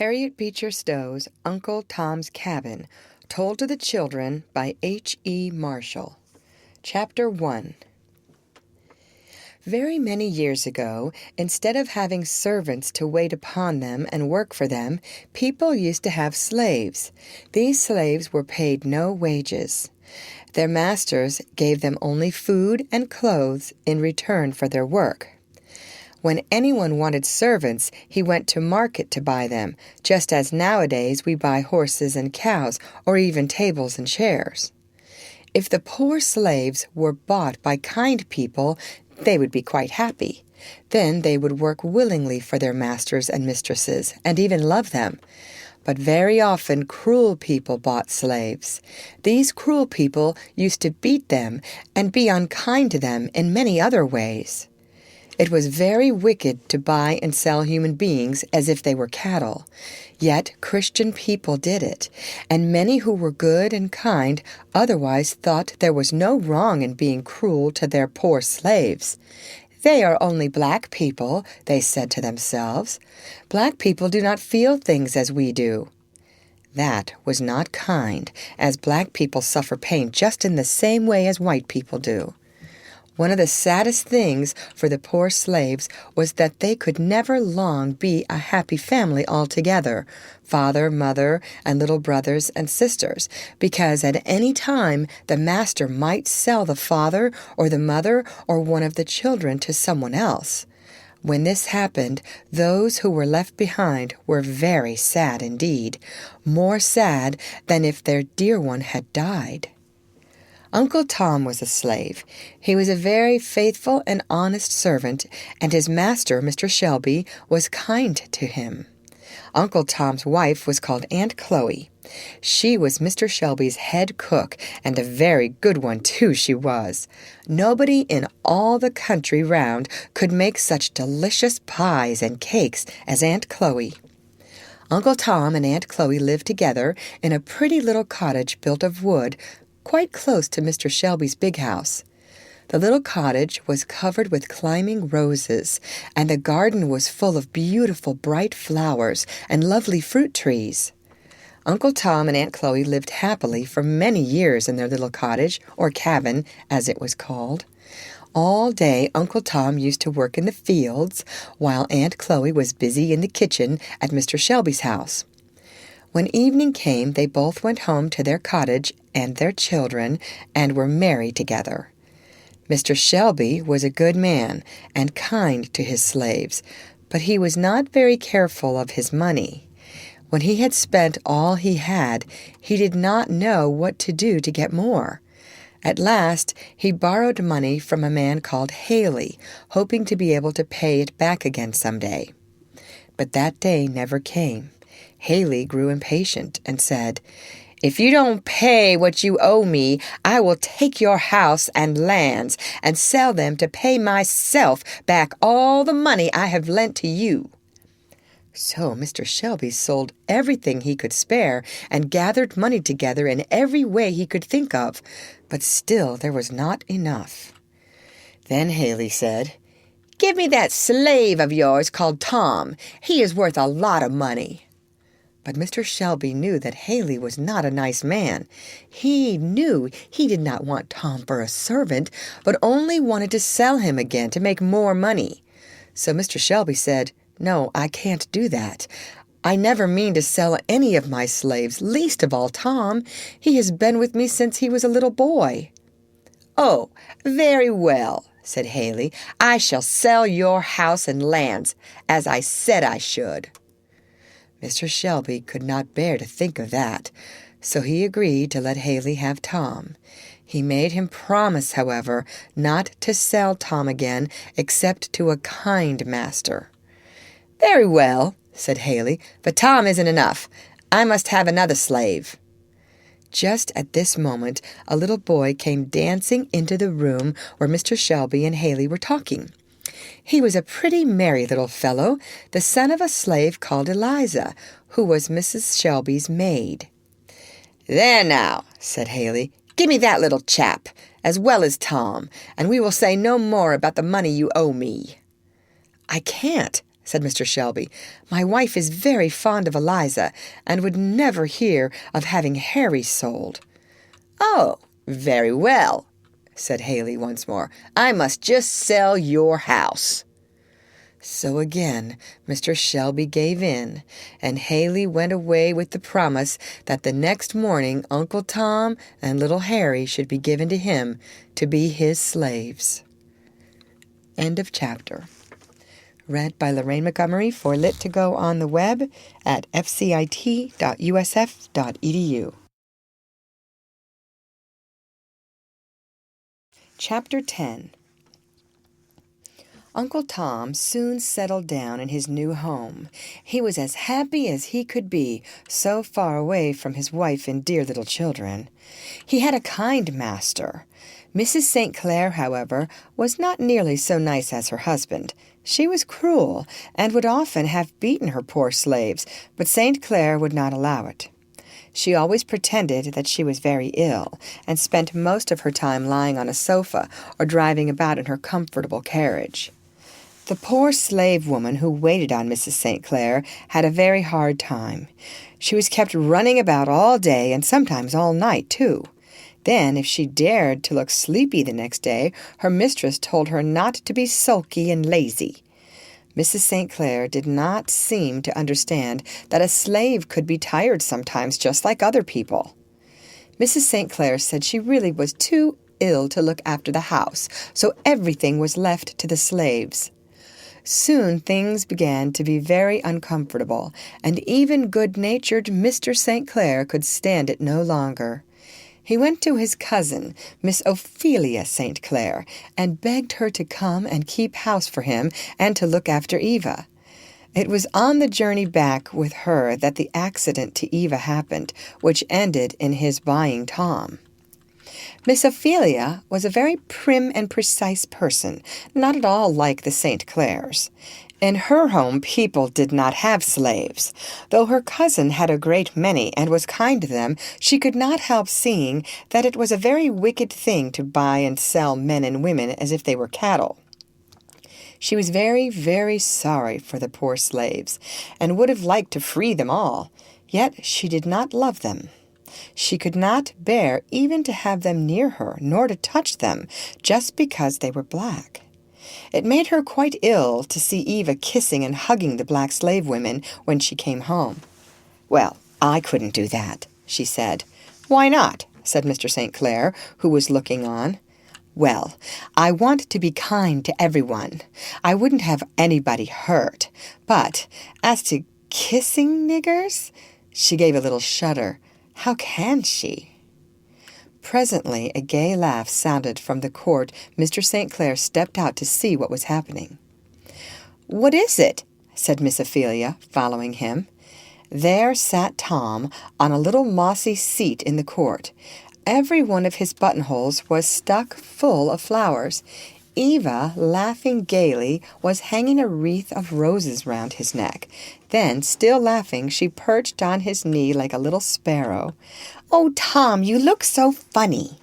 Harriet Beecher Stowe's Uncle Tom's Cabin, told to the children by H.E. Marshall. Chapter 1. Very many years ago, instead of having servants to wait upon them and work for them, people used to have slaves. These slaves were paid no wages. Their masters gave them only food and clothes in return for their work. When anyone wanted servants, he went to market to buy them, just as nowadays we buy horses and cows, or even tables and chairs. If the poor slaves were bought by kind people, they would be quite happy. Then they would work willingly for their masters and mistresses, and even love them. But very often cruel people bought slaves. These cruel people used to beat them and be unkind to them in many other ways. It was very wicked to buy and sell human beings as if they were cattle. Yet Christian people did it, and many who were good and kind otherwise thought there was no wrong in being cruel to their poor slaves. "They are only black people," they said to themselves. "Black people do not feel things as we do." That was not kind, as black people suffer pain just in the same way as white people do. One of the saddest things for the poor slaves was that they could never long be a happy family altogether, father, mother, and little brothers and sisters, because at any time the master might sell the father or the mother or one of the children to someone else. When this happened, those who were left behind were very sad indeed, more sad than if their dear one had died. Uncle Tom was a slave. He was a very faithful and honest servant, and his master, Mr. Shelby, was kind to him. Uncle Tom's wife was called Aunt Chloe. She was Mr. Shelby's head cook, and a very good one, too, she was. Nobody in all the country round could make such delicious pies and cakes as Aunt Chloe. Uncle Tom and Aunt Chloe lived together in a pretty little cottage built of wood, quite close to Mr. Shelby's big house. The little cottage was covered with climbing roses, and the garden was full of beautiful bright flowers and lovely fruit trees. Uncle Tom and Aunt Chloe lived happily for many years in their little cottage, or cabin, as it was called. All day Uncle Tom used to work in the fields, while Aunt Chloe was busy in the kitchen at Mr. Shelby's house. When evening came, they both went home to their cottage and their children, and were merry together. Mr. Shelby was a good man and kind to his slaves, but he was not very careful of his money. When he had spent all he had, he did not know what to do to get more. At last, he borrowed money from a man called Haley, hoping to be able to pay it back again some day. But that day never came. Haley grew impatient and said, "If you don't pay what you owe me, I will take your house and lands and sell them to pay myself back all the money I have lent to you." So Mr. Shelby sold everything he could spare and gathered money together in every way he could think of, but still there was not enough. Then Haley said, "Give me that slave of yours called Tom. He is worth a lot of money." But Mr. Shelby knew that Haley was not a nice man. He knew he did not want Tom for a servant, but only wanted to sell him again to make more money. So Mr. Shelby said, "No, I can't do that. I never mean to sell any of my slaves, least of all Tom. He has been with me since he was a little boy." "Oh, very well," said Haley. "I shall sell your house and lands, as I said I should." Mr. Shelby could not bear to think of that, so he agreed to let Haley have Tom. He made him promise, however, not to sell Tom again except to a kind master. "Very well," said Haley, "but Tom isn't enough. I must have another slave." Just at this moment, a little boy came dancing into the room where Mr. Shelby and Haley were talking. He was a pretty merry little fellow, the son of a slave called Eliza, who was Mrs. Shelby's maid. "There now," said Haley, "give me that little chap, as well as Tom, and we will say no more about the money you owe me." "I can't," said Mr. Shelby. "My wife is very fond of Eliza, and would never hear of having Harry sold." "Oh, very well," said Haley once more. "I must just sell your house." So again Mr. Shelby gave in, and Haley went away with the promise that the next morning Uncle Tom and little Harry should be given to him to be his slaves. End of chapter. Read by Lorraine Montgomery for Lit2Go on the web at fcit.usf.edu. Chapter 10. Uncle Tom soon settled down in his new home. He was as happy as he could be, so far away from his wife and dear little children. He had a kind master. Mrs. St. Clair, however, was not nearly so nice as her husband. She was cruel, and would often have beaten her poor slaves, but St. Clair would not allow it. She always pretended that she was very ill, and spent most of her time lying on a sofa or driving about in her comfortable carriage. The poor slave woman who waited on Mrs. St. Clair had a very hard time. She was kept running about all day and sometimes all night, too. Then, if she dared to look sleepy the next day, her mistress told her not to be sulky and lazy. Mrs. St. Clair did not seem to understand that a slave could be tired sometimes just like other people. Mrs. St. Clair said she really was too ill to look after the house, so everything was left to the slaves. Soon things began to be very uncomfortable, and even good-natured Mr. St. Clair could stand it no longer. He went to his cousin, Miss Ophelia St. Clair, and begged her to come and keep house for him and to look after Eva. It was on the journey back with her that the accident to Eva happened, which ended in his buying Tom. Miss Ophelia was a very prim and precise person, not at all like the St. Clairs. In her home people did not have slaves. Though her cousin had a great many and was kind to them, she could not help seeing that it was a very wicked thing to buy and sell men and women as if they were cattle. She was very, very sorry for the poor slaves, and would have liked to free them all, yet she did not love them. She could not bear even to have them near her, nor to touch them, just because they were black. It made her quite ill to see Eva kissing and hugging the black slave women when she came home. "Well, I couldn't do that," she said. "Why not?" said Mr. St. Clair, who was looking on. "Well, I want to be kind to everyone. I wouldn't have anybody hurt. But as to kissing niggers," she gave a little shudder. "How can she?" Presently a gay laugh sounded from the court. Mr. St. Clair stepped out to see what was happening. "What is it?" said Miss Ophelia, following him. There sat Tom on a little mossy seat in the court. Every one of his buttonholes was stuck full of flowers. Eva, laughing gaily, was hanging a wreath of roses round his neck. Then, still laughing, she perched on his knee like a little sparrow. "Oh, Tom, you look so funny."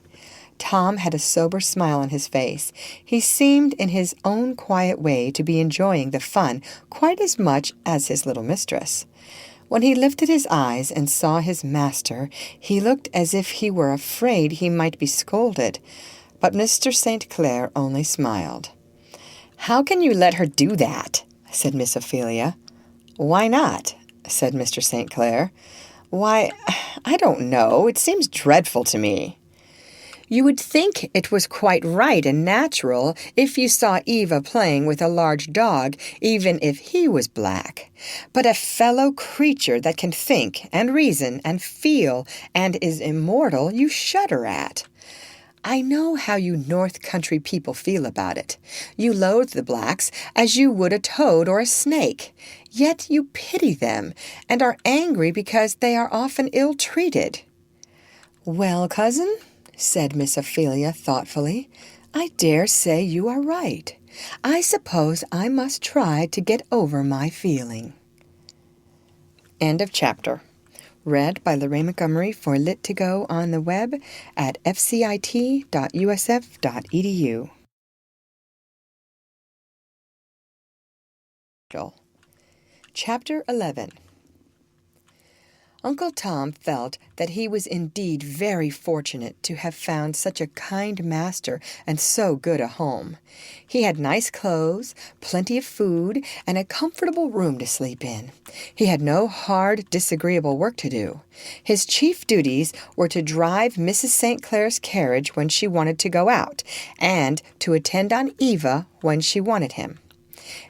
Tom had a sober smile on his face. He seemed in his own quiet way to be enjoying the fun quite as much as his little mistress. When he lifted his eyes and saw his master, he looked as if he were afraid he might be scolded. But Mr. St. Clair only smiled. "How can you let her do that?" said Miss Ophelia. "Why not?" said Mr. St. Clair. "Why, I don't know. It seems dreadful to me." "You would think it was quite right and natural if you saw Eva playing with a large dog, even if he was black. But a fellow creature that can think and reason and feel and is immortal you shudder at. I know how you North Country people feel about it. You loathe the blacks as you would a toad or a snake. Yet you pity them and are angry because they are often ill-treated." "Well, cousin," said Miss Ophelia thoughtfully, "I dare say you are right. I suppose I must try to get over my feeling." End of chapter. Read by Lorraine Montgomery for Lit2Go on the web at fcit.usf.edu. Chapter 11. Uncle Tom felt that he was indeed very fortunate to have found such a kind master and so good a home. He had nice clothes, plenty of food, and a comfortable room to sleep in. He had no hard, disagreeable work to do. His chief duties were to drive Mrs. St. Clair's carriage when she wanted to go out, and to attend on Eva when she wanted him.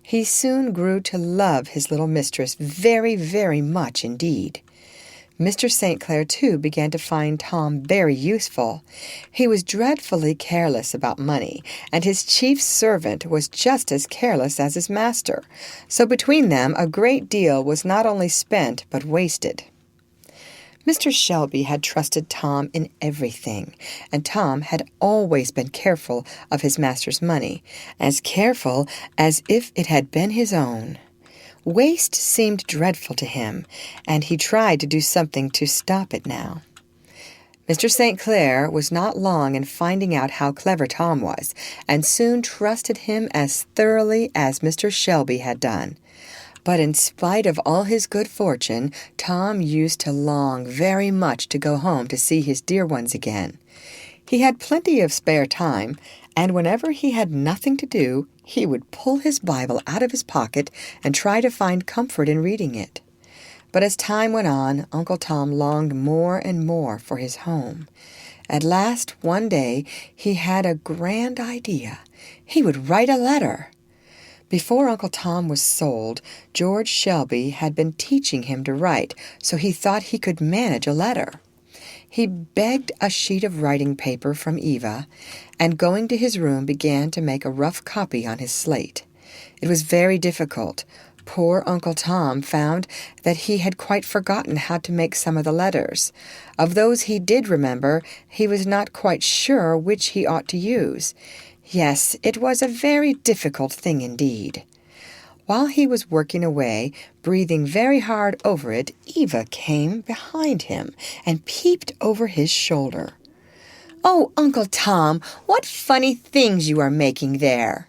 He soon grew to love his little mistress very, very much indeed. Mr. St. Clair, too, began to find Tom very useful. He was dreadfully careless about money, and his chief servant was just as careless as his master. So between them a great deal was not only spent but wasted. Mr. Shelby had trusted Tom in everything, and Tom had always been careful of his master's money, as careful as if it had been his own. Waste seemed dreadful to him, and he tried to do something to stop it now. Mr. St. Clair was not long in finding out how clever Tom was, and soon trusted him as thoroughly as Mr. Shelby had done. But in spite of all his good fortune, Tom used to long very much to go home to see his dear ones again. He had plenty of spare time, and whenever he had nothing to do, he would pull his Bible out of his pocket and try to find comfort in reading it. But as time went on, Uncle Tom longed more and more for his home. At last, one day, he had a grand idea. He would write a letter. Before Uncle Tom was sold, George Shelby had been teaching him to write, so he thought he could manage a letter. He begged a sheet of writing paper from Eva, and going to his room began to make a rough copy on his slate. It was very difficult. Poor Uncle Tom found that he had quite forgotten how to make some of the letters. Of those he did remember, he was not quite sure which he ought to use. Yes, it was a very difficult thing indeed. While he was working away, breathing very hard over it, Eva came behind him and peeped over his shoulder. "Oh, Uncle Tom, what funny things you are making there!"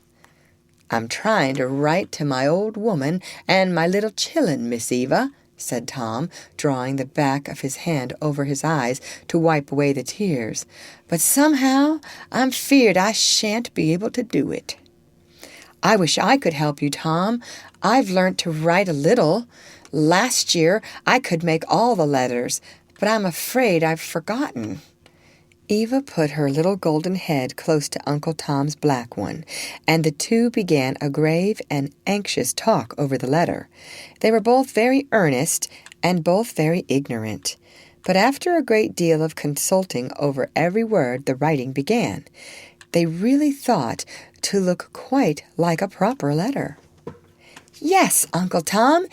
"I'm trying to write to my old woman and my little chillun, Miss Eva," said Tom, drawing the back of his hand over his eyes to wipe away the tears. "But somehow I'm feared I shan't be able to do it." "I wish I could help you, Tom. I've learnt to write a little. Last year I could make all the letters, but I'm afraid I've forgotten." Eva put her little golden head close to Uncle Tom's black one, and the two began a grave and anxious talk over the letter. They were both very earnest and both very ignorant. But after a great deal of consulting over every word, the writing began. They really thought to look quite like a proper letter. "Yes, Uncle Tom,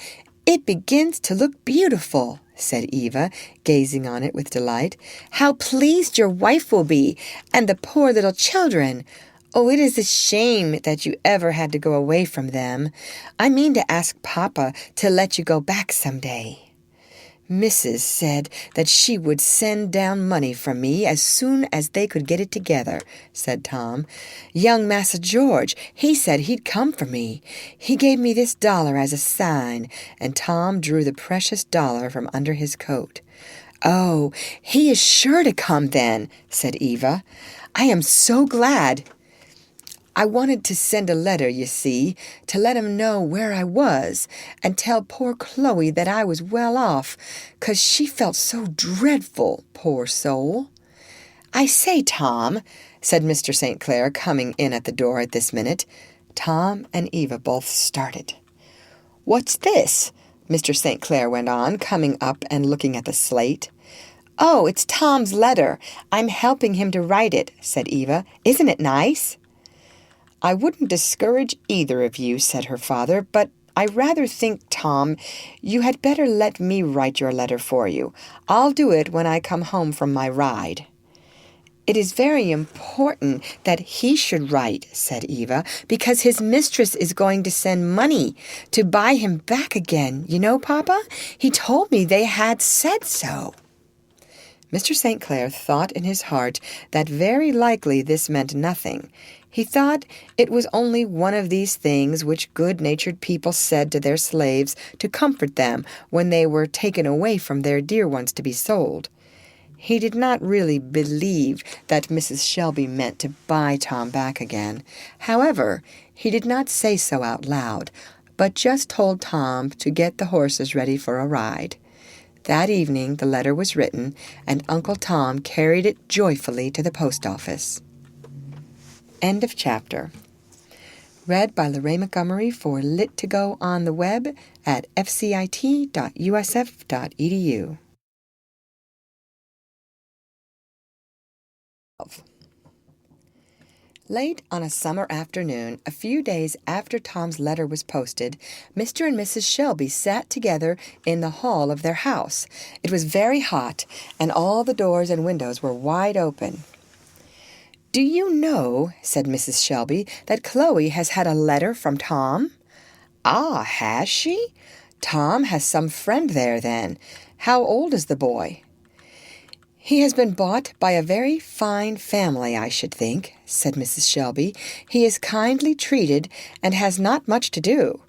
it begins to look beautiful," said Eva, gazing on it with delight. "How pleased your wife will be, and the poor little children. Oh, it is a shame that you ever had to go away from them. I mean to ask Papa to let you go back some day." "Mrs. said that she would send down money from me as soon as they could get it together," said Tom. "Young Massa George, he said he'd come for me. He gave me this $1 as a sign," and Tom drew the precious $1 from under his coat. "Oh, he is sure to come then," said Eva. "I am so glad. I wanted to send a letter, you see, to let him know where I was, and tell poor Chloe that I was well off, 'cause she felt so dreadful, poor soul." "I say, Tom," said Mr. St. Clair, coming in at the door at this minute. Tom and Eva both started. "What's this?" Mr. St. Clair went on, coming up and looking at the slate. "Oh, it's Tom's letter. I'm helping him to write it," said Eva. "Isn't it nice?" "I wouldn't discourage either of you," said her father, "but I rather think, Tom, you had better let me write your letter for you. I'll do it when I come home from my ride." "It is very important that he should write," said Eva, "because his mistress is going to send money to buy him back again. You know, Papa? He told me they had said so." Mr. St. Clair thought in his heart that very likely this meant nothing. He thought it was only one of these things which good-natured people said to their slaves to comfort them when they were taken away from their dear ones to be sold. He did not really believe that Mrs. Shelby meant to buy Tom back again. However, he did not say so out loud, but just told Tom to get the horses ready for a ride. That evening the letter was written, and Uncle Tom carried it joyfully to the post office. End of chapter. Read by Lorraine Montgomery for Lit2Go on the web at fcit.usf.edu. Late on a summer afternoon, a few days after Tom's letter was posted, Mr. and Mrs. Shelby sat together in the hall of their house. It was very hot, and all the doors and windows were wide open. "Do you know," said Mrs. Shelby, "that Chloe has had a letter from Tom?" "Ah, has she? Tom has some friend there, then. How old is the boy?" "He has been bought by a very fine family, I should think," said Mrs. Shelby. "He is kindly treated and has not much to do."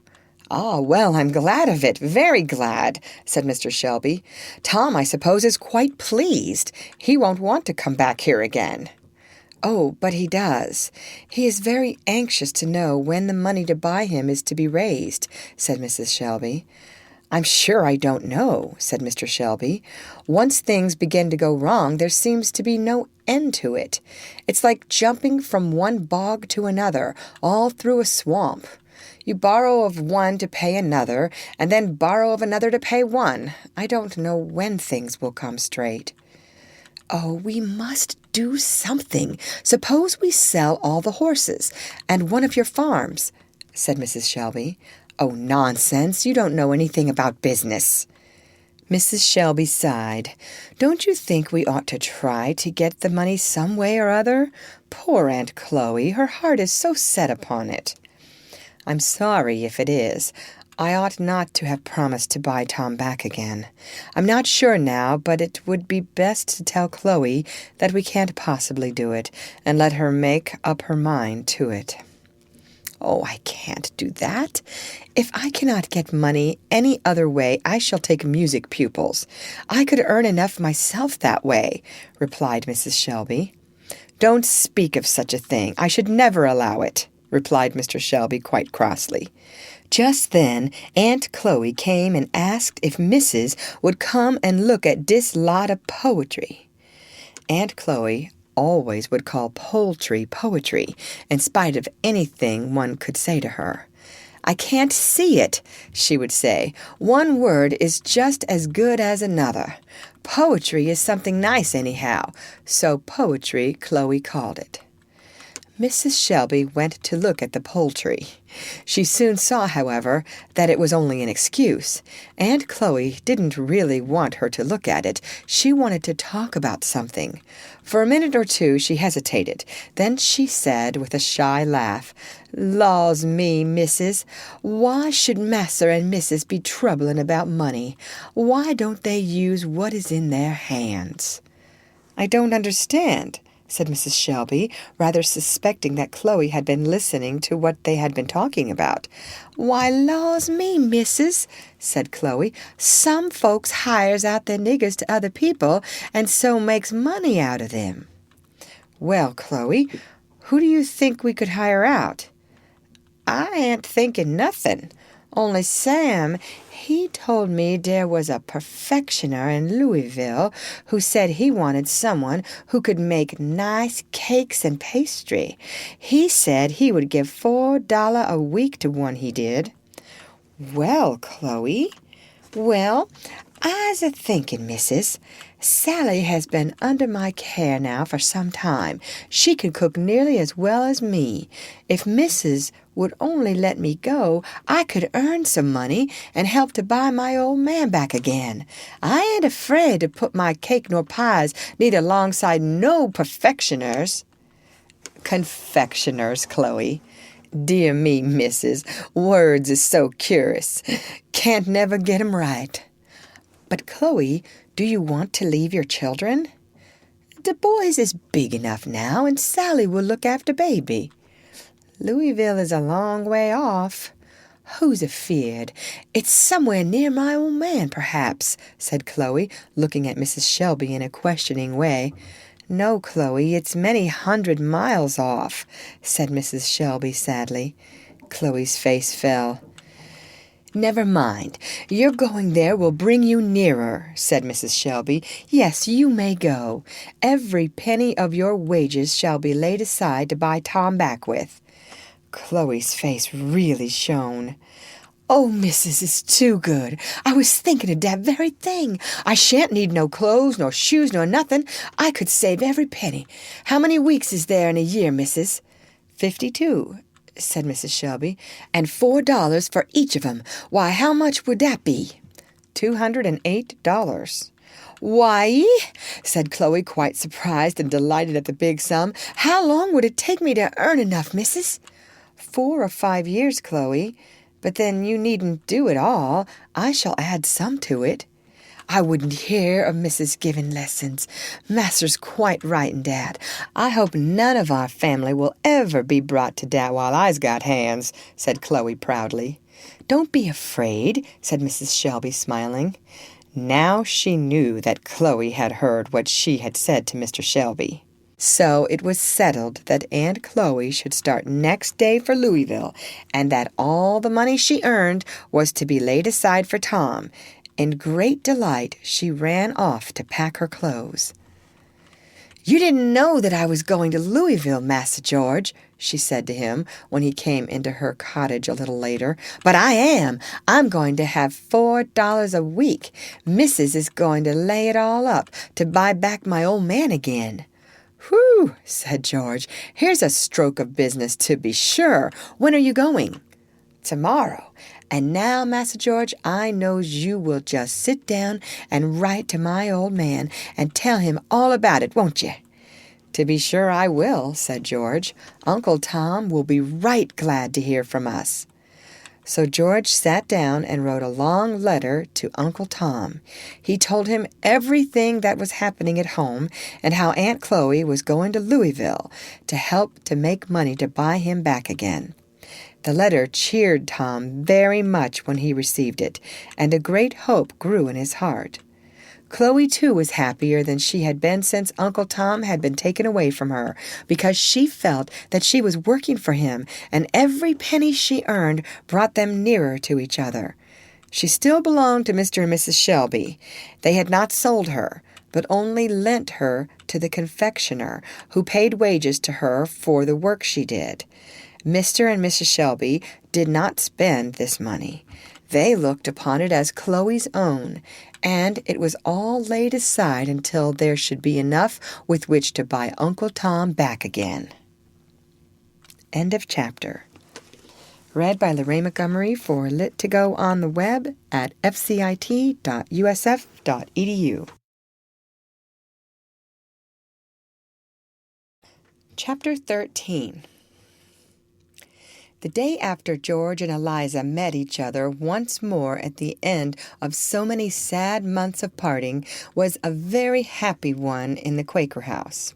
"Ah, well, I'm glad of it, very glad," said Mr. Shelby. "Tom, I suppose, is quite pleased. He won't want to come back here again." "Oh, but he does. He is very anxious to know when the money to buy him is to be raised," said Mrs. Shelby. "I'm sure I don't know," said Mr. Shelby. "Once things begin to go wrong, there seems to be no end to it. It's like jumping from one bog to another, all through a swamp. You borrow of one to pay another, and then borrow of another to pay one. I don't know when things will come straight." "Oh, we must do something. Suppose we sell all the horses and one of your farms," said Mrs. Shelby. "Oh, nonsense. You don't know anything about business." Mrs. Shelby sighed. "Don't you think we ought to try to get the money some way or other? Poor Aunt Chloe, her heart is so set upon it." "I'm sorry if it is. I ought not to have promised to buy Tom back again. I'm not sure now, but it would be best to tell Chloe that we can't possibly do it, and let her make up her mind to it." "Oh, I can't do that. If I cannot get money any other way, I shall take music pupils. I could earn enough myself that way," replied Mrs. Shelby. "Don't speak of such a thing. I should never allow it," replied Mr. Shelby quite crossly. Just then Aunt Chloe came and asked if Mrs. would come and look at dis lot of poetry. Aunt Chloe always would call poultry poetry, in spite of anything one could say to her. "I can't see it," she would say. "One word is just as good as another. Poetry is something nice anyhow." So poetry Chloe called it. Mrs. Shelby went to look at the poultry. She soon saw, however, that it was only an excuse. Aunt Chloe didn't really want her to look at it. She wanted to talk about something. For a minute or two she hesitated. Then she said with a shy laugh, "Laws me, missus, why should Mas'r and Missus be troubling about money? Why don't they use what is in their hands?" "I don't understand," said Mrs. Shelby, rather suspecting that Chloe had been listening to what they had been talking about. "Why, laws me, missus," said Chloe, "some folks hires out their niggers to other people, and so makes money out of them." "Well, Chloe, who do you think we could hire out?" "I ain't thinking nothing. Only Sam, he told me there was a perfectioner in Louisville who said he wanted someone who could make nice cakes and pastry. He said he would give $4 a week to one he did." "Well, Chloe?" "Well, I's a-thinking, missus. Sally has been under my care now for some time. She can cook nearly as well as me. If missus would only let me go, I could earn some money and help to buy my old man back again. I ain't afraid to put my cake nor pies neither alongside no perfectioners." "Confectioners, Chloe. Dear me, missus, words is so curious. Can't never get 'em right." "But, Chloe, do you want to leave your children?" "The boys is big enough now, and Sally will look after baby." Louisville is a long way off. Who's afeard? It's somewhere near my old man, perhaps, said Chloe, looking at Mrs. Shelby in a questioning way. No, Chloe, it's many 100 miles off, said Mrs. Shelby sadly. Chloe's face fell. Never mind. Your going there will bring you nearer, said Mrs. Shelby. Yes, you may go. Every penny of your wages shall be laid aside to buy Tom back with. Chloe's face really shone. Oh, missus is too good. I was thinking of that very thing. I shan't need no clothes, nor shoes, nor nothing. I could save every penny. How many weeks is there in a year, missus? 52, said Mrs. Shelby, and $4 for each of 'em. Why, how much would that be? $208. Why, said Chloe, quite surprised and delighted at the big sum. How long would it take me to earn enough, missus? 4 or 5 years, Chloe. But then you needn't do it all. I shall add some to it. I wouldn't hear of Missus giving lessons. Master's quite right in dat. I hope none of our family will ever be brought to dat while I's got hands, said Chloe proudly. Don't be afraid, said Mrs. Shelby, smiling. Now she knew that Chloe had heard what she had said to Mr. Shelby. So it was settled that Aunt Chloe should start next day for Louisville, and that all the money she earned was to be laid aside for Tom. In great delight, she ran off to pack her clothes. You didn't know that I was going to Louisville, Massa George, she said to him when he came into her cottage a little later. But I am. I'm going to have $4 a week. Missus is going to lay it all up to buy back my old man again. Whew, said George. Here's a stroke of business, to be sure. When are you going? Tomorrow. And now, Massa George, I knows you will just sit down and write to my old man and tell him all about it, won't you? To be sure I will, said George. Uncle Tom will be right glad to hear from us. So George sat down and wrote a long letter to Uncle Tom. He told him everything that was happening at home and how Aunt Chloe was going to Louisville to help to make money to buy him back again. The letter cheered Tom very much when he received it, and a great hope grew in his heart. Chloe, too, was happier than she had been since Uncle Tom had been taken away from her, because she felt that she was working for him, and every penny she earned brought them nearer to each other. She still belonged to Mr. and Mrs. Shelby. They had not sold her, but only lent her to the confectioner, who paid wages to her for the work she did. Mr. and Mrs. Shelby did not spend this money. They looked upon it as Chloe's own, and it was all laid aside until there should be enough with which to buy Uncle Tom back again. End of chapter. Read by Lorraine Montgomery for Lit2Go on the web at fcit.usf.edu. Chapter 13. The day after George and Eliza met each other once more at the end of so many sad months of parting was a very happy one in the Quaker house.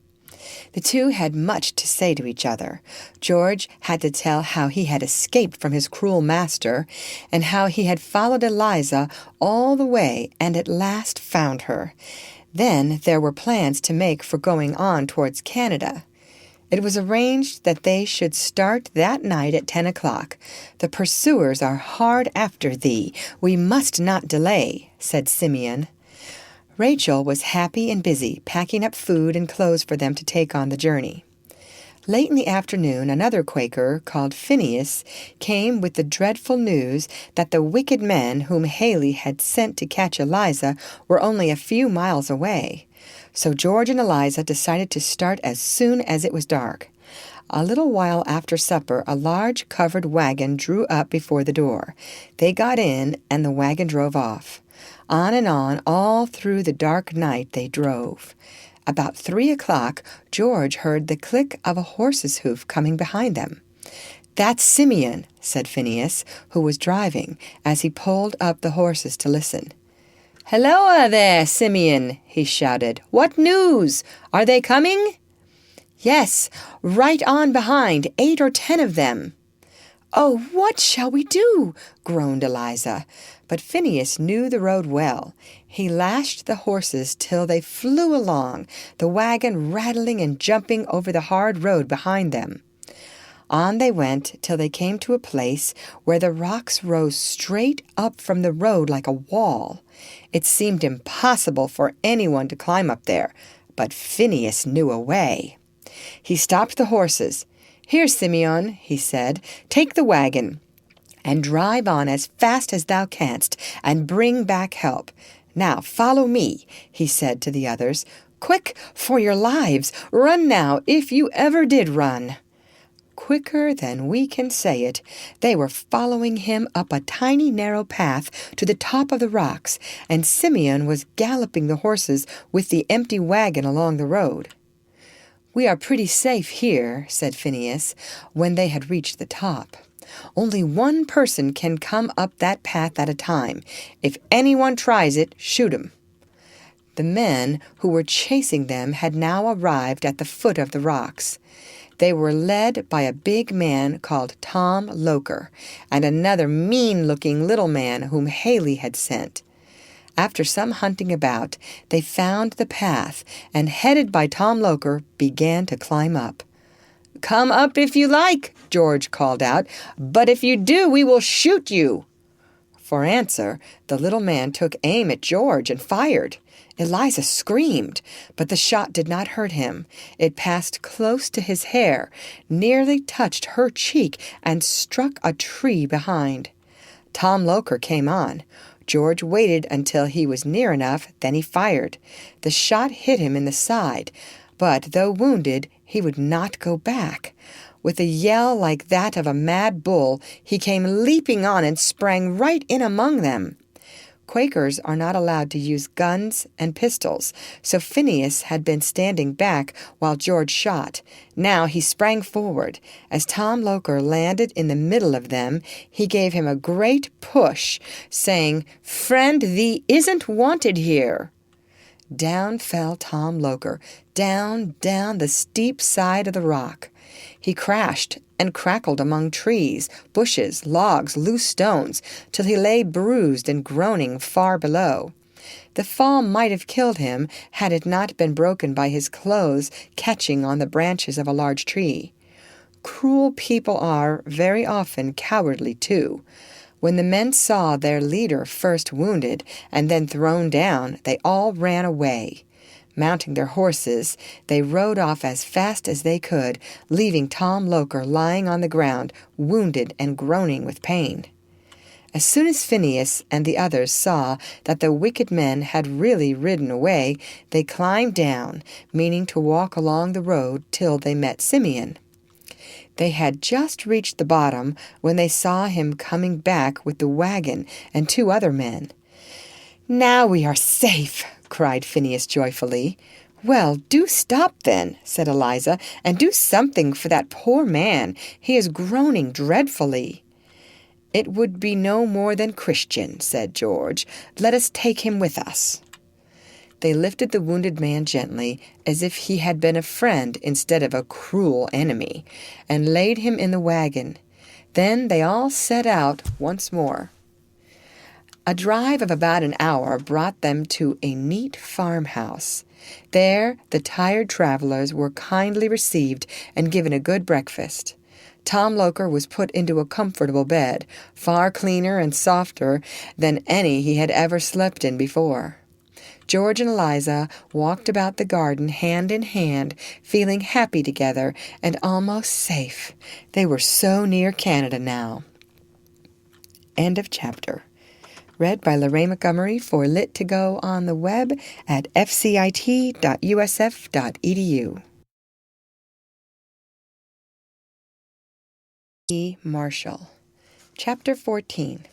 The two had much to say to each other. George had to tell how he had escaped from his cruel master, and how he had followed Eliza all the way and at last found her. Then there were plans to make for going on towards Canada. It was arranged that they should start that night at 10 o'clock. The pursuers are hard after thee. We must not delay, said Simeon. Rachel was happy and busy, packing up food and clothes for them to take on the journey. Late in the afternoon, another Quaker, called Phineas, came with the dreadful news that the wicked men whom Haley had sent to catch Eliza were only a few miles away. So George and Eliza decided to start as soon as it was dark. A little while after supper, a large covered wagon drew up before the door. They got in, and the wagon drove off. On and on, all through the dark night they drove. About 3 o'clock, George heard the click of a horse's hoof coming behind them. "That's Simeon," said Phineas, who was driving, as he pulled up the horses to listen. "Helloa there, Simeon," he shouted. "What news? Are they coming?" "Yes, right on behind, 8 or 10 of them." "Oh, what shall we do?" groaned Eliza. But Phineas knew the road well. He lashed the horses till they flew along, the wagon rattling and jumping over the hard road behind them. On they went till they came to a place where the rocks rose straight up from the road like a wall. It seemed impossible for anyone to climb up there, but Phineas knew a way. He stopped the horses. "Here, Simeon," he said, "take the wagon, and drive on as fast as thou canst, and bring back help. Now follow me," he said to the others. "Quick, for your lives! Run now, if you ever did run." Quicker than we can say it, they were following him up a tiny narrow path to the top of the rocks, and Simeon was galloping the horses with the empty wagon along the road. "We are pretty safe here," said Phineas, when they had reached the top. "Only one person can come up that path at a time. If anyone tries it, shoot him." The men who were chasing them had now arrived at the foot of the rocks. They were led by a big man called Tom Loker, and another mean-looking little man whom Haley had sent. After some hunting about, they found the path, and headed by Tom Loker, began to climb up. "Come up if you like," George called out, "but if you do, we will shoot you." For answer, the little man took aim at George and fired. Eliza screamed, but the shot did not hurt him. It passed close to his hair, nearly touched her cheek, and struck a tree behind. Tom Loker came on. George waited until he was near enough, then he fired. The shot hit him in the side, but though wounded, he would not go back. With a yell like that of a mad bull, he came leaping on and sprang right in among them. Quakers are not allowed to use guns and pistols, so Phineas had been standing back while George shot. Now he sprang forward. As Tom Loker landed in the middle of them, he gave him a great push, saying, "Friend, thee isn't wanted here." Down fell Tom Loker, down the steep side of the rock. He crashed and crackled among trees, bushes, logs, loose stones, till he lay bruised and groaning far below. The fall might have killed him had it not been broken by his clothes catching on the branches of a large tree. Cruel people are, very often, cowardly too. When the men saw their leader first wounded and then thrown down, they all ran away. Mounting their horses, they rode off as fast as they could, leaving Tom Loker lying on the ground, wounded and groaning with pain. As soon as Phineas and the others saw that the wicked men had really ridden away, they climbed down, meaning to walk along the road till they met Simeon. They had just reached the bottom when they saw him coming back with the wagon and 2 other men. "Now we are safe," cried Phineas joyfully. "Well, do stop then," said Eliza, "and do something for that poor man. He is groaning dreadfully." "It would be no more than Christian," said George. "Let us take him with us." They lifted the wounded man gently, as if he had been a friend instead of a cruel enemy, and laid him in the wagon. Then they all set out once more. A drive of about an hour brought them to a neat farmhouse. There the tired travelers were kindly received and given a good breakfast. Tom Loker was put into a comfortable bed, far cleaner and softer than any he had ever slept in before. George and Eliza walked about the garden hand in hand, feeling happy together and almost safe. They were so near Canada now. End of chapter. Read by Lorraine Montgomery for Lit2Go on the web at fcit.usf.edu. E. Marshall. Chapter 14.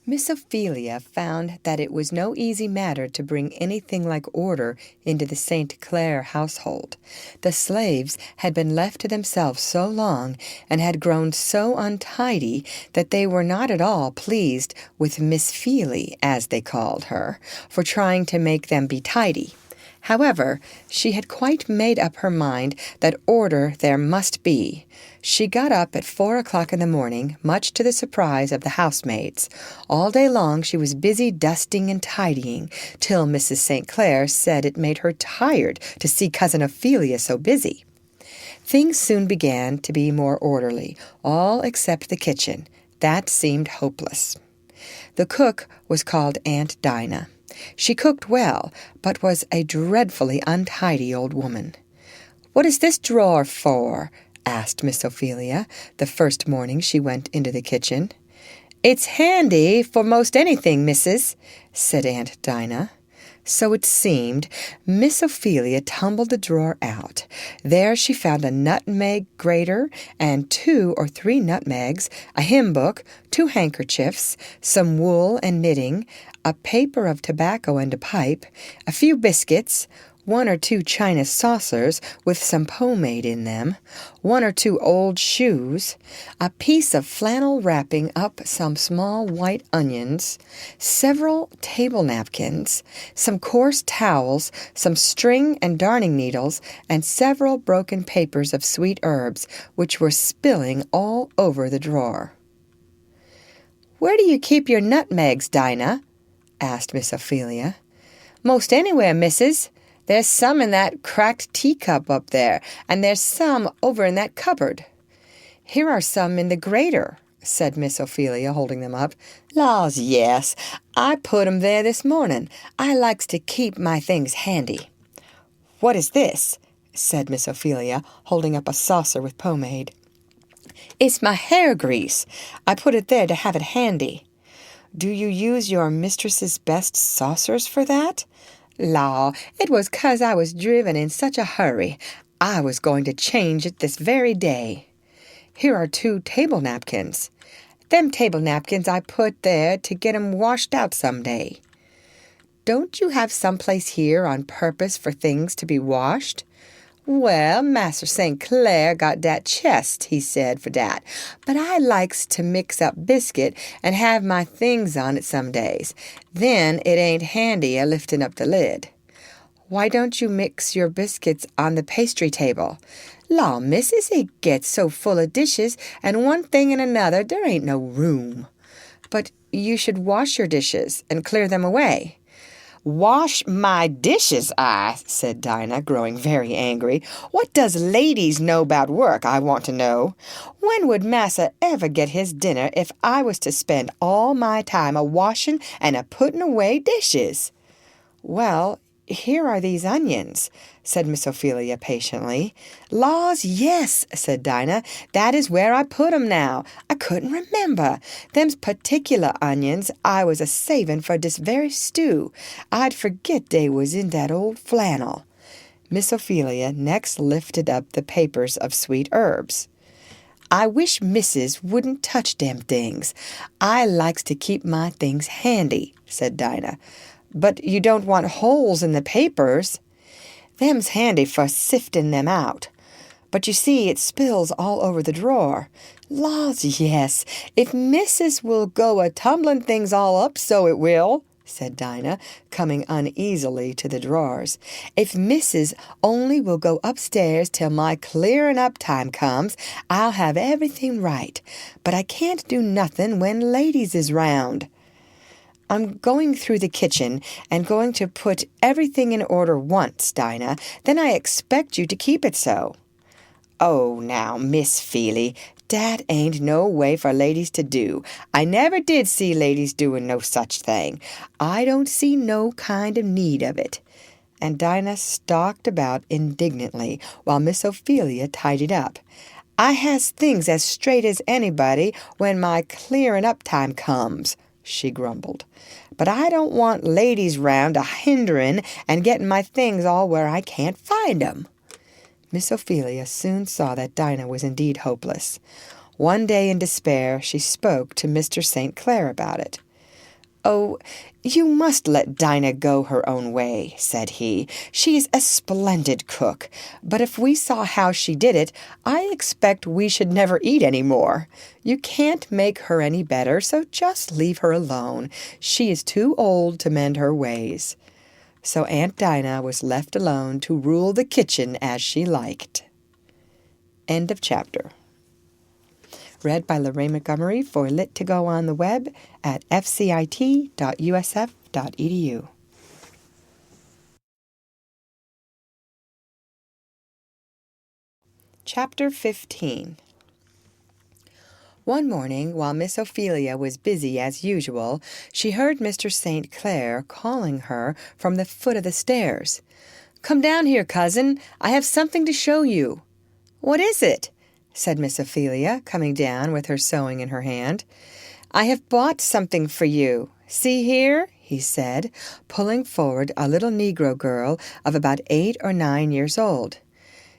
Miss Ophelia found that it was no easy matter to bring anything like order into the St. Clair household. The slaves had been left to themselves so long and had grown so untidy that they were not at all pleased with Miss Feely, as they called her, for trying to make them be tidy. However, she had quite made up her mind that order there must be. She got up at 4 o'clock in the morning, much to the surprise of the housemaids. All day long she was busy dusting and tidying, till Mrs. St. Clair said it made her tired to see Cousin Ophelia so busy. Things soon began to be more orderly, all except the kitchen. That seemed hopeless. The cook was called Aunt Dinah. She cooked well, but was a dreadfully untidy old woman. "What is this drawer for?" asked Miss Ophelia, the first morning she went into the kitchen. "It's handy for most anything, missus," said Aunt Dinah. So it seemed. Miss Ophelia tumbled the drawer out. There she found a nutmeg grater and 2 or 3 nutmegs, a hymn book, 2 handkerchiefs, some wool and knitting, a paper of tobacco and a pipe, a few biscuits, 1 or 2 china saucers with some pomade in them, 1 or 2 old shoes, a piece of flannel wrapping up some small white onions, several table napkins, some coarse towels, some string and darning needles, and several broken papers of sweet herbs, which were spilling all over the drawer. "Where do you keep your nutmegs, Dinah?" asked Miss Ophelia. "Most anywhere, missus. There's some in that cracked teacup up there, and there's some over in that cupboard." "Here are some in the grater," said Miss Ophelia, holding them up. "Laws, yes, I put 'em there this morning. I likes to keep my things handy." "What is this?" said Miss Ophelia, holding up a saucer with pomade. "It's my hair grease. I put it there to have it handy." "Do you use your mistress's best saucers for that?" "Law, it was 'cause I was driven in such a hurry. I was going to change it this very day." "Here are 2 table napkins." "Them table napkins I put there to get 'em washed out some day." "Don't you have some place here on purpose for things to be washed?" "Well, Master St. Clair got dat chest," he said, "for dat. But I likes to mix up biscuit and have my things on it some days. Then it ain't handy a lifting up the lid." "Why don't you mix your biscuits on the pastry table?" "Law, missus, it gets so full of dishes, and one thing and another, there ain't no room." "But you should wash your dishes and clear them away." "Wash my dishes, said Dinah, growing very angry. "What does ladies know about work, I want to know? When would Massa ever get his dinner if I was to spend all my time a-washing and a-putting away dishes?" "Well, here are these onions," said Miss Ophelia patiently. "Laws, yes," said Dinah. "That is where I put 'em now. I couldn't remember. Them's particular onions I was a-saving for dis very stew. I'd forget dey was in that old flannel." Miss Ophelia next lifted up the papers of sweet herbs. "I wish missus wouldn't touch dem things. I likes to keep my things handy," said Dinah. "But you don't want holes in the papers." "Them's handy for sifting them out. But you see it spills all over the drawer." "Laws, yes, if missus will go a-tumbling things all up, so it will," said Dinah, coming uneasily to the drawers. "If missus only will go upstairs till my clearing up time comes, I'll have everything right. But I can't do nothing when ladies is round." "I'm going through the kitchen and going to put everything in order once, Dinah. Then I expect you to keep it so." "Oh, now, Miss Feely, dat ain't no way for ladies to do. I never did see ladies doing no such thing. I don't see no kind of need of it." And Dinah stalked about indignantly while Miss Ophelia tidied up. "I has things as straight as anybody when my clearing up time comes," she grumbled. "But I don't want ladies round a-hindering and getting my things all where I can't find 'em." Miss Ophelia soon saw that Dinah was indeed hopeless. One day in despair she spoke to Mr. St. Clair about it. "Oh, you must let Dinah go her own way," said he. "She is a splendid cook, but if we saw how she did it, I expect we should never eat any more. You can't make her any better, so just leave her alone. She is too old to mend her ways." So Aunt Dinah was left alone to rule the kitchen as she liked. End of chapter. Read by Lorraine Montgomery for Lit to Go on the web at fcit.usf.edu. Chapter 15. One morning, while Miss Ophelia was busy as usual, she heard Mr. St. Clair calling her from the foot of the stairs. "Come down here, cousin. I have something to show you." "What is it?" said Miss Ophelia, coming down with her sewing in her hand. "I have bought something for you. See here," he said, pulling forward a little Negro girl of about 8 or 9 years old.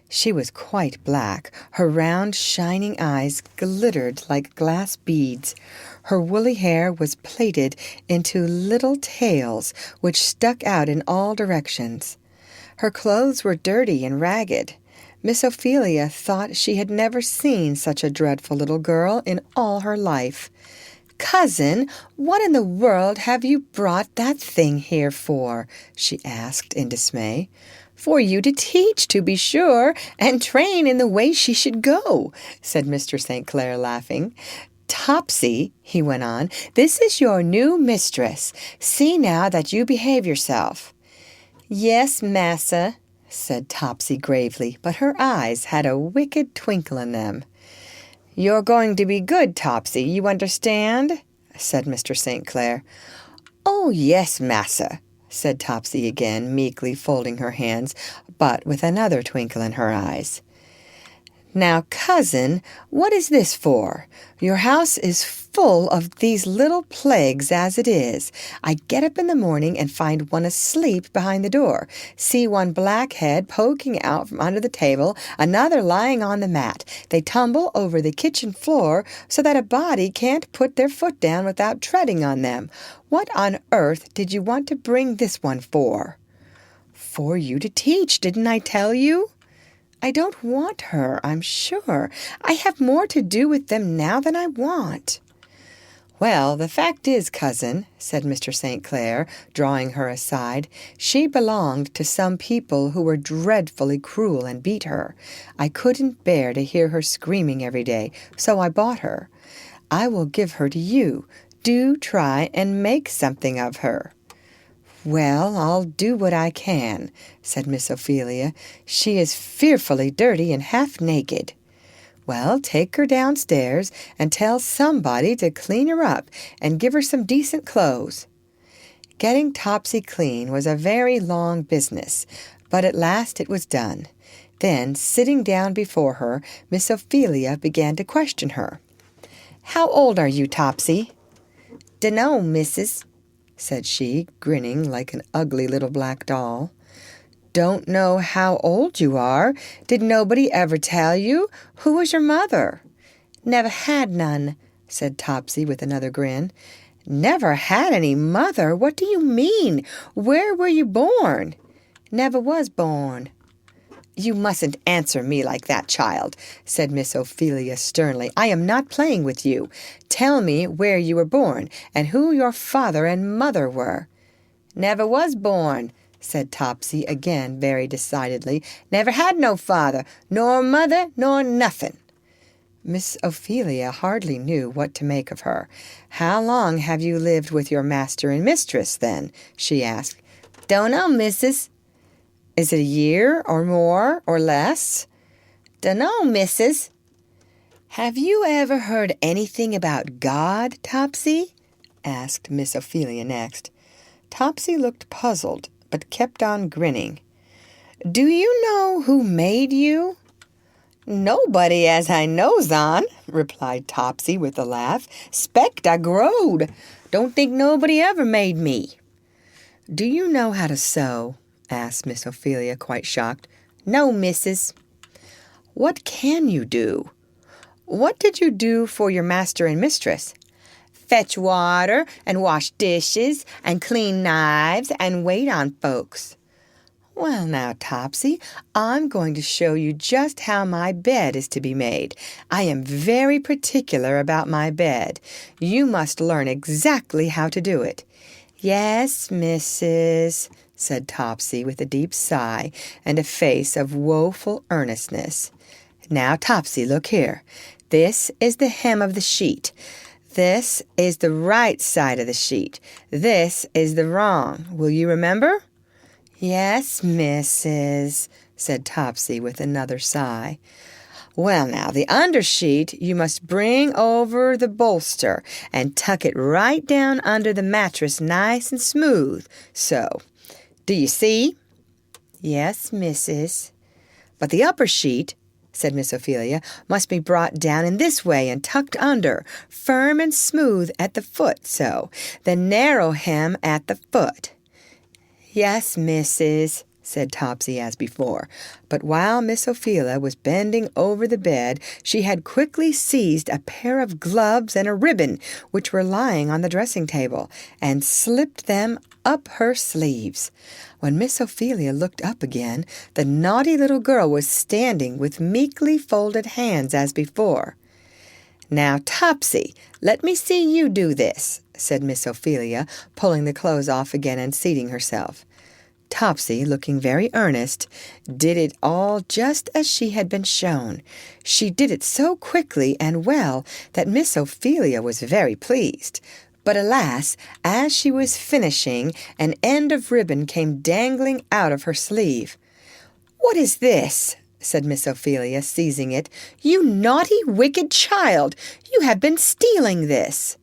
She was quite black. Her round, shining eyes glittered like glass beads. Her woolly hair was plaited into little tails which stuck out in all directions. Her clothes were dirty and ragged. Miss Ophelia thought she had never seen such a dreadful little girl in all her life. "Cousin, what in the world have you brought that thing here for?" she asked in dismay. "For you to teach, to be sure, and train in the way she should go," said Mr. St. Clair, laughing. "Topsy," he went on, "this is your new mistress. See now that you behave yourself." "Yes, massa," said Topsy gravely, but her eyes had a wicked twinkle in them. "You're going to be good, Topsy, you understand?" said Mr. St. Clair. "Oh, yes, massa," said Topsy again, meekly folding her hands, but with another twinkle in her eyes. "Now, cousin, what is this for? Your house is full of these little plagues as it is. I get up in the morning and find one asleep behind the door, see one black head poking out from under the table, another lying on the mat. They tumble over the kitchen floor so that a body can't put their foot down without treading on them. What on earth did you want to bring this one for?" "For you to teach, didn't I tell you?" "I don't want her, I'm sure. I have more to do with them now than I want." "Well, the fact is, cousin," said Mr. St. Clair, drawing her aside, "she belonged to some people who were dreadfully cruel and beat her. I couldn't bear to hear her screaming every day, so I bought her. I will give her to you. Do try and make something of her." "Well, I'll do what I can," said Miss Ophelia. "She is fearfully dirty and half naked." "Well, take her downstairs and tell somebody to clean her up and give her some decent clothes." Getting Topsy clean was a very long business, but at last it was done. Then, sitting down before her, Miss Ophelia began to question her. "How old are you, Topsy?" "Dunno, missus," said she, grinning like an ugly little black doll. "Don't know how old you are? Did nobody ever tell you? Who was your mother?" "Never had none," said Topsy with another grin. "Never had any mother? What do you mean? Where were you born?" "Never was born." "You mustn't answer me like that, child," said Miss Ophelia sternly. "I am not playing with you. Tell me where you were born and who your father and mother were." "Never was born," said Topsy again very decidedly. "Never had no father, nor mother, nor nothing." Miss Ophelia hardly knew what to make of her. "How long have you lived with your master and mistress, then?" she asked. "Dunno, missus." "Is it a year, or more, or less?" "Dunno, missus." "Have you ever heard anything about God, Topsy?" asked Miss Ophelia next. Topsy looked puzzled, but kept on grinning. "Do you know who made you?" "Nobody as I knows on," replied Topsy with a laugh. "'Spect I growed. Don't think nobody ever made me." "Do you know how to sew?" asked Miss Ophelia, quite shocked. "No, missus." "What can you do? What did you do for your master and mistress?" "Fetch water and wash dishes and clean knives and wait on folks." "Well, now, Topsy, I'm going to show you just how my bed is to be made. I am very particular about my bed. You must learn exactly how to do it." "Yes, missus," said Topsy with a deep sigh and a face of woeful earnestness. "Now, Topsy, look here. This is the hem of the sheet. This is the right side of the sheet. This is the wrong. Will you remember?" "Yes, Mrs.," said Topsy with another sigh. "Well, now, the undersheet you must bring over the bolster and tuck it right down under the mattress nice and smooth, so. Do you see?" "Yes, Mrs." "But the upper sheet," said Miss Ophelia, "must be brought down in this way and tucked under, firm and smooth at the foot, so. The narrow hem at the foot." "Yes, Mrs.," said Topsy as before, but while Miss Ophelia was bending over the bed, she had quickly seized a pair of gloves and a ribbon which were lying on the dressing-table, and slipped them up her sleeves. When Miss Ophelia looked up again, the naughty little girl was standing with meekly folded hands as before. "Now, Topsy, let me see you do this," said Miss Ophelia, pulling the clothes off again and seating herself. Topsy, looking very earnest, did it all just as she had been shown. She did it so quickly and well that Miss Ophelia was very pleased. But alas, as she was finishing, an end of ribbon came dangling out of her sleeve. "What is this?" said Miss Ophelia, seizing it. "You naughty, wicked child! You have been stealing this!"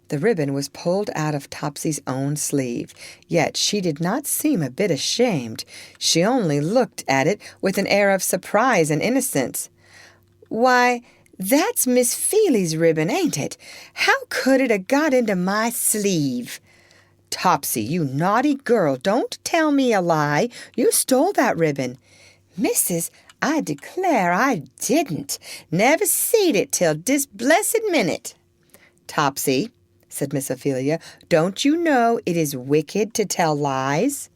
The ribbon was pulled out of Topsy's own sleeve, yet she did not seem a bit ashamed. She only looked at it with an air of surprise and innocence. "Why, that's Miss Feely's ribbon, ain't it? How could it 'a' got into my sleeve?" "Topsy, you naughty girl, don't tell me a lie. You stole that ribbon." "Missus, I declare I didn't. Never seed it till dis blessed minute." "Topsy," said Miss Ophelia, "don't you know it is wicked to tell lies?"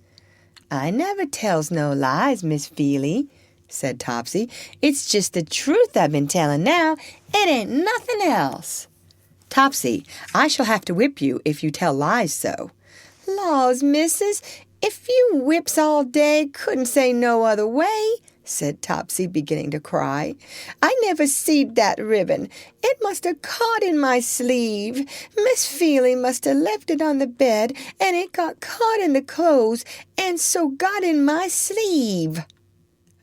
"I never tells no lies, Miss Feely," said Topsy. "It's just the truth I've been telling now. It ain't nothing else." "Topsy, I shall have to whip you if you tell lies so." "Laws, missus, if you whips all day couldn't say no other way," said Topsy, beginning to cry. "I never seed that ribbon. It must have caught in my sleeve. Miss Feely must have left it on the bed, and it got caught in the clothes, and so got in my sleeve."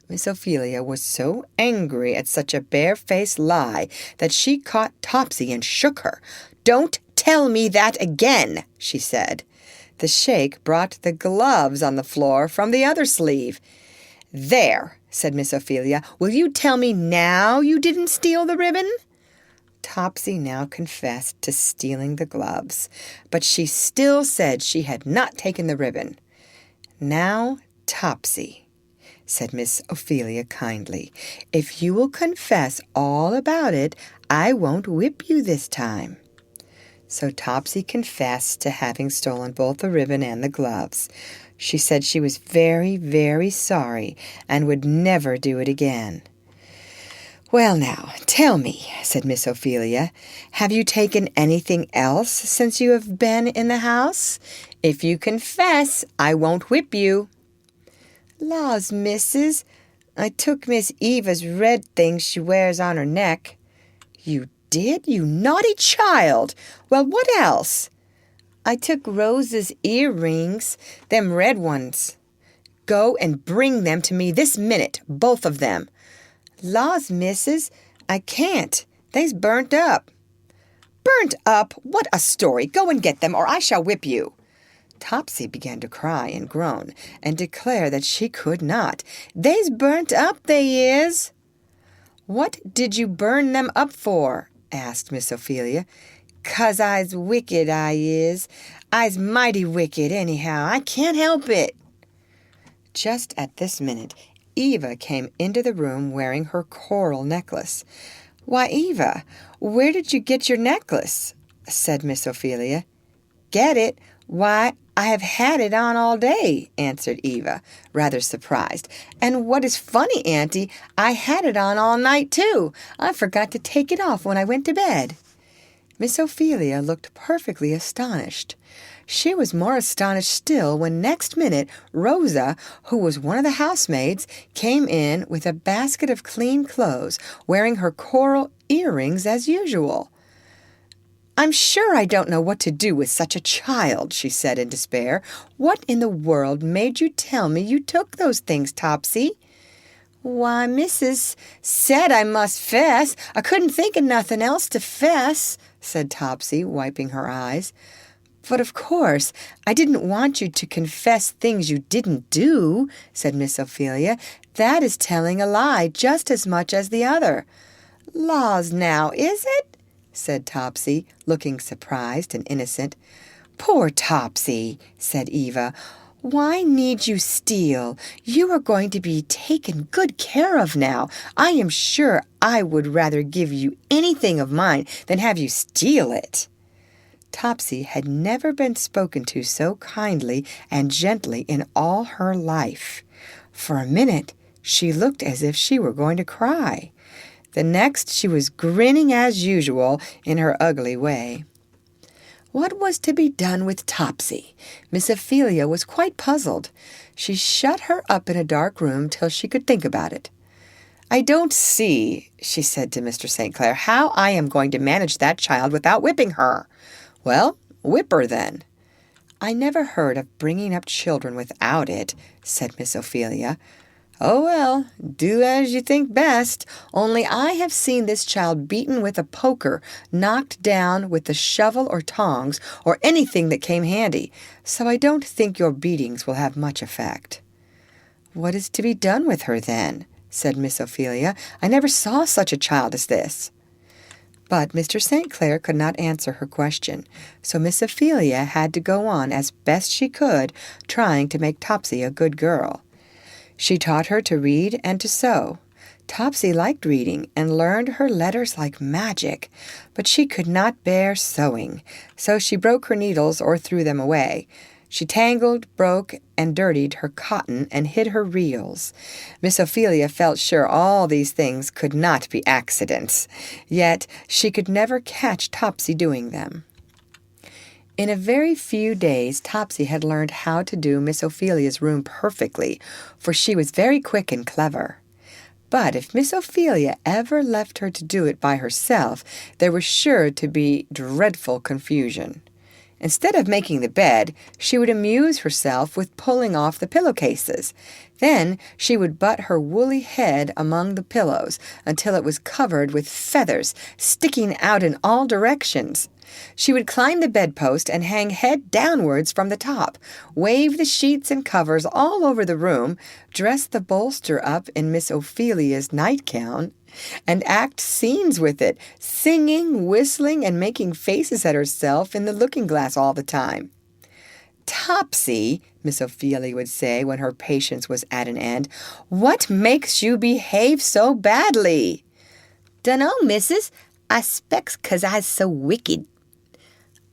Miss Ophelia was so angry at such a barefaced lie that she caught Topsy and shook her. "Don't tell me that again," she said. The shake brought the gloves on the floor from the other sleeve. "There," said Miss Ophelia, "will you tell me now you didn't steal the ribbon?" Topsy now confessed to stealing the gloves, but she still said she had not taken the ribbon. "Now, Topsy," said Miss Ophelia kindly, "if you will confess all about it, I won't whip you this time." So Topsy confessed to having stolen both the ribbon and the gloves. She said she was very, very sorry and would never do it again. "Well, now, tell me," said Miss Ophelia, "have you taken anything else since you have been in the house? If you confess, I won't whip you." "Laws, missus, I took Miss Eva's red thing she wears on her neck." "You did, you naughty child! Well, what else?" "I took Rose's earrings, them red ones." "Go and bring them to me this minute, both of them." "Laws, missus, I can't. They's burnt up." "Burnt up? What a story! Go and get them, or I shall whip you." Topsy began to cry and groan, and declare that she could not. "They's burnt up, they is." "What did you burn them up for?" asked Miss Ophelia. "'Cause I's wicked, I is. I's mighty wicked, anyhow. I can't help it." Just at this minute, Eva came into the room wearing her coral necklace. "Why, Eva, where did you get your necklace?" said Miss Ophelia. "Get it? Why, I have had it on all day," answered Eva, rather surprised. "And what is funny, Auntie, I had it on all night, too. I forgot to take it off when I went to bed." Miss Ophelia looked perfectly astonished. She was more astonished still when next minute Rosa, who was one of the housemaids, came in with a basket of clean clothes, wearing her coral earrings as usual. "I'm sure I don't know what to do with such a child," she said in despair. "What in the world made you tell me you took those things, Topsy?" "Why, Missus said I must fess. I couldn't think of nothing else to fess," said Topsy, wiping her eyes. "But of course I didn't want you to confess things you didn't do," said Miss Ophelia. "That is telling a lie just as much as the other." "Laws now, is it?" said Topsy, looking surprised and innocent. "Poor Topsy," said Eva. "Why need you steal? You are going to be taken good care of now. I am sure I would rather give you anything of mine than have you steal it." Topsy had never been spoken to so kindly and gently in all her life. For a minute she looked as if she were going to cry. The next she was grinning as usual in her ugly way. What was to be done with Topsy? Miss Ophelia was quite puzzled. She shut her up in a dark room till she could think about it. "I don't see," she said to Mr. St. Clair, "how I am going to manage that child without whipping her." "Well, whip her then." "I never heard of bringing up children without it," said Miss Ophelia. "Oh, well, do as you think best. Only I have seen this child beaten with a poker, knocked down with the shovel or tongs, or anything that came handy, so I don't think your beatings will have much effect." "What is to be done with her, then?" said Miss Ophelia. "I never saw such a child as this." But Mr. St. Clair could not answer her question, so Miss Ophelia had to go on as best she could, trying to make Topsy a good girl. She taught her to read and to sew. Topsy liked reading and learned her letters like magic, but she could not bear sewing, so she broke her needles or threw them away. She tangled, broke, and dirtied her cotton and hid her reels. Miss Ophelia felt sure all these things could not be accidents, yet she could never catch Topsy doing them. In a very few days Topsy had learned how to do Miss Ophelia's room perfectly, for she was very quick and clever. But if Miss Ophelia ever left her to do it by herself, there was sure to be dreadful confusion. Instead of making the bed, she would amuse herself with pulling off the pillowcases. Then she would butt her woolly head among the pillows until it was covered with feathers sticking out in all directions. She would climb the bedpost and hang head downwards from the top, wave the sheets and covers all over the room, dress the bolster up in Miss Ophelia's nightgown, and act scenes with it, singing, whistling, and making faces at herself in the looking-glass all the time. "Topsy," Miss Ophelia would say when her patience was at an end, "what makes you behave so badly?" "Dunno, missus. I specs 'cause I's so wicked."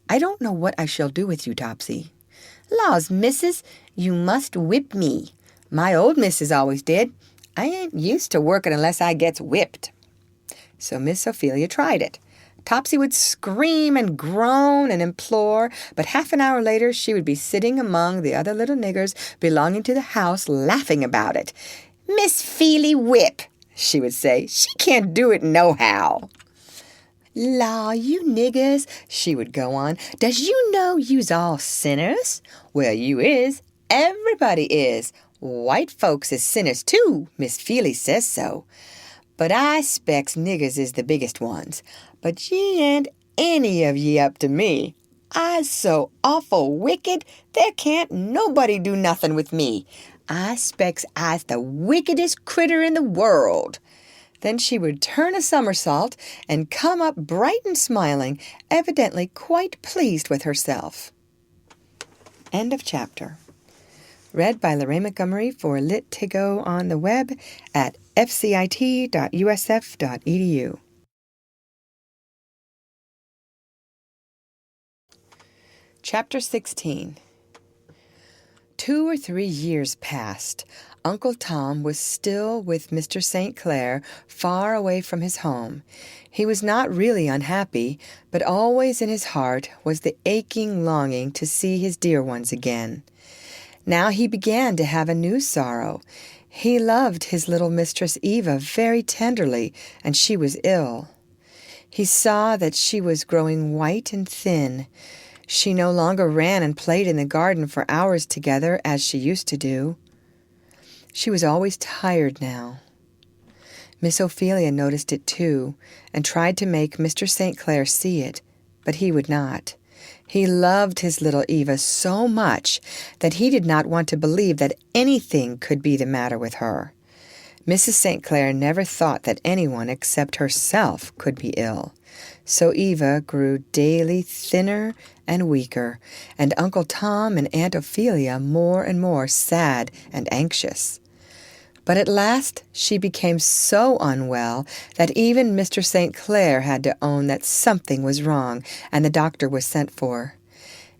"I don't know what I shall do with you, Topsy." "Laws, missus, you must whip me. My old missus always did. I ain't used to working unless I gets whipped." So Miss Ophelia tried it. Topsy would scream and groan and implore, but half an hour later she would be sitting among the other little niggers belonging to the house, laughing about it. "Miss Feely whip," she would say. "She can't do it nohow." "Law, you niggers," she would go on, "does you know you's all sinners? Well, you is. Everybody is. White folks is sinners too. Miss Feely says so. But I specs niggers is the biggest ones. But ye ain't any of ye up to me. I's so awful wicked, there can't nobody do nothing with me. I specs I's the wickedest critter in the world." Then she would turn a somersault and come up bright and smiling, evidently quite pleased with herself. End of chapter. Read by Lorraine Montgomery for Lit2Go on the web at fcit.usf.edu. Chapter 16. 2 or 3 years passed. Uncle Tom was still with Mr. St. Clair, far away from his home. He was not really unhappy, but always in his heart was the aching longing to see his dear ones again. Now he began to have a new sorrow. He loved his little mistress Eva very tenderly, and she was ill. He saw that she was growing white and thin. She no longer ran and played in the garden for hours together as she used to do. She was always tired now. Miss Ophelia noticed it too, and tried to make Mr. St. Clair see it, but he would not. He loved his little Eva so much that he did not want to believe that anything could be the matter with her. Mrs. St. Clair never thought that anyone except herself could be ill. So Eva grew daily thinner and weaker, and Uncle Tom and Aunt Ophelia more and more sad and anxious. But at last she became so unwell that even Mr. St. Clair had to own that something was wrong, and the doctor was sent for.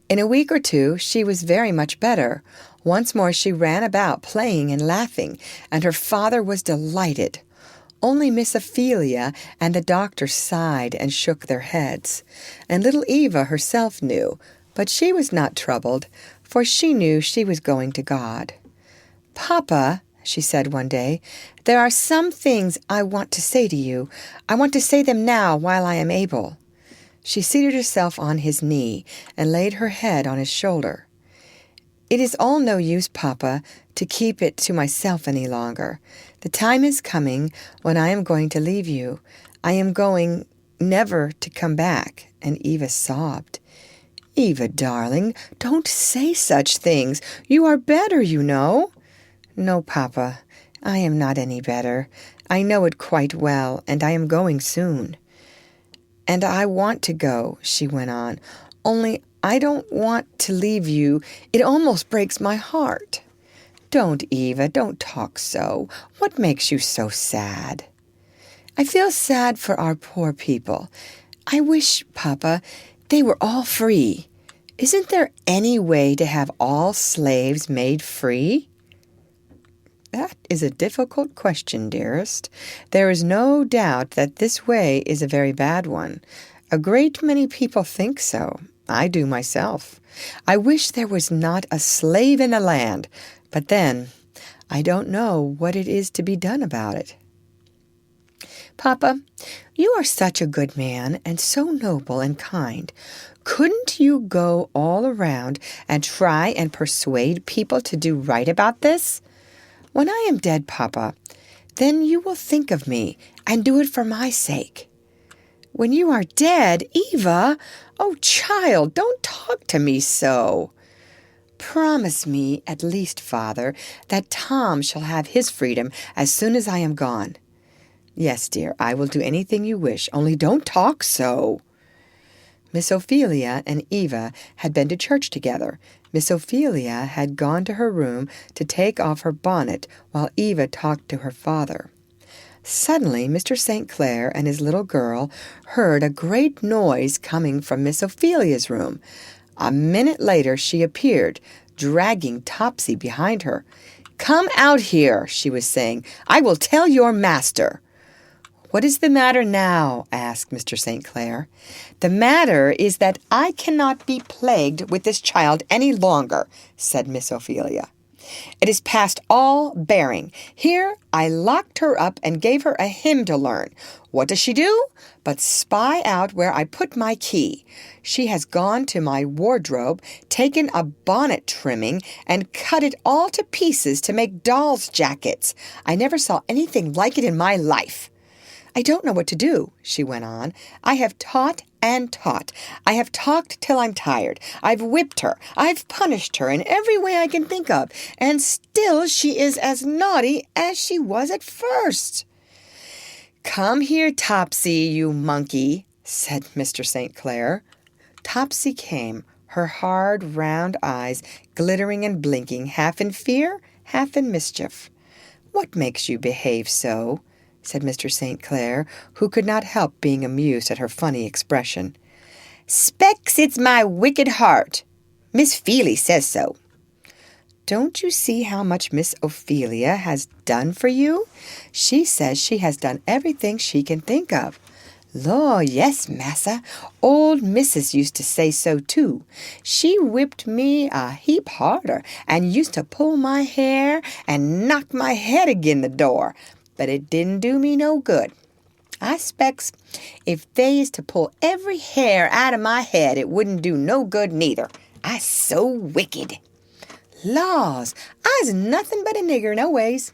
In a week or two she was very much better. Once more she ran about playing and laughing, and her father was delighted. Only Miss Ophelia and the doctor sighed and shook their heads, and little Eva herself knew, but she was not troubled, for she knew she was going to God. "Papa," she said one day, "there are some things I want to say to you. I want to say them now while I am able." She seated herself on his knee and laid her head on his shoulder. "It is all no use, Papa, to keep it to myself any longer. The time is coming when I am going to leave you. I am going never to come back." And Eva sobbed. "Eva, darling, don't say such things. You are better, you know." "No, Papa, I am not any better. I know it quite well, and I am going soon." "And I want to go," she went on, "only I don't want to leave you. It almost breaks my heart." "Don't, Eva, don't talk so. What makes you so sad?" "I feel sad for our poor people. I wish, Papa, they were all free. Isn't there any way to have all slaves made free?" "That is a difficult question, dearest. There is no doubt that this way is a very bad one. A great many people think so. I do myself. I wish there was not a slave in the land, but then I don't know what it is to be done about it." "Papa, you are such a good man and so noble and kind. Couldn't you go all around and try and persuade people to do right about this? When I am dead, Papa, then you will think of me and do it for my sake." "When you are dead, Eva! Oh, child, don't talk to me so." "Promise me, at least, Father, that Tom shall have his freedom as soon as I am gone." "Yes, dear, I will do anything you wish, only don't talk so." Miss Ophelia and Eva had been to church together. Miss Ophelia had gone to her room to take off her bonnet while Eva talked to her father. Suddenly, Mr. St. Clair and his little girl heard a great noise coming from Miss Ophelia's room. A minute later she appeared, dragging Topsy behind her. "Come out here," she was saying. "I will tell your master." "What is the matter now?" asked Mr. St. Clair. "The matter is that I cannot be plagued with this child any longer," said Miss Ophelia. "It is past all bearing. Here I locked her up and gave her a hymn to learn. What does she do? But spy out where I put my key. She has gone to my wardrobe, taken a bonnet trimming, and cut it all to pieces to make dolls' jackets. I never saw anything like it in my life. I don't know what to do," she went on. "I have taught and taught. I have talked till I'm tired. I've whipped her. I've punished her in every way I can think of, and still she is as naughty as she was at first." "Come here, Topsy, you monkey," said Mr. St. Clair. Topsy came, her hard, round eyes glittering and blinking, half in fear, half in mischief. "What makes you behave so?" said Mr. St. Clair, who could not help being amused at her funny expression. "Specks it's my wicked heart. Miss Feely says so." Don't you see how much Miss Ophelia has done for you? She says she has done everything she can think of." "Law, yes, massa. Old missus used to say so, too. She whipped me a heap harder and used to pull my hair and knock my head agin the door, but it didn't do me no good. I specs if they is to pull every hair out of my head, it wouldn't do no good neither. I's so wicked." "Laws, I's nothing but a nigger no ways."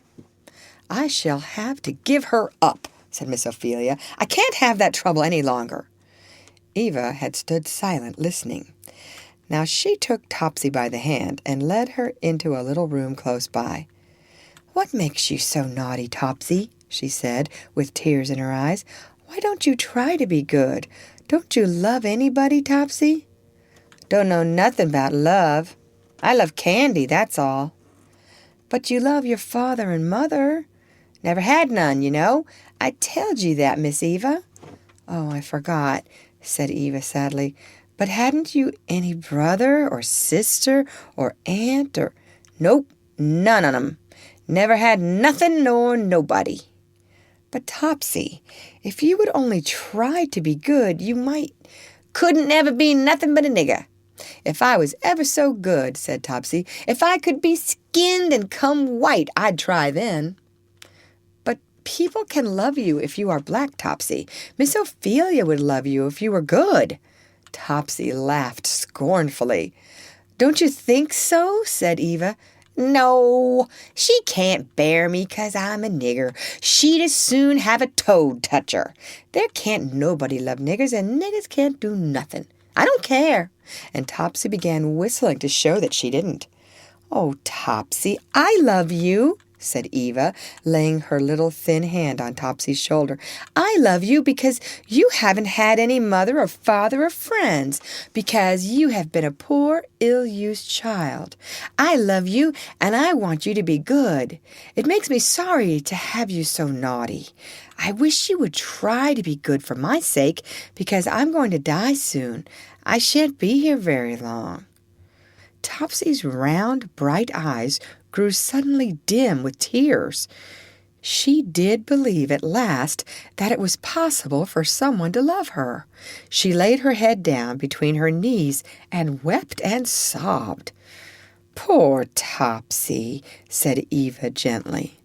"I shall have to give her up," said Miss Ophelia. "I can't have that trouble any longer." Eva had stood silent, listening. Now she took Topsy by the hand and led her into a little room close by. "What makes you so naughty, Topsy?" she said, with tears in her eyes. "Why don't you try to be good? Don't you love anybody, Topsy?" "Don't know nothing about love. I love candy, that's all." "But you love your father and mother." "Never had none, you know. I telled you that, Miss Eva." "Oh, I forgot," said Eva sadly. "But hadn't you any brother or sister or aunt or—" "Nope, none on 'em. Never had nothing nor nobody." "But, Topsy, if you would only try to be good, you might—" "Couldn't never be nothing but a nigger. If I was ever so good," said Topsy, "if I could be skinned and come white, I'd try then." "But people can love you if you are black, Topsy. Miss Ophelia would love you if you were good." Topsy laughed scornfully. "Don't you think so?" said Eva. "No, she can't bear me 'cause I'm a nigger. She'd as soon have a toad touch her. There can't nobody love niggers, and niggers can't do nothing. I don't care." And Topsy began whistling to show that she didn't. "Oh, Topsy, I love you," said Eva, laying her little thin hand on Topsy's shoulder. "I love you because you haven't had any mother or father or friends, because you have been a poor, ill-used child. I love you, and I want you to be good. It makes me sorry to have you so naughty. I wish you would try to be good for my sake, because I'm going to die soon. I shan't be here very long." Topsy's round, bright eyes grew suddenly dim with tears. She did believe at last that it was possible for someone to love her. She laid her head down between her knees and wept and sobbed. "Poor Topsy," said Eva gently.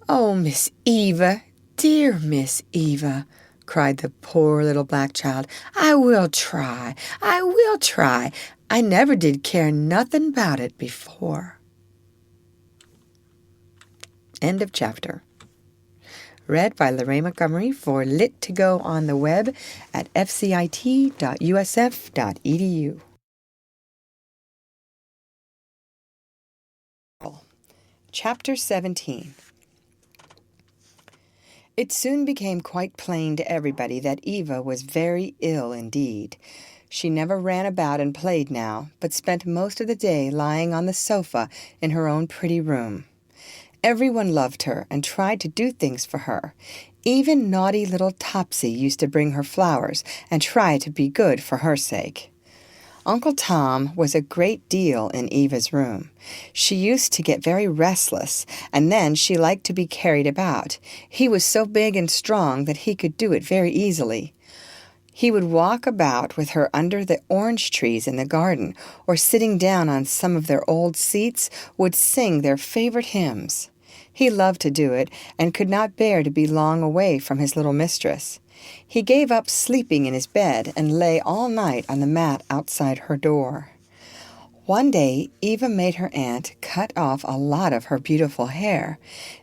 "Oh, Miss Eva, dear Miss Eva," cried the poor little black child. "I will try. I will try. I never did care nothing about it before." End of chapter. Read by Lorraine Montgomery for Lit to Go on the web at fcit.usf.edu. Chapter 17. It soon became quite plain to everybody that Eva was very ill indeed. She never ran about and played now, but spent most of the day lying on the sofa in her own pretty room. Everyone loved her and tried to do things for her. Even naughty little Topsy used to bring her flowers and try to be good for her sake. Uncle Tom was a great deal in Eva's room. She used to get very restless, and then she liked to be carried about. He was so big and strong that he could do it very easily. He would walk about with her under the orange trees in the garden, or sitting down on some of their old seats, would sing their favorite hymns. He loved to do it, and could not bear to be long away from his little mistress. He gave up sleeping in his bed and lay all night on the mat outside her door. One day, Eva made her aunt cut off a lot of her beautiful hair.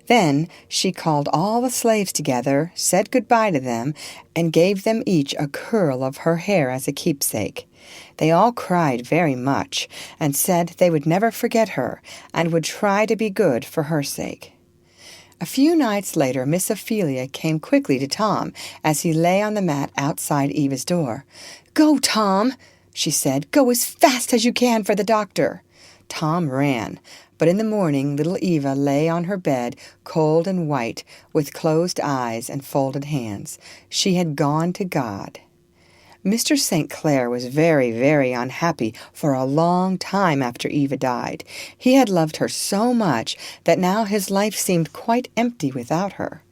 Then she called all the slaves together, said good-bye to them, and gave them each a curl of her hair as a keepsake. They all cried very much, and said they would never forget her, and would try to be good for her sake. A few nights later, Miss Ophelia came quickly to Tom as he lay on the mat outside Eva's door. "Go, Tom," she said. "Go as fast as you can for the doctor." Tom ran, but in the morning little Eva lay on her bed, cold and white, with closed eyes and folded hands. She had gone to God. Mr. St. Clair was very, very unhappy for a long time after Eva died. He had loved her so much that now his life seemed quite empty without her.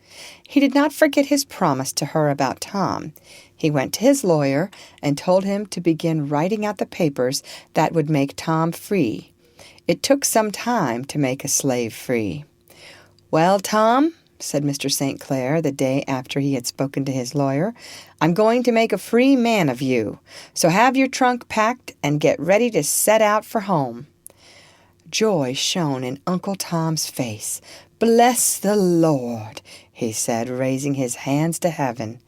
He did not forget his promise to her about Tom. He went to his lawyer and told him to begin writing out the papers that would make Tom free. It took some time to make a slave free. "Well, Tom," said Mr. St. Clair the day after he had spoken to his lawyer, "I'm going to make a free man of you. So have your trunk packed and get ready to set out for home." Joy shone in Uncle Tom's face. "Bless the Lord," he said, raising his hands to heaven.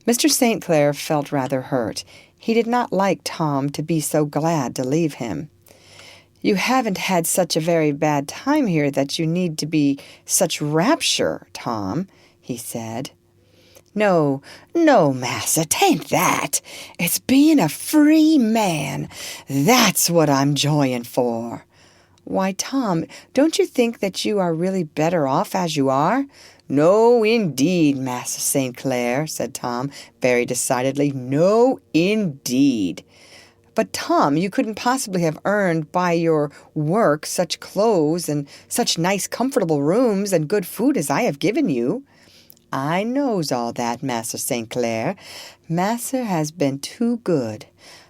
Mr. St. Clair felt rather hurt. He did not like Tom to be so glad to leave him. "You haven't had such a very bad time here that you need to be such rapture, Tom," he said. No, Massa, 'tain't that. It's being a free man. That's what I'm joyin' for." "Why, Tom, don't you think that you are really better off as you are?" "No, indeed, Massa St. Clair," said Tom very decidedly. "No, indeed." "But, Tom, you couldn't possibly have earned by your work such clothes and such nice comfortable rooms and good food as I have given you." "I knows all that, Massa St. Clair. Massa has been too good.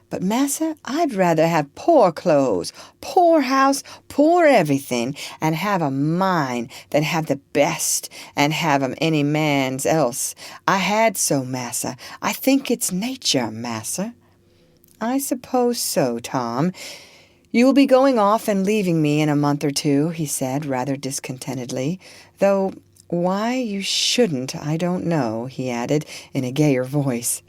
But, Massa, I'd rather have poor clothes, poor house, poor everything, and have a mine than have the best and have 'em any man's else. I had so, Massa. I think it's nature, Massa." "I suppose so, Tom. You will be going off and leaving me in a month or two," he said, rather discontentedly, "though why you shouldn't, I don't know," he added in a gayer voice.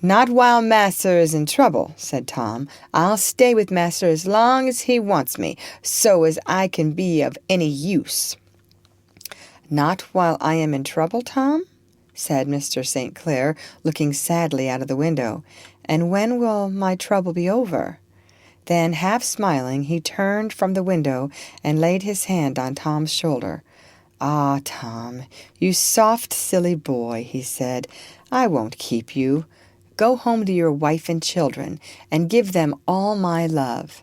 "Not while Master is in trouble," said Tom. "I'll stay with Master as long as he wants me, so as I can be of any use." "Not while I am in trouble, Tom?" said Mr. St. Clair, looking sadly out of the window. "And when will my trouble be over?" Then, half smiling, he turned from the window and laid his hand on Tom's shoulder. "Ah, Tom, you soft, silly boy," he said, "I won't keep you. Go home to your wife and children, and give them all my love."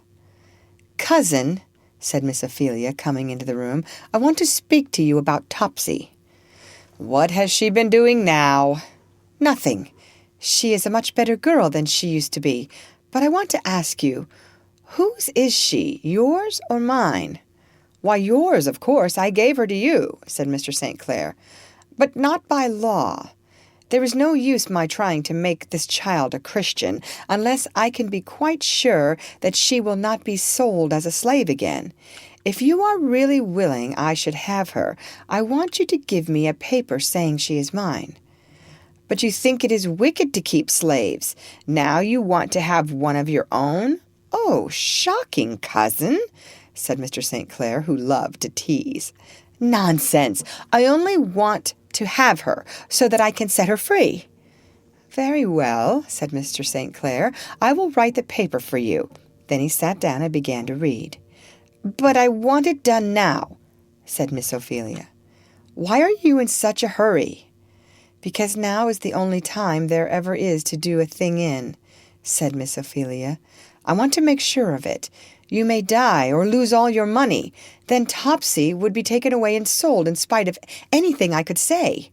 "Cousin," said Miss Ophelia, coming into the room, "I want to speak to you about Topsy." "What has she been doing now?" "Nothing. She is a much better girl than she used to be. But I want to ask you, whose is she, yours or mine?" "Why, yours, of course. I gave her to you," said Mr. St. Clair. "But not by law. There is no use my trying to make this child a Christian unless I can be quite sure that she will not be sold as a slave again. If you are really willing I should have her, I want you to give me a paper saying she is mine." "But you think it is wicked to keep slaves. Now you want to have one of your own? Oh, shocking, cousin," said Mr. St. Clair, who loved to tease. "Nonsense. I only want to have her so that I can set her free." "Very well," said Mr. St. Clair. "I will write the paper for you." Then he sat down and began to read. "But I want it done now," said Miss Ophelia. "Why are you in such a hurry?" "Because now is the only time there ever is to do a thing in," said Miss Ophelia. "I want to make sure of it. You may die or lose all your money. Then Topsy would be taken away and sold in spite of anything I could say."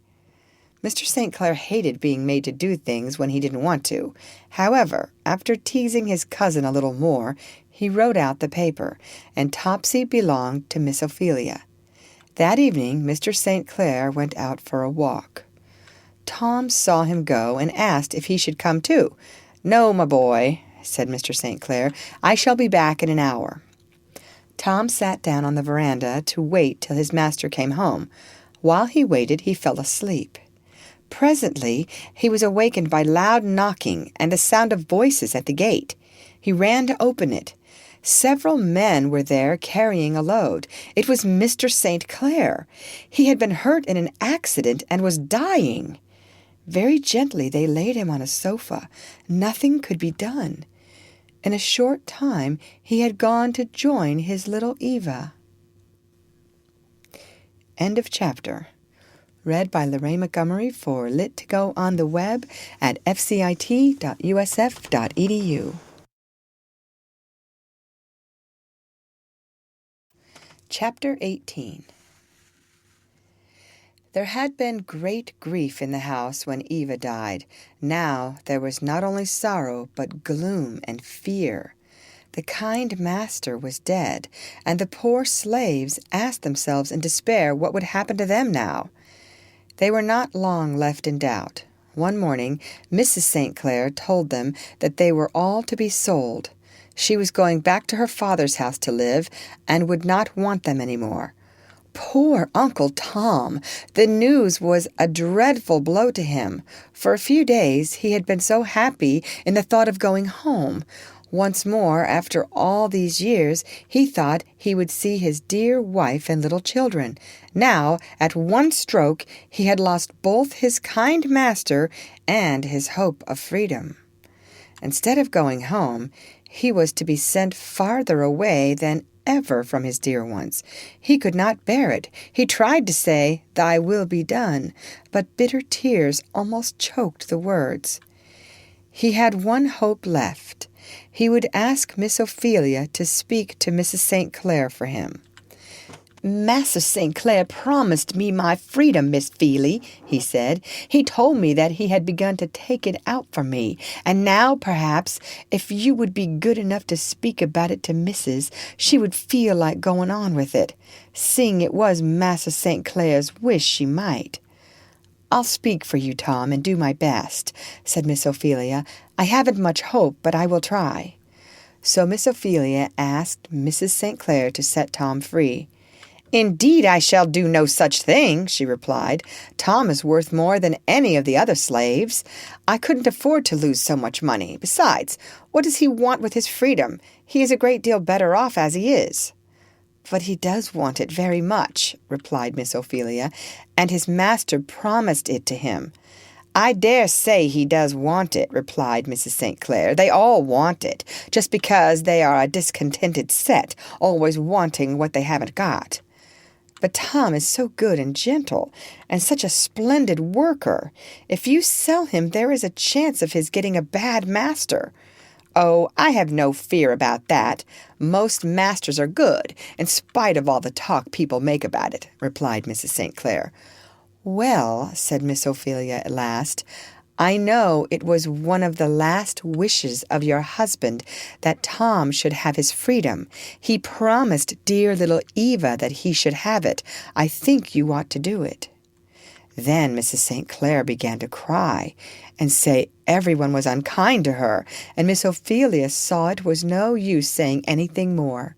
Mr. St. Clair hated being made to do things when he didn't want to. However, after teasing his cousin a little more, he wrote out the paper, and Topsy belonged to Miss Ophelia. That evening Mr. St. Clair went out for a walk. Tom saw him go and asked if he should come too. "No, my boy," said Mr. St. Clair. "I shall be back in an hour." Tom sat down on the veranda to wait till his master came home. While he waited, he fell asleep. Presently he was awakened by loud knocking and the sound of voices at the gate. He ran to open it. Several men were there carrying a load. It was Mr. St. Clair. He had been hurt in an accident and was dying. Very gently they laid him on a sofa. Nothing could be done. In a short time he had gone to join his little Eva. End of chapter. Read by Lorraine Montgomery for Lit to Go on the web at fcit.usf.edu. Chapter 18. There had been great grief in the house when Eva died. Now there was not only sorrow, but gloom and fear. The kind master was dead, and the poor slaves asked themselves in despair what would happen to them now. They were not long left in doubt. One morning, Mrs. St. Clair told them that they were all to be sold. She was going back to her father's house to live, and would not want them any more. Poor Uncle Tom! The news was a dreadful blow to him. For a few days he had been so happy in the thought of going home. Once more, after all these years, he thought he would see his dear wife and little children. Now, at one stroke, he had lost both his kind master and his hope of freedom. Instead of going home, he was to be sent farther away than ever from his dear ones. He could not bear it. He tried to say, "Thy will be done," but bitter tears almost choked the words. He had one hope left. He would ask Miss Ophelia to speak to Mrs. St. Clair for him. "Massa St. Clair promised me my freedom, Miss Feely," he said. "He told me that he had begun to take it out for me, and now, perhaps, if you would be good enough to speak about it to Mrs., she would feel like going on with it. Seeing it was Massa St. Clair's wish, she might." "I'll speak for you, Tom, and do my best," said Miss Ophelia. "I haven't much hope, but I will try." So Miss Ophelia asked Mrs. St. Clair to set Tom free. "Indeed, I shall do no such thing," she replied. "Tom is worth more than any of the other slaves. I couldn't afford to lose so much money. Besides, what does he want with his freedom? He is a great deal better off as he is." "But he does want it very much," replied Miss Ophelia, "and his master promised it to him." "I dare say he does want it," replied Mrs. St. Clair. "They all want it, just because they are a discontented set, always wanting what they haven't got." "But Tom is so good and gentle, and such a splendid worker. If you sell him, there is a chance of his getting a bad master." "Oh, I have no fear about that. Most masters are good, in spite of all the talk people make about it," replied Mrs. St. Clair. "Well," said Miss Ophelia at last, "I know it was one of the last wishes of your husband that Tom should have his freedom. He promised dear little Eva that he should have it. I think you ought to do it." Then Mrs. St. Clair began to cry and say everyone was unkind to her, and Miss Ophelia saw it was no use saying anything more.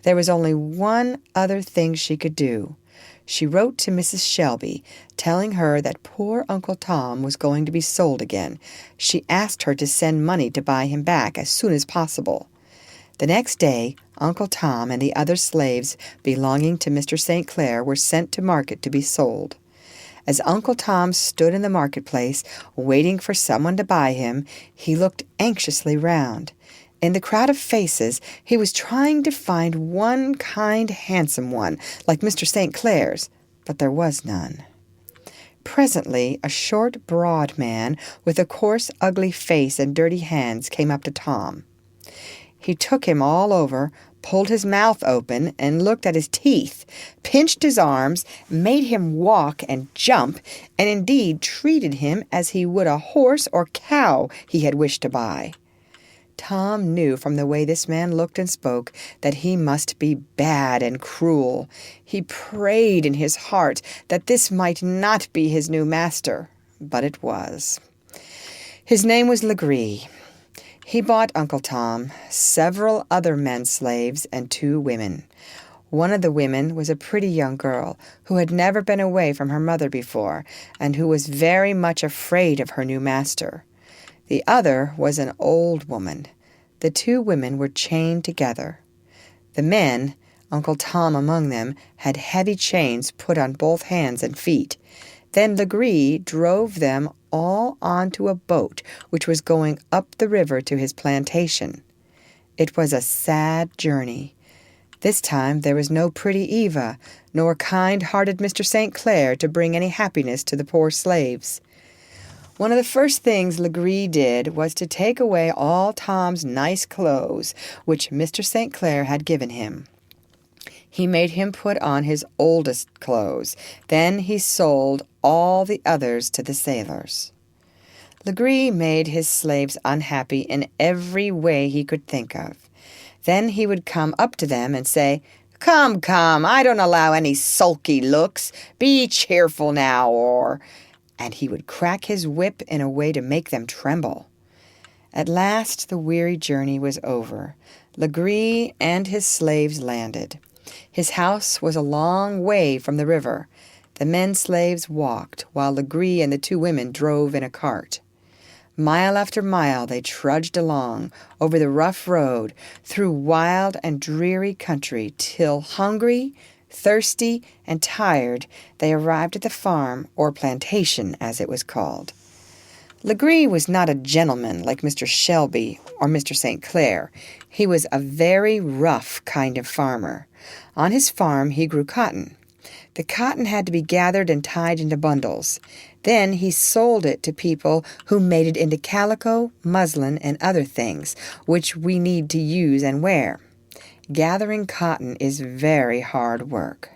There was only one other thing she could do. She wrote to Mrs. Shelby, telling her that poor Uncle Tom was going to be sold again. She asked her to send money to buy him back as soon as possible. The next day, Uncle Tom and the other slaves belonging to Mr. St. Clair were sent to market to be sold. As Uncle Tom stood in the marketplace, waiting for someone to buy him, he looked anxiously round. In the crowd of faces, he was trying to find one kind, handsome one, like Mr. St. Clair's, but there was none. Presently, a short, broad man with a coarse, ugly face and dirty hands came up to Tom. He took him all over, pulled his mouth open, and looked at his teeth, pinched his arms, made him walk and jump, and indeed treated him as he would a horse or cow he had wished to buy. Tom knew from the way this man looked and spoke that he must be bad and cruel. He prayed in his heart that this might not be his new master, but it was. His name was Legree. He bought Uncle Tom, several other men slaves, and 2 women. One of the women was a pretty young girl who had never been away from her mother before, and who was very much afraid of her new master. The other was an old woman. The 2 women were chained together. The men, Uncle Tom among them, had heavy chains put on both hands and feet. Then Legree drove them all onto a boat which was going up the river to his plantation. It was a sad journey. This time there was no pretty Eva, nor kind-hearted Mr. St. Clair to bring any happiness to the poor slaves. One of the first things Legree did was to take away all Tom's nice clothes, which Mr. St. Clair had given him. He made him put on his oldest clothes. Then he sold all the others to the sailors. Legree made his slaves unhappy in every way he could think of. Then he would come up to them and say, "Come, come, I don't allow any sulky looks. Be cheerful now, or—" And he would crack his whip in a way to make them tremble. At last the weary journey was over. Legree and his slaves landed. His house was a long way from the river. The men slaves walked, while Legree and the two women drove in a cart. Mile after mile they trudged along, over the rough road, through wild and dreary country, till hungry, thirsty, and tired, they arrived at the farm, or plantation, as it was called. Legree was not a gentleman like Mr. Shelby or Mr. St. Clair. He was a very rough kind of farmer. On his farm he grew cotton. The cotton had to be gathered and tied into bundles. Then he sold it to people who made it into calico, muslin, and other things, which we need to use and wear. Gathering cotton is very hard work.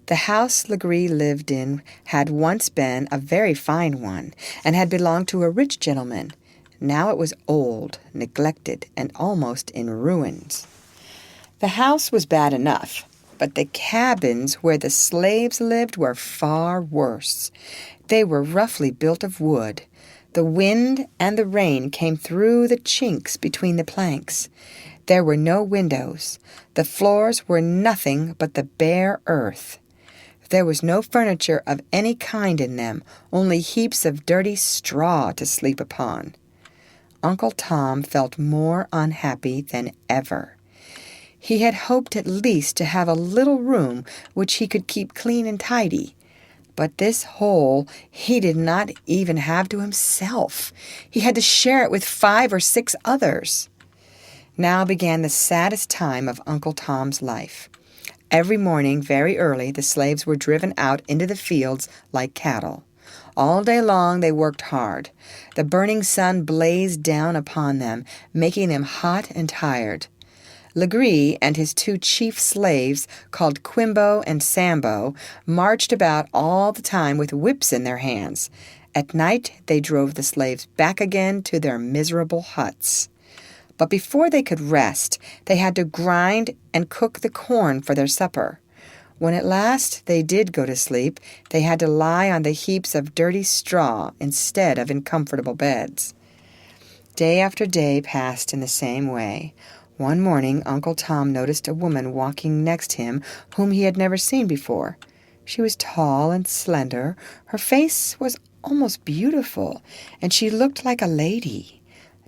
The house Legree lived in had once been a very fine one, and had belonged to a rich gentleman. Now it was old, neglected, and almost in ruins. The house was bad enough, but the cabins where the slaves lived were far worse. They were roughly built of wood. The wind and the rain came through the chinks between the planks. There were no windows. The floors were nothing but the bare earth. There was no furniture of any kind in them, only heaps of dirty straw to sleep upon. Uncle Tom felt more unhappy than ever. He had hoped at least to have a little room which he could keep clean and tidy. But this hole he did not even have to himself. He had to share it with 5 or 6 others. Now began the saddest time of Uncle Tom's life. Every morning, very early, the slaves were driven out into the fields like cattle. All day long they worked hard. The burning sun blazed down upon them, making them hot and tired. Legree and his 2 chief slaves, called Quimbo and Sambo, marched about all the time with whips in their hands. At night they drove the slaves back again to their miserable huts. But before they could rest, they had to grind and cook the corn for their supper. When at last they did go to sleep, they had to lie on the heaps of dirty straw instead of in comfortable beds. Day after day passed in the same way. One morning Uncle Tom noticed a woman walking next him whom he had never seen before. She was tall and slender. Her face was almost beautiful, and she looked like a lady.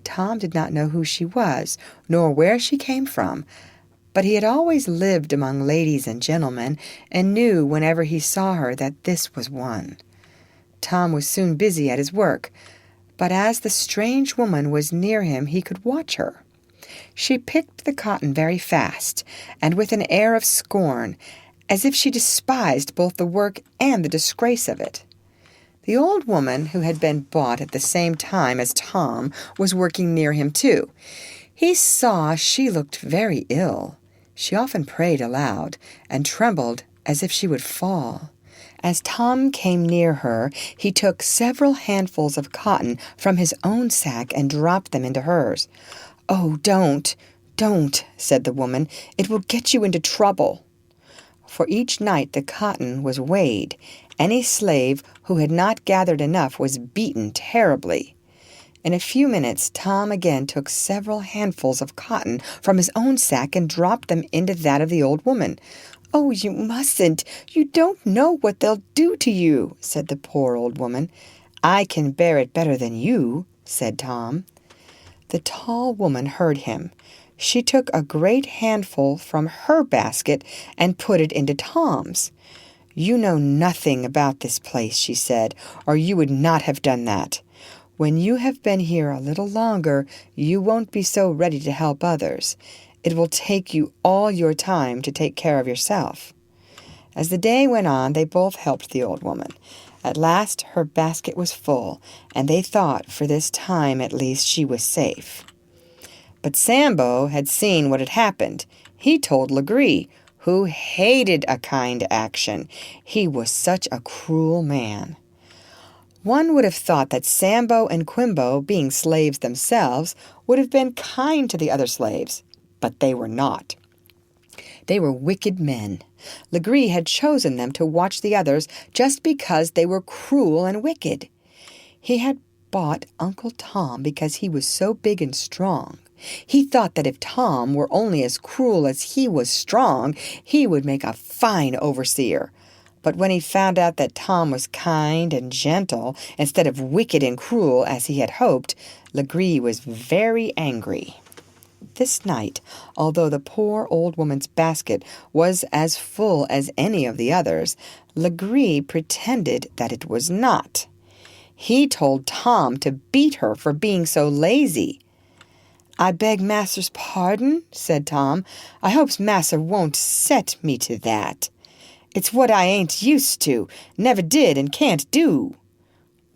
Tom did not know who she was, nor where she came from, but he had always lived among ladies and gentlemen, and knew whenever he saw her that this was one. Tom was soon busy at his work, but as the strange woman was near him he could watch her. She picked the cotton very fast, and with an air of scorn, as if she despised both the work and the disgrace of it. The old woman, who had been bought at the same time as Tom, was working near him too. He saw she looked very ill. She often prayed aloud, and trembled as if she would fall. As Tom came near her, he took several handfuls of cotton from his own sack and dropped them into hers. "Oh, don't, said the woman. "It will get you into trouble." For each night the cotton was weighed. Any slave who had not gathered enough was beaten terribly. In a few minutes Tom again took several handfuls of cotton from his own sack and dropped them into that of the old woman. "Oh, you mustn't. You don't know what they'll do to you," said the poor old woman. "I can bear it better than you," said Tom. The tall woman heard him. She took a great handful from her basket and put it into Tom's. "You know nothing about this place," she said, "or you would not have done that. When you have been here a little longer, you won't be so ready to help others. It will take you all your time to take care of yourself." As the day went on, they both helped the old woman. At last her basket was full, and they thought for this time at least she was safe. But Sambo had seen what had happened. He told Legree, who hated a kind action. He was such a cruel man. One would have thought that Sambo and Quimbo, being slaves themselves, would have been kind to the other slaves, but they were not. They were wicked men. Legree had chosen them to watch the others just because they were cruel and wicked. He had bought Uncle Tom because he was so big and strong. He thought that if Tom were only as cruel as he was strong, he would make a fine overseer. But when he found out that Tom was kind and gentle instead of wicked and cruel as he had hoped, Legree was very angry. This night, although the poor old woman's basket was as full as any of the others, Legree pretended that it was not. He told Tom to beat her for being so lazy. "I beg Masser's pardon," said Tom. "I hopes Masser won't set me to that. It's what I ain't used to, never did and can't do."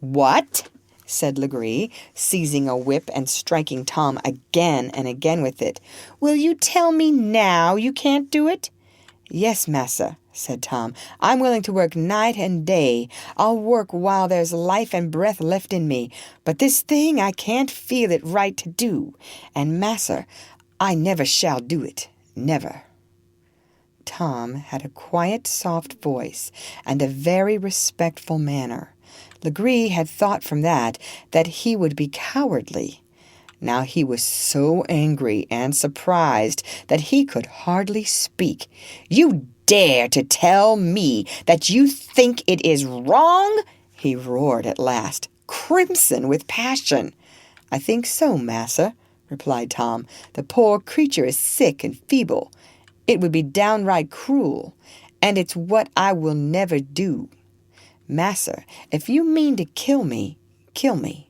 "What?" said Legree, seizing a whip and striking Tom again and again with it. "Will you tell me now you can't do it?" "Yes, massa," said Tom. "I'm willing to work night and day. I'll work while there's life and breath left in me. But this thing I can't feel it right to do. And, massa, I never shall do it. Never." Tom had a quiet, soft voice and a very respectful manner. Legree had thought from that he would be cowardly. Now he was so angry and surprised that he could hardly speak. "You dare to tell me that you think it is wrong?" he roared at last, crimson with passion. "I think so, massa," replied Tom. "The poor creature is sick and feeble. It would be downright cruel, and it's what I will never do. Massa, if you mean to kill me, kill me.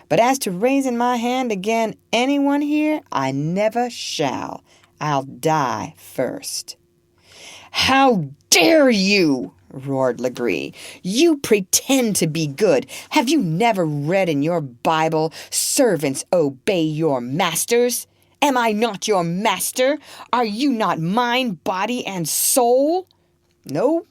But as to raising my hand again anyone here, I never shall. I'll die first." "How dare you?" roared Legree. "You pretend to be good. Have you never read in your Bible, 'Servants obey your masters'? Am I not your master? Are you not mine body and soul?" "No,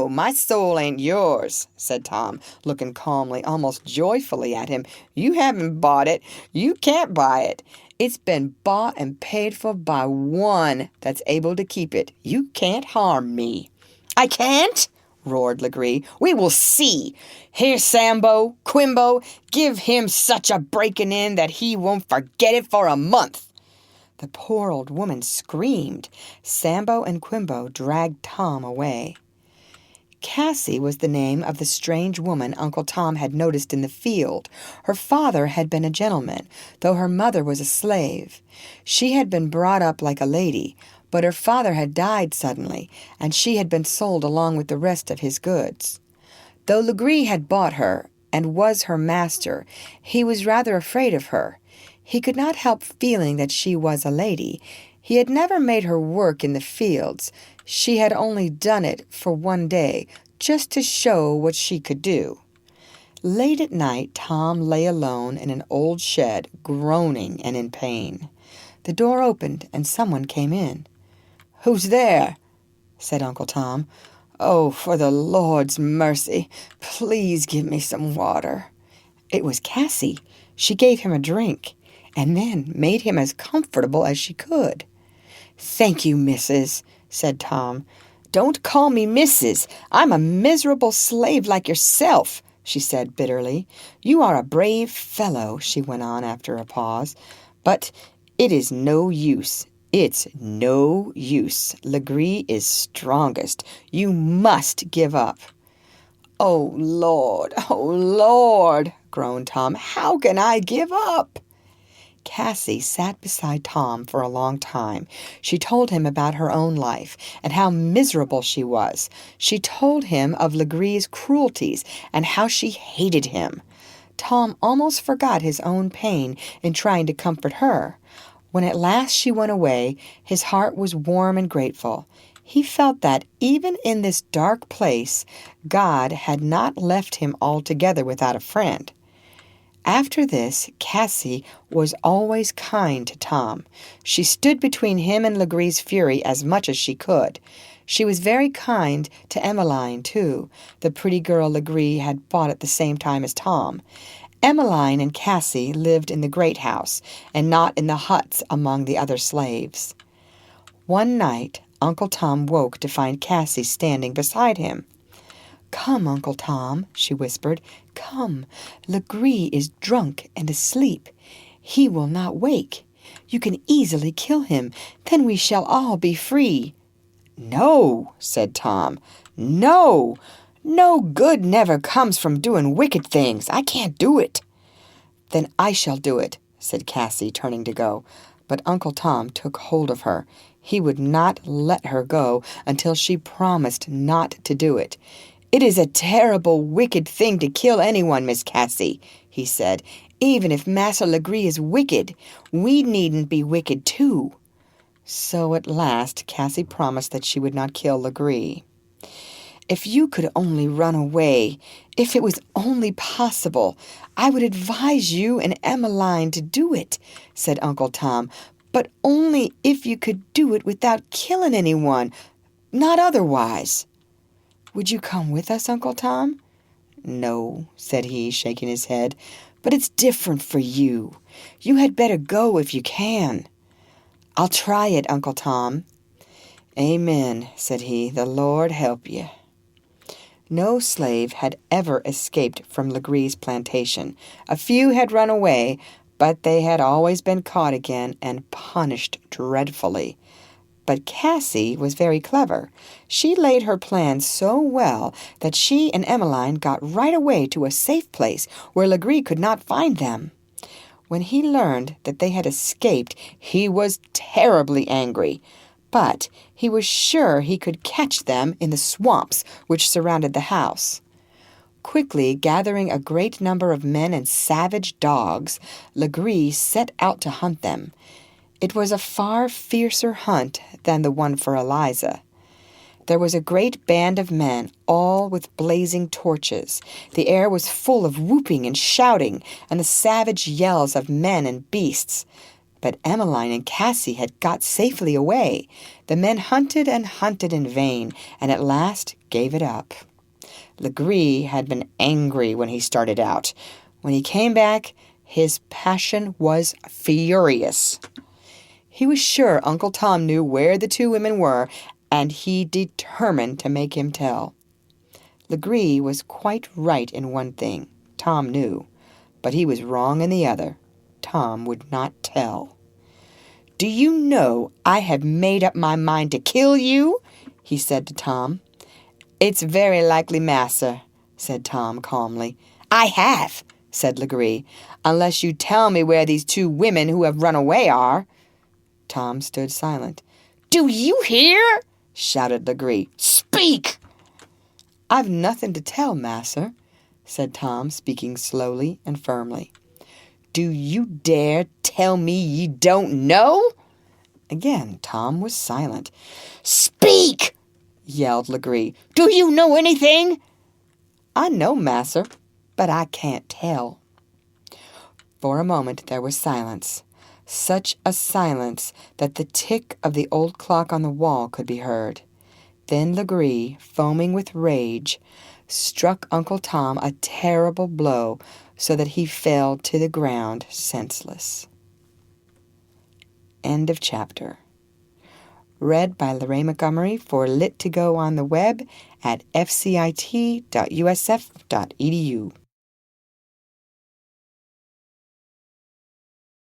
my soul ain't yours," said Tom, looking calmly, almost joyfully at him. "You haven't bought it. You can't buy it. It's been bought and paid for by one that's able to keep it. You can't harm me." "I can't?" roared Legree. "We will see. Here, Sambo, Quimbo, give him such a breaking in that he won't forget it for a month." The poor old woman screamed. Sambo and Quimbo dragged Tom away. Cassie was the name of the strange woman Uncle Tom had noticed in the field. Her father had been a gentleman, though her mother was a slave. She had been brought up like a lady, but her father had died suddenly, and she had been sold along with the rest of his goods. Though Legree had bought her and was her master, he was rather afraid of her. He could not help feeling that she was a lady. He had never made her work in the fields. She had only done it for one day, just to show what she could do. Late at night, Tom lay alone in an old shed, groaning and in pain. The door opened, and someone came in. "Who's there?" said Uncle Tom. "Oh, for the Lord's mercy, please give me some water." It was Cassie. She gave him a drink, and then made him as comfortable as she could. "Thank you, missus," said Tom. "Don't call me missus. I'm a miserable slave like yourself," she said bitterly. "You are a brave fellow," she went on after a pause, "but it is no use. It's no use. Legree is strongest. You must give up." "Oh, Lord, groaned Tom. "How can I give up?" Cassie sat beside Tom for a long time. She told him about her own life and how miserable she was. She told him of Legree's cruelties and how she hated him. Tom almost forgot his own pain in trying to comfort her. When at last she went away, his heart was warm and grateful. He felt that even in this dark place, God had not left him altogether without a friend. After this, Cassie was always kind to Tom. She stood between him and Legree's fury as much as she could. She was very kind to Emmeline, too, the pretty girl Legree had bought at the same time as Tom. Emmeline and Cassie lived in the great house, and not in the huts among the other slaves. One night, Uncle Tom woke to find Cassie standing beside him. "Come, Uncle Tom," she whispered. "Come. Legree is drunk and asleep. He will not wake. You can easily kill him. Then we shall all be free." "No," said Tom. "No. No good never comes from doing wicked things. I can't do it." "Then I shall do it," said Cassie, turning to go. But Uncle Tom took hold of her. He would not let her go until she promised not to do it. "It is a terrible, wicked thing to kill anyone, Miss Cassie," he said. "Even if Massa Legree is wicked, we needn't be wicked too." So at last Cassie promised that she would not kill Legree. "If you could only run away, if it was only possible, I would advise you and Emmeline to do it," said Uncle Tom. "But only if you could do it without killing anyone, not otherwise." "Would you come with us, Uncle Tom?" "No," said he, shaking his head. "But it's different for you. You had better go if you can." "I'll try it, Uncle Tom." "Amen," said he. "The Lord help you." No slave had ever escaped from Legree's plantation. A few had run away, but they had always been caught again and punished dreadfully. But Cassie was very clever. She laid her plans so well that she and Emmeline got right away to a safe place where Legree could not find them. When he learned that they had escaped, he was terribly angry. But he was sure he could catch them in the swamps which surrounded the house. Quickly gathering a great number of men and savage dogs, Legree set out to hunt them. It was a far fiercer hunt than the one for Eliza. There was a great band of men, all with blazing torches. The air was full of whooping and shouting, and the savage yells of men and beasts. But Emmeline and Cassie had got safely away. The men hunted and hunted in vain, and at last gave it up. Legree had been angry when he started out. When he came back, his passion was furious. He was sure Uncle Tom knew where the two women were, and he determined to make him tell. Legree was quite right in one thing, Tom knew, but he was wrong in the other. Tom would not tell. "Do you know I have made up my mind to kill you?" he said to Tom. "It's very likely, massa," said Tom calmly. "I have," said Legree, "unless you tell me where these two women who have run away are." Tom stood silent. "Do you hear?" shouted Legree. "Speak!" "I've nothing to tell, massa," said Tom, speaking slowly and firmly. "Do you dare tell me you don't know?" Again Tom was silent. "Speak!" yelled Legree. "Do you know anything?" "I know, massa, but I can't tell." For a moment there was silence. Such a silence that the tick of the old clock on the wall could be heard. Then Legree, foaming with rage, struck Uncle Tom a terrible blow so that he fell to the ground senseless. End of chapter. Read by Lorraine Montgomery for Lit2Go on the web at fcit.usf.edu.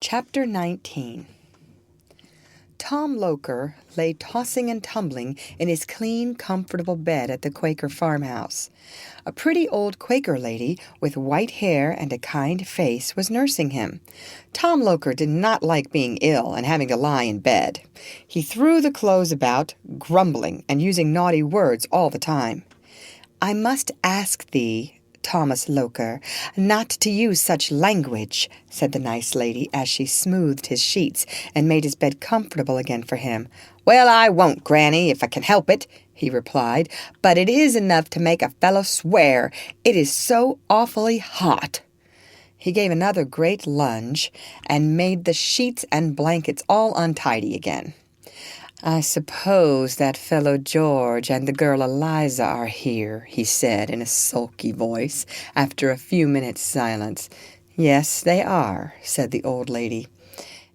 Chapter 19. Tom Loker lay tossing and tumbling in his clean, comfortable bed at the Quaker farmhouse. A pretty old Quaker lady with white hair and a kind face was nursing him. Tom Loker did not like being ill and having to lie in bed. He threw the clothes about, grumbling and using naughty words all the time. "I must ask thee," Thomas Loker, not to use such language," said the nice lady as she smoothed his sheets and made his bed comfortable again for him. "Well, I won't, Granny, if I can help it," he replied, "but it is enough to make a fellow swear. It is so awfully hot." He gave another great lunge and made the sheets and blankets all untidy again. "I suppose that fellow George and the girl Eliza are here," he said in a sulky voice, after a few minutes' silence. "Yes, they are," said the old lady.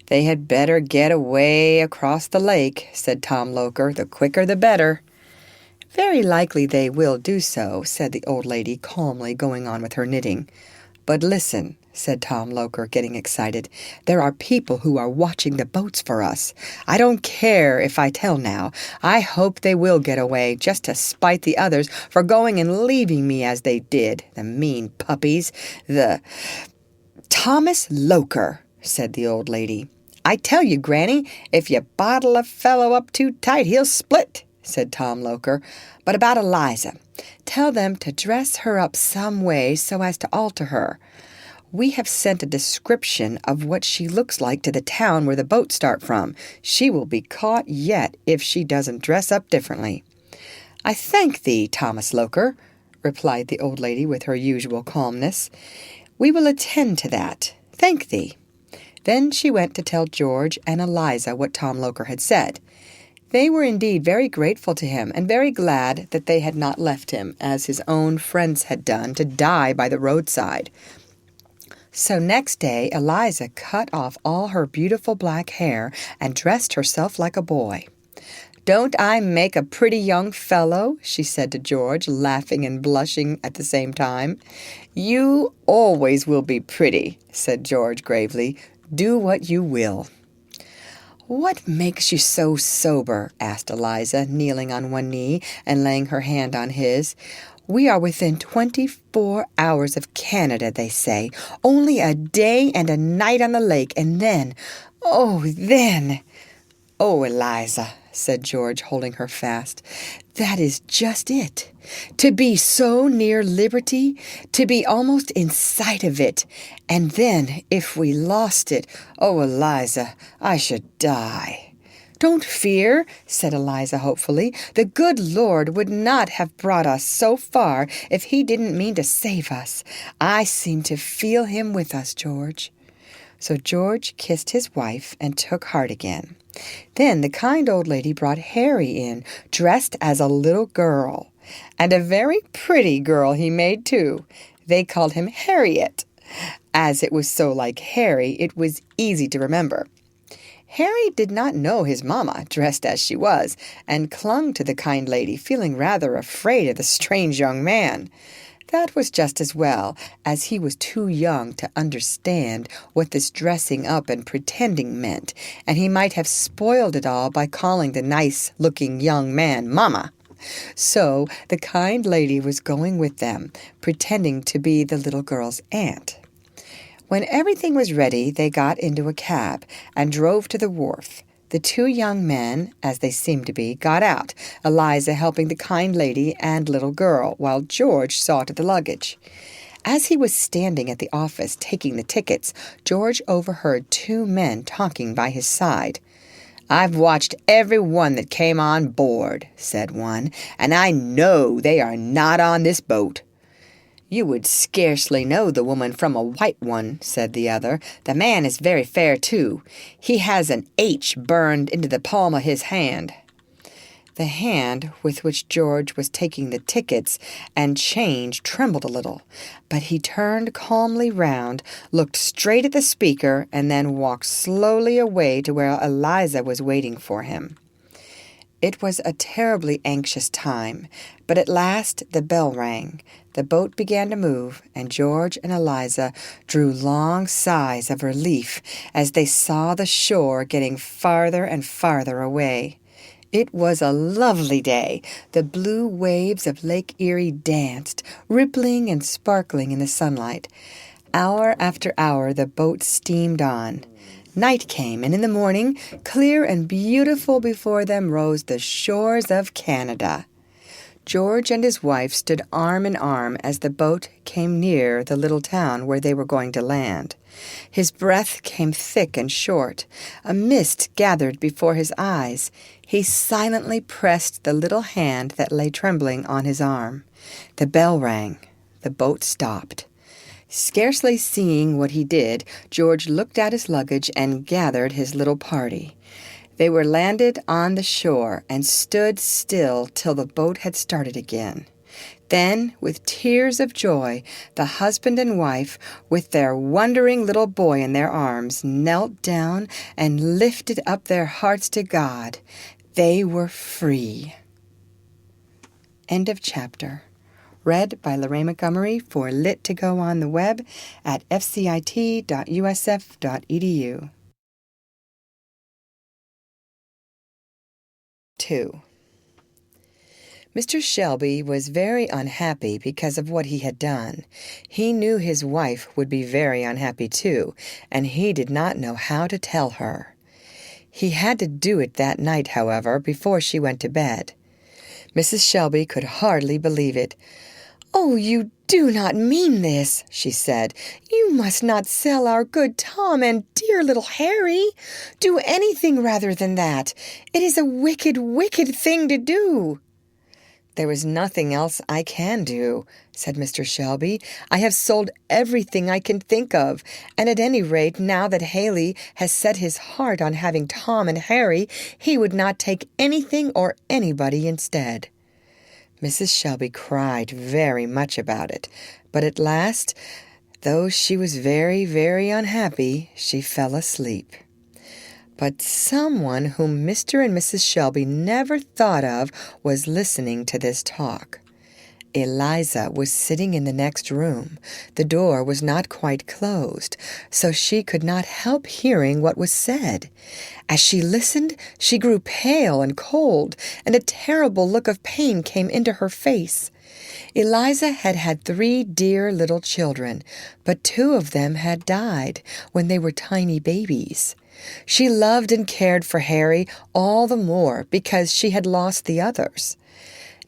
"They had better get away across the lake," said Tom Loker. "The quicker the better." "Very likely they will do so," said the old lady, calmly going on with her knitting. "But listen," said Tom Loker, getting excited. "There are people who are watching the boats for us. I don't care if I tell now. I hope they will get away, just to spite the others for going and leaving me as they did. The mean puppies. Thomas Loker," said the old lady. "I tell you, Granny, if you bottle a fellow up too tight, he'll split," said Tom Loker. "But about Eliza, tell them to dress her up some way so as to alter her. We have sent a description of what she looks like to the town where the boats start from. She will be caught yet if she doesn't dress up differently." "I thank thee, Thomas Loker," replied the old lady with her usual calmness. "We will attend to that. Thank thee." Then she went to tell George and Eliza what Tom Loker had said. They were indeed very grateful to him and very glad that they had not left him, as his own friends had done, to die by the roadside. So next day Eliza cut off all her beautiful black hair and dressed herself like a boy. "Don't I make a pretty young fellow?" she said to George, laughing and blushing at the same time. "You always will be pretty," said George gravely. "Do what you will." "What makes you so sober?" asked Eliza, kneeling on one knee and laying her hand on his. "We are within 24 hours of Canada, they say. Only a day and a night on the lake, and then, oh, Eliza," said George, holding her fast, "that is just it. To be so near liberty, to be almost in sight of it, and then, if we lost it, oh, Eliza, I should die." "Don't fear," said Eliza hopefully. "The good Lord would not have brought us so far if he didn't mean to save us. I seem to feel him with us, George." So George kissed his wife and took heart again. Then the kind old lady brought Harry in, dressed as a little girl. And a very pretty girl he made, too. They called him Harriet. As it was so like Harry, it was easy to remember. Harry did not know his mamma, dressed as she was, and clung to the kind lady, feeling rather afraid of the strange young man. That was just as well, as he was too young to understand what this dressing up and pretending meant, and he might have spoiled it all by calling the nice-looking young man mamma. So the kind lady was going with them, pretending to be the little girl's aunt. When everything was ready, they got into a cab and drove to the wharf. The two young men, as they seemed to be, got out, Eliza helping the kind lady and little girl, while George saw to the luggage. As he was standing at the office taking the tickets, George overheard two men talking by his side. "I've watched every one that came on board," said one, "and I know they are not on this boat." "You would scarcely know the woman from a white one," said the other. "The man is very fair, too. He has an H burned into the palm of his hand." The hand with which George was taking the tickets and change trembled a little, but he turned calmly round, looked straight at the speaker, and then walked slowly away to where Eliza was waiting for him. It was a terribly anxious time, but at last the bell rang. The boat began to move, and George and Eliza drew long sighs of relief as they saw the shore getting farther and farther away. It was a lovely day. The blue waves of Lake Erie danced, rippling and sparkling in the sunlight. Hour after hour the boat steamed on. Night came, and in the morning, clear and beautiful before them rose the shores of Canada. George and his wife stood arm in arm as the boat came near the little town where they were going to land. His breath came thick and short. A mist gathered before his eyes. He silently pressed the little hand that lay trembling on his arm. The bell rang. The boat stopped. Scarcely seeing what he did, George looked at his luggage and gathered his little party. They were landed on the shore and stood still till the boat had started again. Then, with tears of joy, the husband and wife, with their wondering little boy in their arms, knelt down and lifted up their hearts to God. They were free. End of chapter. Read by Lorraine Montgomery for Lit to Go on the web at fcit.usf.edu. 2. Mr. Shelby was very unhappy because of what he had done. He knew his wife would be very unhappy too, and he did not know how to tell her. He had to do it that night, however, before she went to bed. Mrs. Shelby could hardly believe it. "Oh, you do not mean this," she said. "You must not sell our good Tom and dear little Harry. Do anything rather than that. It is a wicked, wicked thing to do." "There is nothing else I can do," said Mr. Shelby. "I have sold everything I can think of, and at any rate, now that Haley has set his heart on having Tom and Harry, he would not take anything or anybody instead." Mrs. Shelby cried very much about it, but at last, though she was very, very unhappy, she fell asleep. But someone whom Mr. and Mrs. Shelby never thought of was listening to this talk. Eliza was sitting in the next room. The door was not quite closed, so she could not help hearing what was said. As she listened, she grew pale and cold, and a terrible look of pain came into her face. Eliza had had 3 dear little children, but 2 of them had died when they were tiny babies. She loved and cared for Harry all the more because she had lost the others.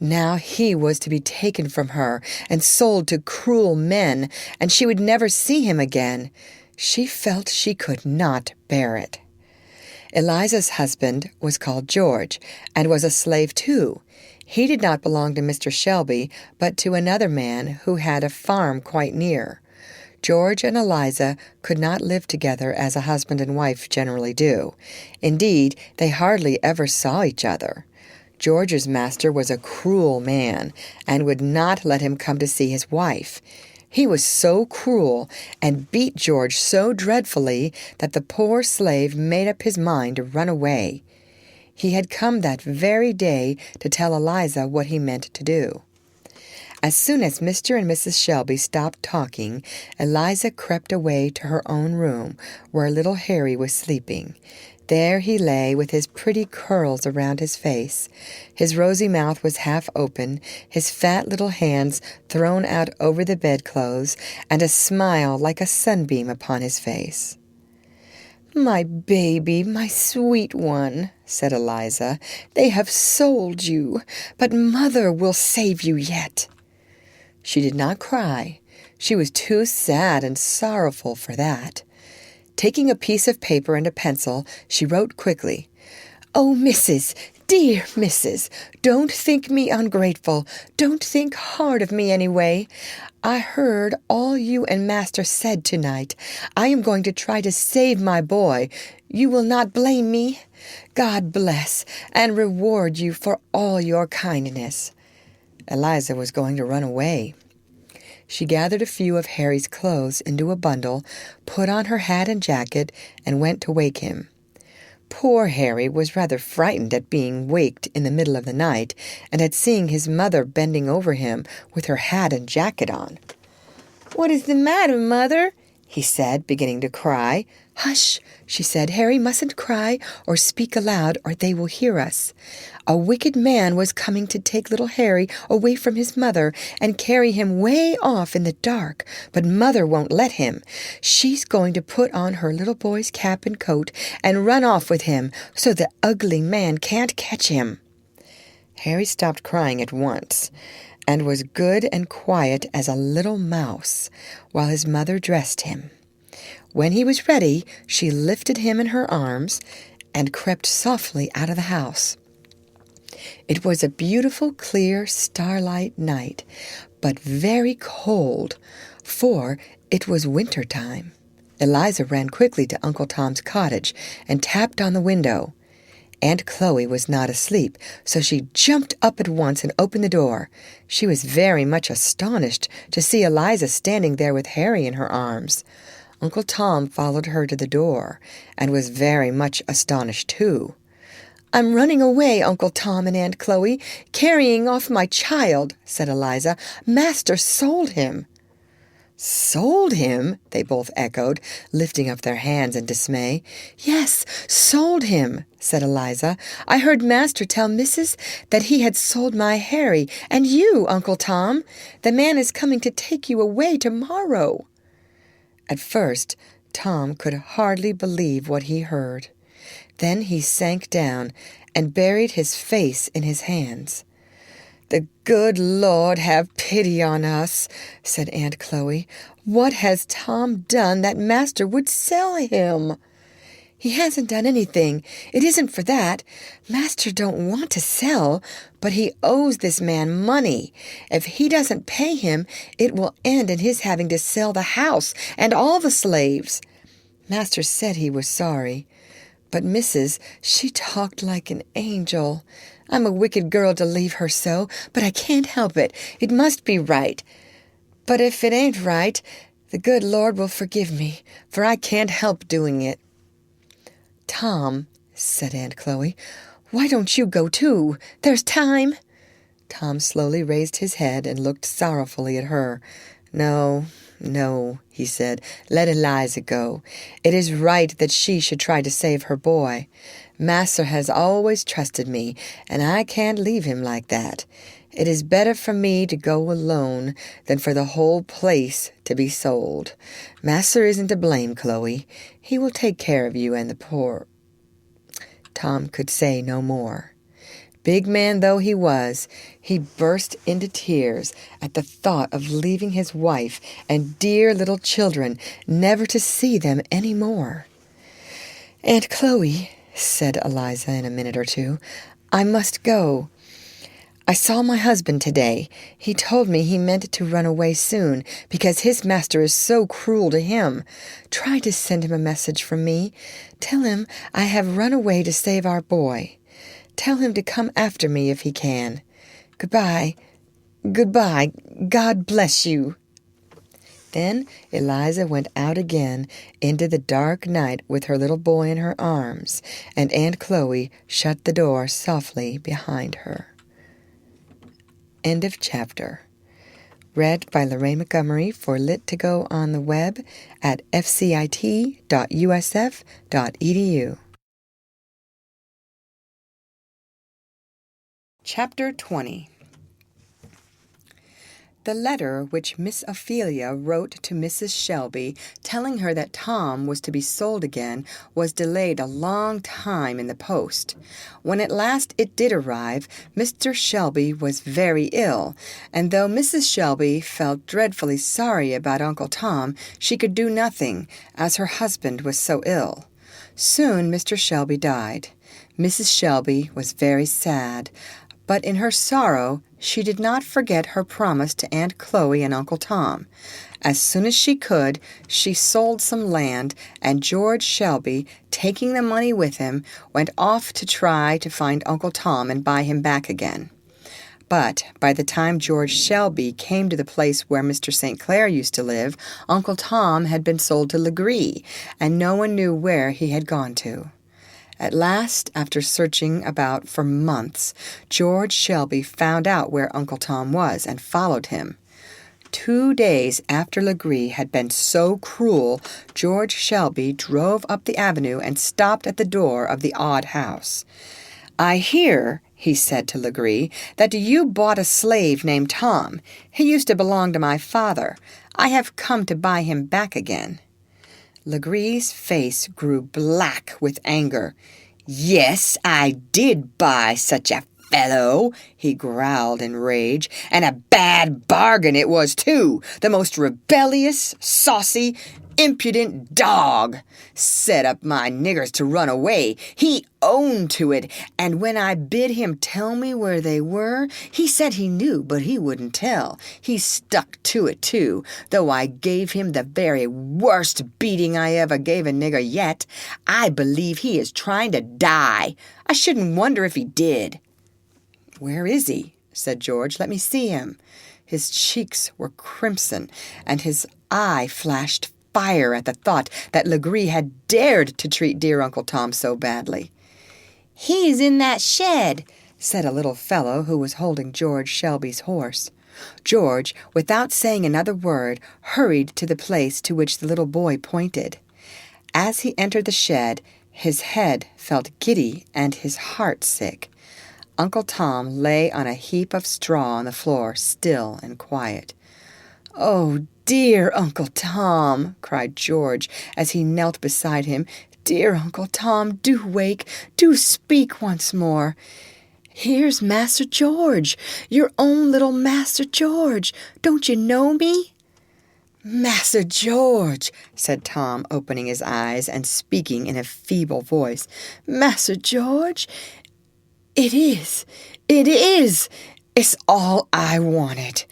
Now he was to be taken from her and sold to cruel men, and she would never see him again. She felt she could not bear it. Eliza's husband was called George, and was a slave too. He did not belong to Mr. Shelby, but to another man who had a farm quite near. George and Eliza could not live together as a husband and wife generally do. Indeed, they hardly ever saw each other. George's master was a cruel man, and would not let him come to see his wife. He was so cruel, and beat George so dreadfully, that the poor slave made up his mind to run away. He had come that very day to tell Eliza what he meant to do. As soon as Mr. and Mrs. Shelby stopped talking, Eliza crept away to her own room, where little Harry was sleeping. There he lay with his pretty curls around his face. His rosy mouth was half open, his fat little hands thrown out over the bedclothes, and a smile like a sunbeam upon his face. "My baby, my sweet one," said Eliza, "they have sold you, but Mother will save you yet." She did not cry. She was too sad and sorrowful for that. Taking a piece of paper and a pencil, she wrote quickly, "Oh, Mrs., dear Mrs., don't think me ungrateful. Don't think hard of me anyway. I heard all you and Master said tonight. I am going to try to save my boy. You will not blame me? God bless and reward you for all your kindness." Eliza was going to run away. She gathered a few of Harry's clothes into a bundle, put on her hat and jacket, and went to wake him. Poor Harry was rather frightened at being waked in the middle of the night, and at seeing his mother bending over him with her hat and jacket on. "What is the matter, Mother?" he said, beginning to cry. "Hush," she said. "Harry mustn't cry or speak aloud, or they will hear us. A wicked man was coming to take little Harry away from his mother and carry him way off in the dark, but Mother won't let him. She's going to put on her little boy's cap and coat and run off with him so the ugly man can't catch him." Harry stopped crying at once and was good and quiet as a little mouse while his mother dressed him. When he was ready, she lifted him in her arms and crept softly out of the house. It was a beautiful, clear, starlight night, but very cold, for it was winter time. Eliza ran quickly to Uncle Tom's cottage and tapped on the window. Aunt Chloe was not asleep, so she jumped up at once and opened the door. She was very much astonished to see Eliza standing there with Harry in her arms. Uncle Tom followed her to the door, and was very much astonished too. "I'm running away, Uncle Tom and Aunt Chloe, carrying off my child," said Eliza. "Master sold him." "Sold him?" they both echoed, lifting up their hands in dismay. "Yes, sold him," said Eliza. "I heard Master tell Missus that he had sold my Harry, and you, Uncle Tom. The man is coming to take you away tomorrow." At first, Tom could hardly believe what he heard. Then he sank down and buried his face in his hands. "The good Lord have pity on us," said Aunt Chloe. "What has Tom done that Master would sell him?" "He hasn't done anything. It isn't for that. Master don't want to sell, but he owes this man money. If he doesn't pay him, it will end in his having to sell the house and all the slaves. Master said he was sorry. But Missus, she talked like an angel. I'm a wicked girl to leave her so, but I can't help it. It must be right. But if it ain't right, the good Lord will forgive me, for I can't help doing it." "Tom," said Aunt Chloe, "why don't you go too? There's time." Tom slowly raised his head and looked sorrowfully at her. No, he said, "let Eliza go. It is right that she should try to save her boy. Master has always trusted me, and I can't leave him like that. It is better for me to go alone than for the whole place to be sold. Master isn't to blame, Chloe. He will take care of you and the poor—" Tom could say no more. Big man though he was, he burst into tears at the thought of leaving his wife and dear little children, never to see them any more. "Aunt Chloe," said Eliza in a minute or two, "I must go. I saw my husband today. He told me he meant to run away soon, because his master is so cruel to him. Try to send him a message from me. Tell him I have run away to save our boy. Tell him to come after me if he can. Goodbye. Goodbye. God bless you." Then Eliza went out again into the dark night with her little boy in her arms, and Aunt Chloe shut the door softly behind her. End of chapter. Read by Lorraine Montgomery for Lit2Go on the web at fcit.usf.edu. Chapter 20. The letter which Miss Ophelia wrote to Mrs. Shelby, telling her that Tom was to be sold again, was delayed a long time in the post. When at last it did arrive, Mr. Shelby was very ill, and though Mrs. Shelby felt dreadfully sorry about Uncle Tom, she could do nothing, as her husband was so ill. Soon Mr. Shelby died. Mrs. Shelby was very sad, but in her sorrow she did not forget her promise to Aunt Chloe and Uncle Tom. As soon as she could, she sold some land, and George Shelby, taking the money with him, went off to try to find Uncle Tom and buy him back again. But by the time George Shelby came to the place where Mr. St. Clair used to live, Uncle Tom had been sold to Legree, and no one knew where he had gone to. At last, after searching about for months, George Shelby found out where Uncle Tom was and followed him. 2 days after Legree had been so cruel, George Shelby drove up the avenue and stopped at the door of the odd house. "I hear," he said to Legree, "that you bought a slave named Tom. He used to belong to my father. I have come to buy him back again." Legree's face grew black with anger. "Yes, I did buy such a fellow," he growled in rage. "And a bad bargain it was, too. The most rebellious, saucy, impudent dog. Set up my niggers to run away. He owned to it, and when I bid him tell me where they were, he said he knew, but he wouldn't tell. He stuck to it, too, though I gave him the very worst beating I ever gave a nigger yet. I believe he is trying to die. I shouldn't wonder if he did." "Where is he?" said George. "Let me see him." His cheeks were crimson, and his eye flashed fire at the thought that Legree had dared to treat dear Uncle Tom so badly. "He's in that shed," said a little fellow who was holding George Shelby's horse. George, without saying another word, hurried to the place to which the little boy pointed. As he entered the shed, his head felt giddy and his heart sick. Uncle Tom lay on a heap of straw on the floor, still and quiet. "Oh, dear Uncle Tom," cried George as he knelt beside him. "Dear Uncle Tom, do wake, do speak once more. Here's Master George, your own little Master George. Don't you know me?" "Master George," said Tom, opening his eyes and speaking in a feeble voice. "Master George, it is. It's all I wanted.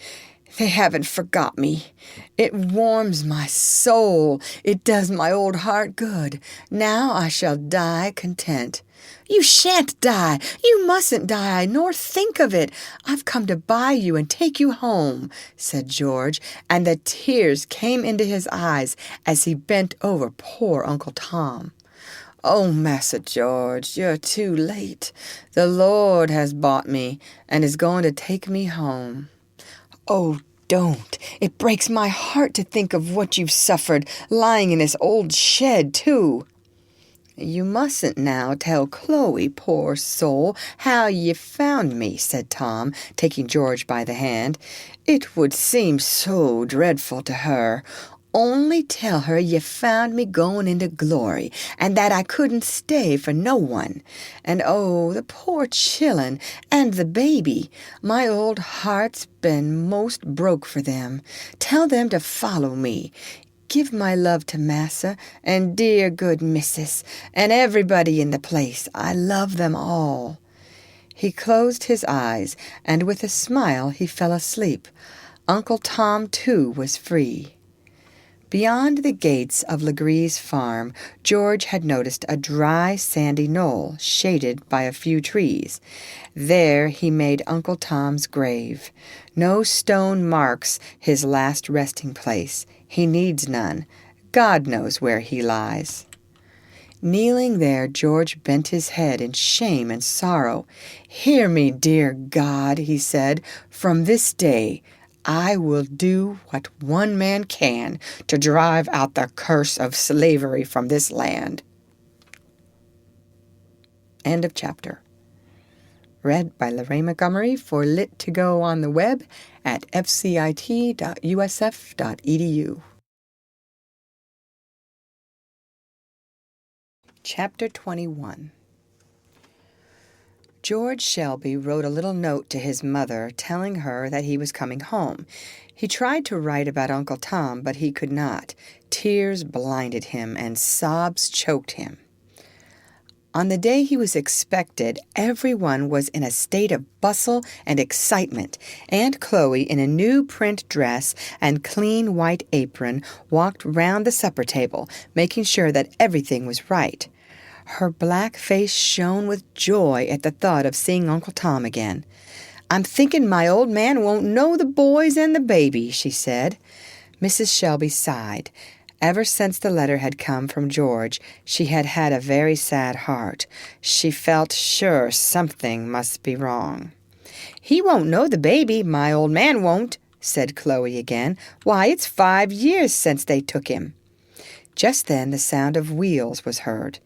They haven't forgot me. It warms my soul. It does my old heart good. Now I shall die content." "You shan't die. You mustn't die, nor think of it. I've come to buy you and take you home," said George, and the tears came into his eyes as he bent over poor Uncle Tom. "Oh, Massa George, you're too late. The Lord has bought me and is going to take me home." "Oh, don't. It breaks my heart to think of what you've suffered, lying in this old shed, too." "You mustn't now tell Chloe, poor soul, how ye found me," said Tom, taking George by the hand. "It would seem so dreadful to her. Only tell her ye found me going into glory, and that I couldn't stay for no one. And oh, the poor chillun and the baby. My old heart's been most broke for them. Tell them to follow me. Give my love to Massa, and dear good Missus, and everybody in the place. I love them all." He closed his eyes, and with a smile he fell asleep. Uncle Tom, too, was free. Beyond the gates of Legree's farm, George had noticed a dry, sandy knoll, shaded by a few trees. There he made Uncle Tom's grave. No stone marks his last resting place. He needs none. God knows where he lies. Kneeling there, George bent his head in shame and sorrow. "Hear me, dear God," he said. "From this day I will do what one man can to drive out the curse of slavery from this land." End of chapter. Read by Lorraine Montgomery for Lit to Go on the web at fcit.usf.edu. Chapter 21. George Shelby wrote a little note to his mother telling her that he was coming home. He tried to write about Uncle Tom, but he could not. Tears blinded him and sobs choked him. On the day he was expected, everyone was in a state of bustle and excitement. Aunt Chloe, in a new print dress and clean white apron, walked round the supper table, making sure that everything was right. Her black face shone with joy at the thought of seeing Uncle Tom again. "I'm thinking my old man won't know the boys and the baby," she said. Mrs. Shelby sighed. Ever since the letter had come from George, she had had a very sad heart. She felt sure something must be wrong. "He won't know the baby, my old man won't," said Chloe again. "Why, it's 5 years since they took him." Just then the sound of wheels was heard.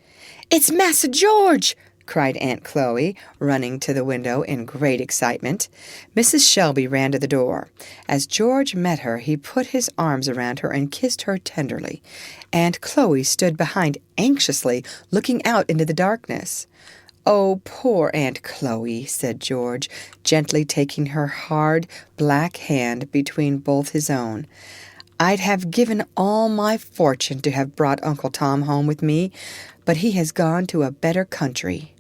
"It's Massa George!" cried Aunt Chloe, running to the window in great excitement. Mrs. Shelby ran to the door. As George met her, he put his arms around her and kissed her tenderly. Aunt Chloe stood behind anxiously, looking out into the darkness. "Oh, poor Aunt Chloe," said George, gently taking her hard, black hand between both his own. "I'd have given all my fortune to have brought Uncle Tom home with me, but he has gone to a better country."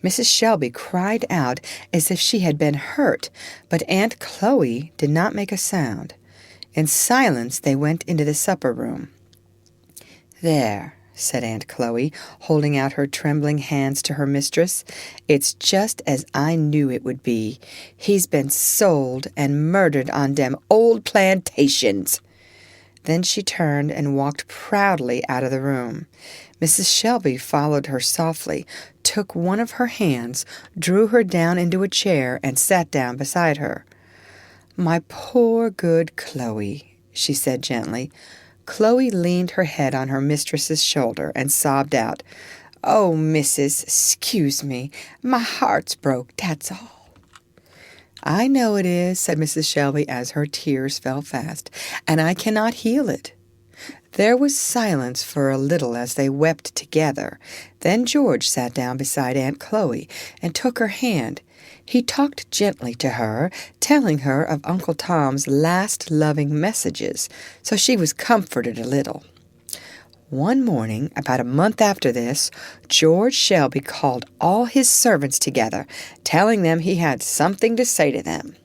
Mrs. Shelby cried out as if she had been hurt, but Aunt Chloe did not make a sound. In silence they went into the supper room. "There," said Aunt Chloe, holding out her trembling hands to her mistress. "It's just as I knew it would be. He's been sold and murdered on dem old plantations." Then she turned and walked proudly out of the room. Mrs. Shelby followed her softly, took one of her hands, drew her down into a chair, and sat down beside her. "My poor good Chloe," she said gently. Chloe leaned her head on her mistress's shoulder and sobbed out, "Oh, missus, 'scuse me. My heart's broke, that's all." "I know it is," said Mrs. Shelby as her tears fell fast, "and I cannot heal it." There was silence for a little as they wept together. Then George sat down beside Aunt Chloe and took her hand. He talked gently to her, telling her of Uncle Tom's last loving messages, so she was comforted a little. One morning, about a month after this, George Shelby called all his servants together, telling them he had something to say to them.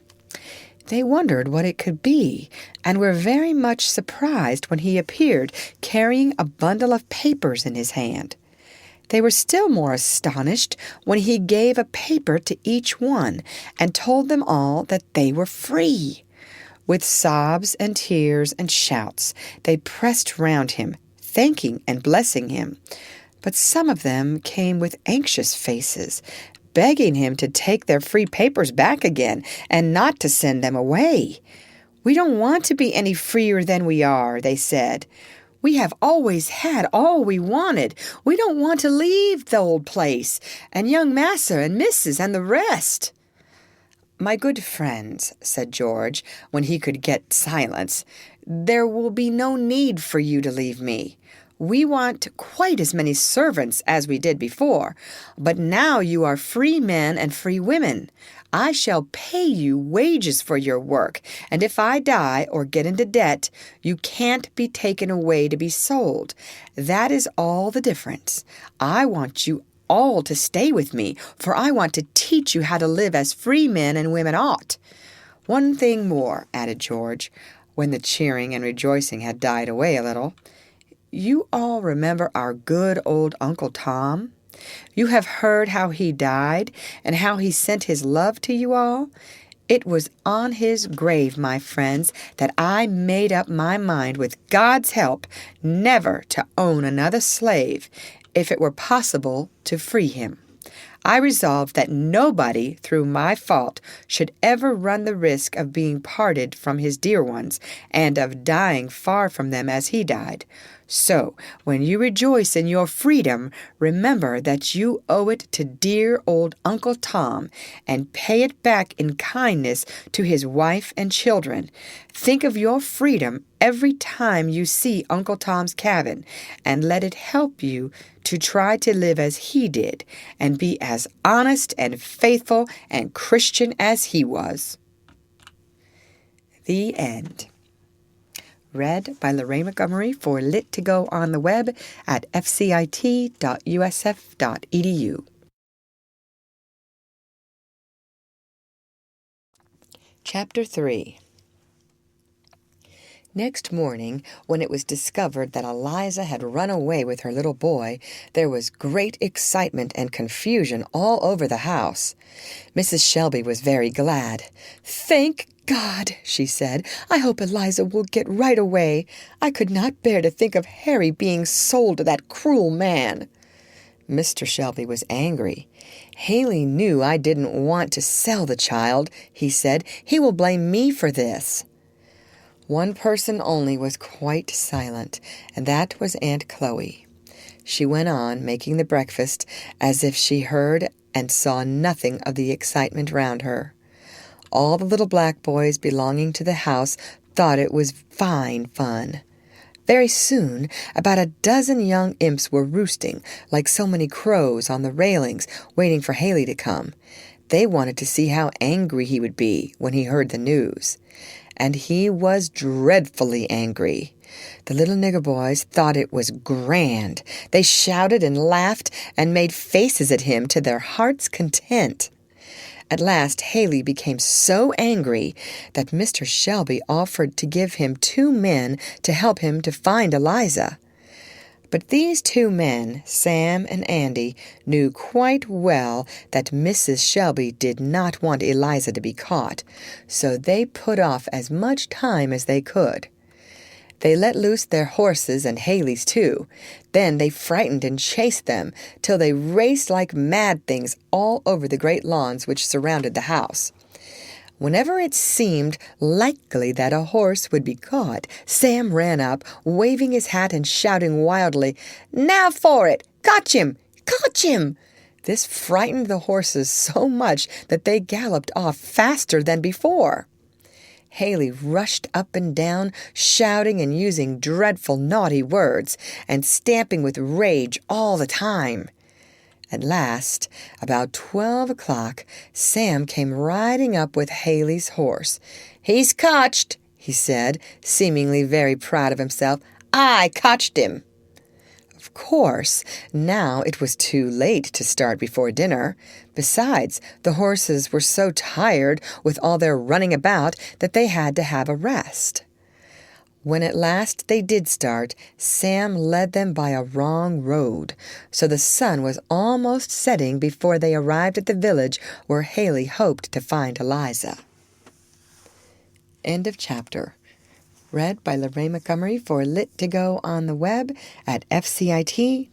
They wondered what it could be, and were very much surprised when he appeared carrying a bundle of papers in his hand. They were still more astonished when he gave a paper to each one and told them all that they were free. With sobs and tears and shouts, they pressed round him, thanking and blessing him. But some of them came with anxious faces, begging him to take their free papers back again and not to send them away. "We don't want to be any freer than we are," they said. "We have always had all we wanted. We don't want to leave the old place, and young massa and missus and the rest." "My good friends," said George, when he could get silence, "there will be no need for you to leave me. We want quite as many servants as we did before, but now you are free men and free women. I shall pay you wages for your work, and if I die or get into debt, you can't be taken away to be sold. That is all the difference. I want you all to stay with me, for I want to teach you how to live as free men and women ought. One thing more," added George, when the cheering and rejoicing had died away a little. "You all remember our good old Uncle Tom? You have heard how he died and how he sent his love to you all. It was on his grave, my friends, that I made up my mind with God's help never to own another slave, if it were possible to free him. I resolved that nobody, through my fault, should ever run the risk of being parted from his dear ones, and of dying far from them as he died. So, when you rejoice in your freedom, remember that you owe it to dear old Uncle Tom, and pay it back in kindness to his wife and children. Think of your freedom every time you see Uncle Tom's cabin, and let it help you to try to live as he did, and be as honest and faithful and Christian as he was." The end. Read by Lorraine Montgomery for Lit to Go on the web at fcit.usf.edu. Chapter 3. Next morning, when it was discovered that Eliza had run away with her little boy, there was great excitement and confusion all over the house. Mrs. Shelby was very glad. "Thank God," she said. "I hope Eliza will get right away. I could not bear to think of Harry being sold to that cruel man." Mr. Shelby was angry. "Haley knew I didn't want to sell the child," he said. "He will blame me for this." One person only was quite silent, and that was Aunt Chloe. She went on, making the breakfast, as if she heard and saw nothing of the excitement round her. All the little black boys belonging to the house thought it was fine fun. Very soon, about a dozen young imps were roosting, like so many crows, on the railings, waiting for Haley to come. They wanted to see how angry he would be when he heard the news. And he was dreadfully angry. The little nigger boys thought it was grand. They shouted and laughed and made faces at him to their heart's content. At last, Haley became so angry that Mr. Shelby offered to give him 2 men to help him to find Eliza. But these 2 men, Sam and Andy, knew quite well that Mrs. Shelby did not want Eliza to be caught, so they put off as much time as they could. They let loose their horses and Haley's too. Then they frightened and chased them till they raced like mad things all over the great lawns which surrounded the house. Whenever it seemed likely that a horse would be caught, Sam ran up, waving his hat and shouting wildly, "Now for it! Catch him! Catch him!" This frightened the horses so much that they galloped off faster than before. Haley rushed up and down, shouting and using dreadful naughty words, and stamping with rage all the time. At last, about 12 o'clock, Sam came riding up with Haley's horse. "He's cotched," he said, seemingly very proud of himself. "I cotched him." Of course, now it was too late to start before dinner. Besides, the horses were so tired with all their running about that they had to have a rest. When at last they did start, Sam led them by a wrong road, so the sun was almost setting before they arrived at the village where Haley hoped to find Eliza. End of chapter. Read by Lorraine Montgomery for Lit2Go on the web at fcit.usf.edu.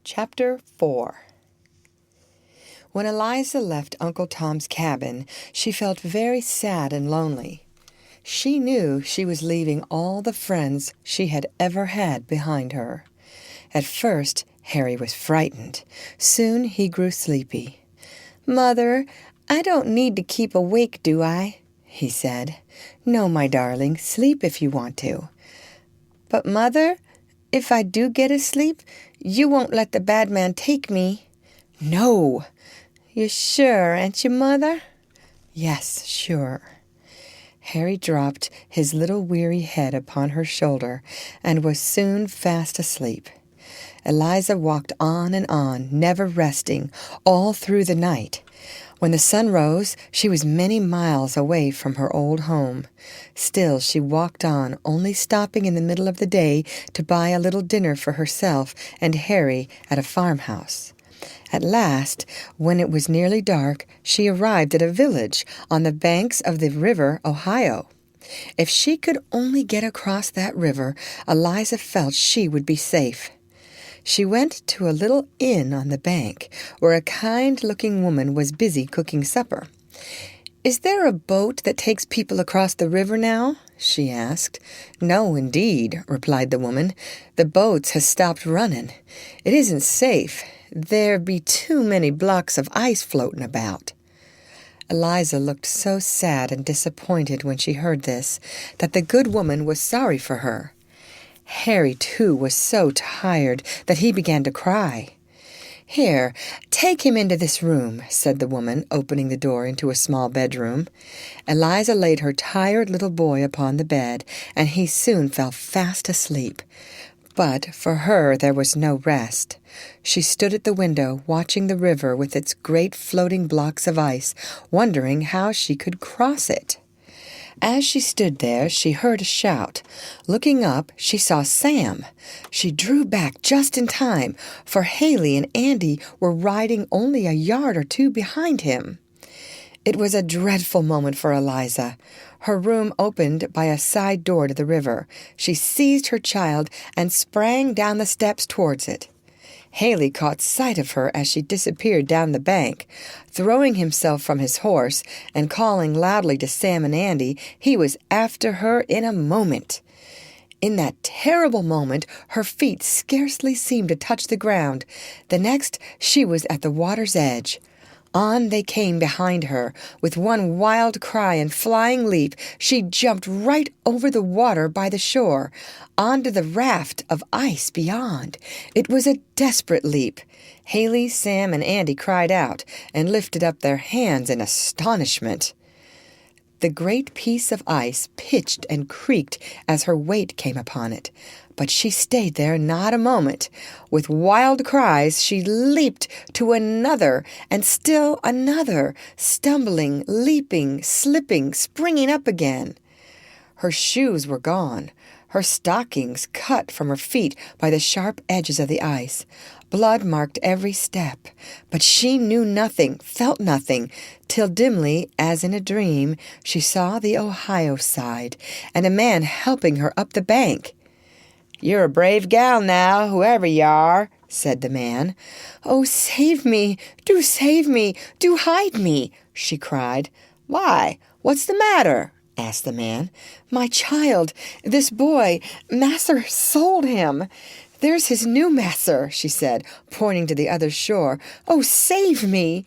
Chapter 4. When Eliza left Uncle Tom's cabin, she felt very sad and lonely. She knew she was leaving all the friends she had ever had behind her. At first, Harry was frightened. Soon he grew sleepy. "Mother, I don't need to keep awake, do I?" he said. "No, my darling, sleep if you want to." "But, Mother, if I do get asleep, you won't let the bad man take me." "No." "You're sure, ain't you, Mother?" "Yes, sure." Harry dropped his little weary head upon her shoulder and was soon fast asleep. Eliza walked on and on, never resting, all through the night. When the sun rose, she was many miles away from her old home. Still she walked on, only stopping in the middle of the day to buy a little dinner for herself and Harry at a farmhouse. At last, when it was nearly dark, she arrived at a village on the banks of the river Ohio. If she could only get across that river, Eliza felt she would be safe. She went to a little inn on the bank, where a kind-looking woman was busy cooking supper. "Is there a boat that takes people across the river now?" she asked. "No, indeed," replied the woman. "The boats has stopped running. It isn't safe. There be too many blocks of ice floating about." Eliza looked so sad and disappointed when she heard this that the good woman was sorry for her. Harry, too, was so tired that he began to cry. "Here, take him into this room," said the woman, opening the door into a small bedroom. Eliza laid her tired little boy upon the bed, and he soon fell fast asleep. But for her there was no rest. She stood at the window, watching the river with its great floating blocks of ice, wondering how she could cross it. As she stood there, she heard a shout. Looking up, she saw Sam. She drew back just in time, for Haley and Andy were riding only a yard or 2 behind him. It was a dreadful moment for Eliza. Her room opened by a side door to the river. She seized her child and sprang down the steps towards it. Haley caught sight of her as she disappeared down the bank. Throwing himself from his horse and calling loudly to Sam and Andy, he was after her in a moment. In that terrible moment, her feet scarcely seemed to touch the ground. The next, she was at the water's edge. On they came behind her. With one wild cry and flying leap, she jumped right over the water by the shore, onto the raft of ice beyond. It was a desperate leap. Haley, Sam, and Andy cried out and lifted up their hands in astonishment. The great piece of ice pitched and creaked as her weight came upon it, but she stayed there not a moment. With wild cries, she leaped to another, and still another, stumbling, leaping, slipping, springing up again. Her shoes were gone, her stockings cut from her feet by the sharp edges of the ice. Blood marked every step, but she knew nothing, felt nothing, till dimly, as in a dream, she saw the Ohio side, and a man helping her up the bank. "You're a brave gal now, whoever you are," said the man. "Oh, save me, do hide me," she cried. "Why, what's the matter?" asked the man. "My child, this boy, Mas'r sold him. There's his new mas'r," she said, pointing to the other shore. "Oh, save me."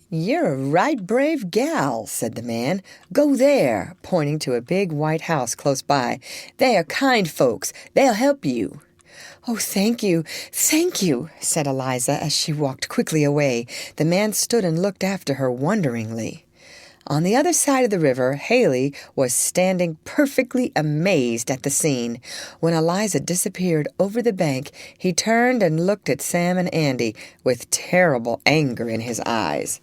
"You're a right brave gal," said the man. "Go there," pointing to a big white house close by. "They are kind folks. They'll help you." "Oh, thank you, said Eliza as she walked quickly away. The man stood and looked after her wonderingly. On the other side of the river, Haley was standing perfectly amazed at the scene. When Eliza disappeared over the bank, he turned and looked at Sam and Andy with terrible anger in his eyes.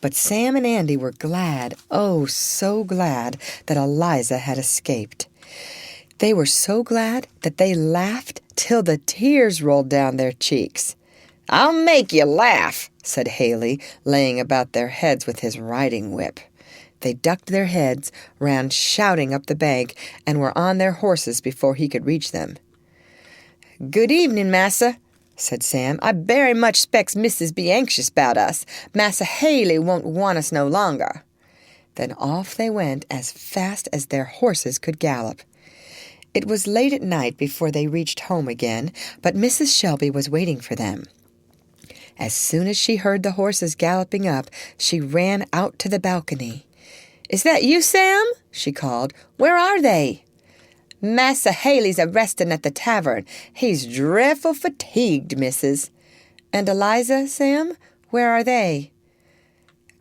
But Sam and Andy were glad, oh, so glad, that Eliza had escaped. They were so glad that they laughed till the tears rolled down their cheeks. "I'll make you laugh," said Haley, laying about their heads with his riding whip. They ducked their heads, ran shouting up the bank, and were on their horses before he could reach them. "Good evening, Massa," said Sam. "I very much spects Missus be anxious about us. Massa Haley won't want us no longer." Then off they went as fast as their horses could gallop. It was late at night before they reached home again, but Mrs. Shelby was waiting for them. As soon as she heard the horses galloping up, she ran out to the balcony. "Is that you, Sam?" she called. "Where are they?" "Massa Haley's a-restin' at the tavern. He's dreadful fatigued, missus." "And Eliza, Sam? Where are they?"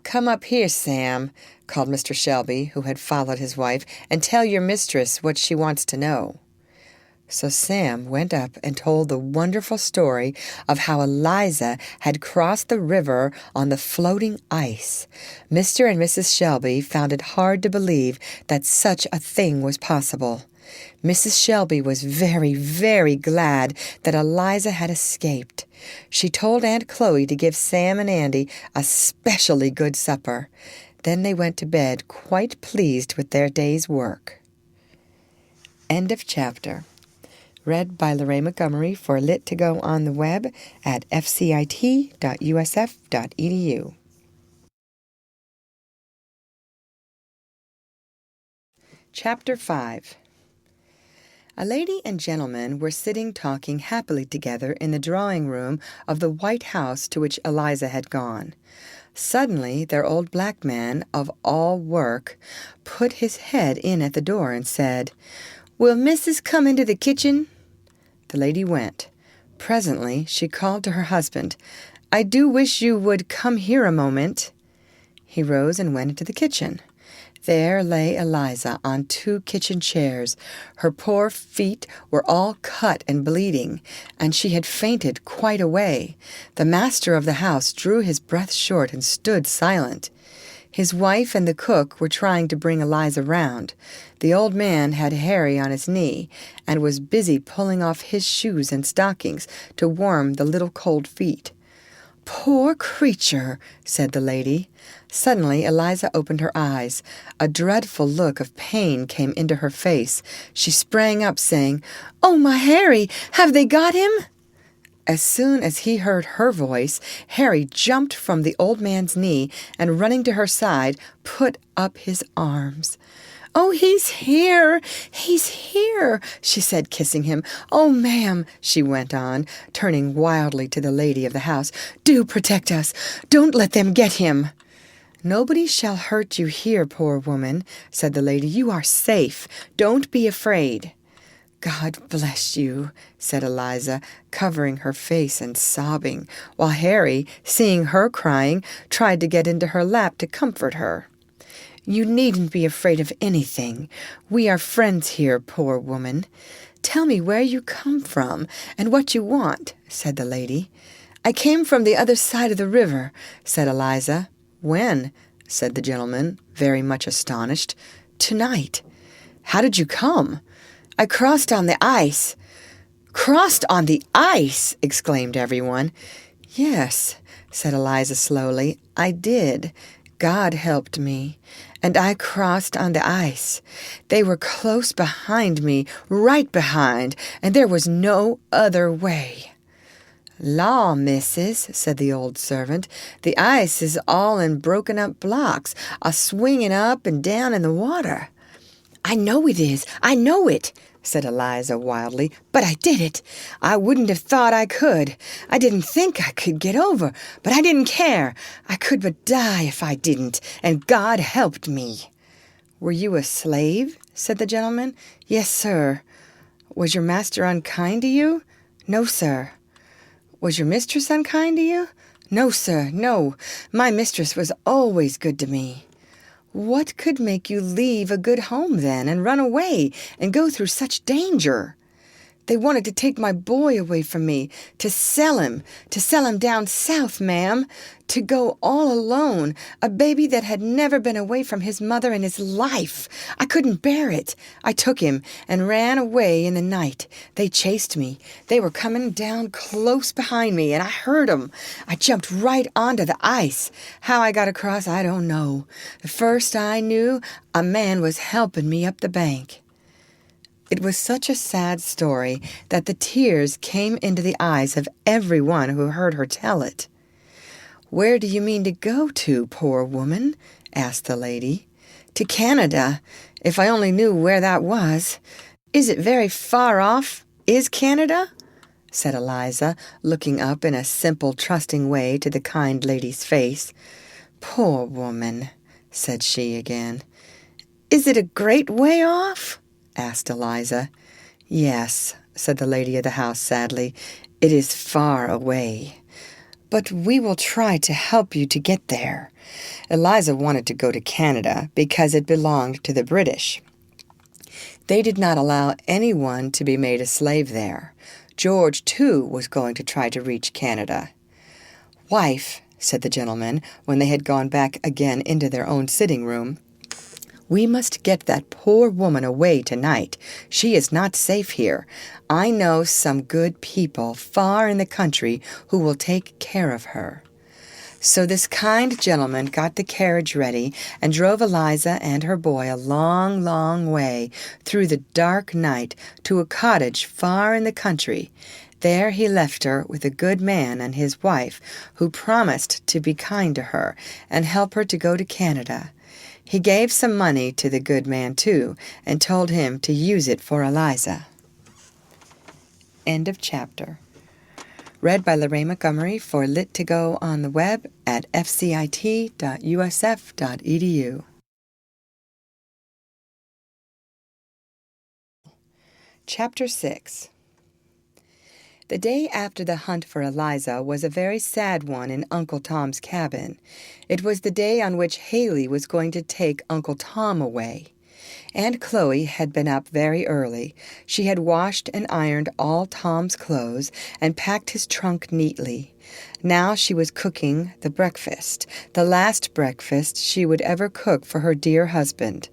"Come up here, Sam," called Mr. Shelby, who had followed his wife, "and tell your mistress what she wants to know." So Sam went up and told the wonderful story of how Eliza had crossed the river on the floating ice. Mr. and Mrs. Shelby found it hard to believe that such a thing was possible. Mrs. Shelby was very, very glad that Eliza had escaped. She told Aunt Chloe to give Sam and Andy a specially good supper. Then they went to bed quite pleased with their day's work. End of chapter. Read by Lorraine Montgomery for Lit to Go on the web at fcit.usf.edu. Chapter 5. A lady and gentleman were sitting talking happily together in the drawing-room of the white house to which Eliza had gone. Suddenly their old black man, of all work, put his head in at the door and said, "Will Missus come into the kitchen?" The lady went. Presently she called to her husband, "I do wish you would come here a moment." He rose and went into the kitchen. There lay Eliza on 2 kitchen chairs. Her poor feet were all cut and bleeding, and she had fainted quite away. The master of the house drew his breath short and stood silent. His wife and the cook were trying to bring Eliza round. The old man had Harry on his knee and was busy pulling off his shoes and stockings to warm the little cold feet. "Poor creature," said the lady. Suddenly Eliza opened her eyes. A dreadful look of pain came into her face. She sprang up, saying, "Oh, my Harry, have they got him?" As soon as he heard her voice, Harry jumped from the old man's knee and, running to her side, put up his arms. "Oh, he's here! He's here!" she said, kissing him. "Oh, ma'am," she went on, turning wildly to the lady of the house, "do protect us. Don't let them get him." "Nobody shall hurt you here, poor woman," said the lady. "You are safe. Don't be afraid." "God bless you," said Eliza, covering her face and sobbing, while Harry, seeing her crying, tried to get into her lap to comfort her. "You needn't be afraid of anything. We are friends here, poor woman. Tell me where you come from and what you want," said the lady. "I came from the other side of the river," said Eliza. "When?" said the gentleman, very much astonished. "Tonight." "How did you come?" "I crossed on the ice." "Crossed on the ice!" exclaimed everyone. "Yes," said Eliza slowly, "I did. God helped me, and I crossed on the ice. They were close behind me, right behind, and there was no other way." "Law, missus," said the old servant, "the ice is all in broken-up blocks, a-swinging up and down in the water." "I know it is, I know it," said Eliza wildly, "but I did it. I wouldn't have thought I could. I didn't think I could get over, but I didn't care. I could but die if I didn't, and God helped me." "Were you a slave?" said the gentleman. "Yes, sir." "Was your master unkind to you?" "No, sir." "Was your mistress unkind to you?" "No, sir, no. My mistress was always good to me." "What could make you leave a good home, then, and run away and go through such danger?" "They wanted to take my boy away from me, to sell him down south, ma'am, to go all alone, a baby that had never been away from his mother in his life. I couldn't bear it. I took him and ran away in the night. They chased me. They were coming down close behind me, and I heard 'em. I jumped right onto the ice. How I got across, I don't know. The first I knew, a man was helping me up the bank." It was such a sad story that the tears came into the eyes of everyone who heard her tell it. "Where do you mean to go to, poor woman?" asked the lady. "To Canada, if I only knew where that was. Is it very far off, is Canada?" said Eliza, looking up in a simple, trusting way to the kind lady's face. "Poor woman," said she again. "Is it a great way off?" asked Eliza. "Yes," said the lady of the house sadly, "it is far away. But we will try to help you to get there." Eliza wanted to go to Canada because it belonged to the British. They did not allow anyone to be made a slave there. George, too, was going to try to reach Canada. "Wife," said the gentleman, when they had gone back again into their own sitting room, "we must get that poor woman away tonight. She is not safe here. I know some good people far in the country who will take care of her." So this kind gentleman got the carriage ready and drove Eliza and her boy a long, long way through the dark night to a cottage far in the country. There he left her with a good man and his wife, who promised to be kind to her and help her to go to Canada. He gave some money to the good man, too, and told him to use it for Eliza. End of chapter. Read by Lorraine Montgomery for Lit2Go on the web at fcit.usf.edu. Chapter 6. The day after the hunt for Eliza was a very sad one in Uncle Tom's cabin. It was the day on which Haley was going to take Uncle Tom away. Aunt Chloe had been up very early. She had washed and ironed all Tom's clothes and packed his trunk neatly. Now she was cooking the breakfast, the last breakfast she would ever cook for her dear husband.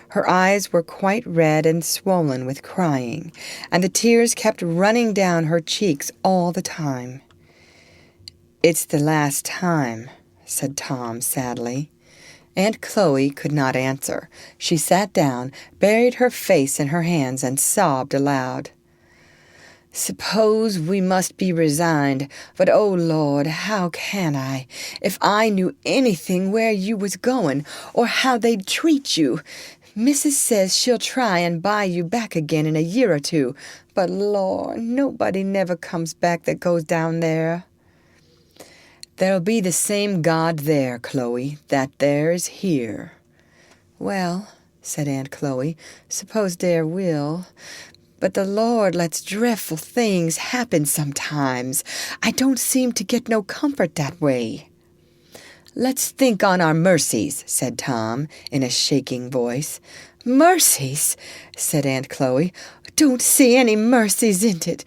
Her eyes were quite red and swollen with crying, and the tears kept running down her cheeks all the time. "It's the last time," said Tom sadly. Aunt Chloe could not answer. She sat down, buried her face in her hands, and sobbed aloud. "Suppose we must be resigned, but oh Lord, how can I? If I knew anything where you was going, or how they'd treat you, Mrs. says she'll try and buy you back again in a year or two, but Lord, nobody never comes back that goes down there. There'll be the same God there, Chloe, that there's here. Well, said Aunt Chloe, suppose there will. But the Lord lets dreadful things happen sometimes. I don't seem to get no comfort that way. Let's think on our mercies, said Tom, in a shaking voice. Mercies, said Aunt Chloe. Don't see any mercies in it.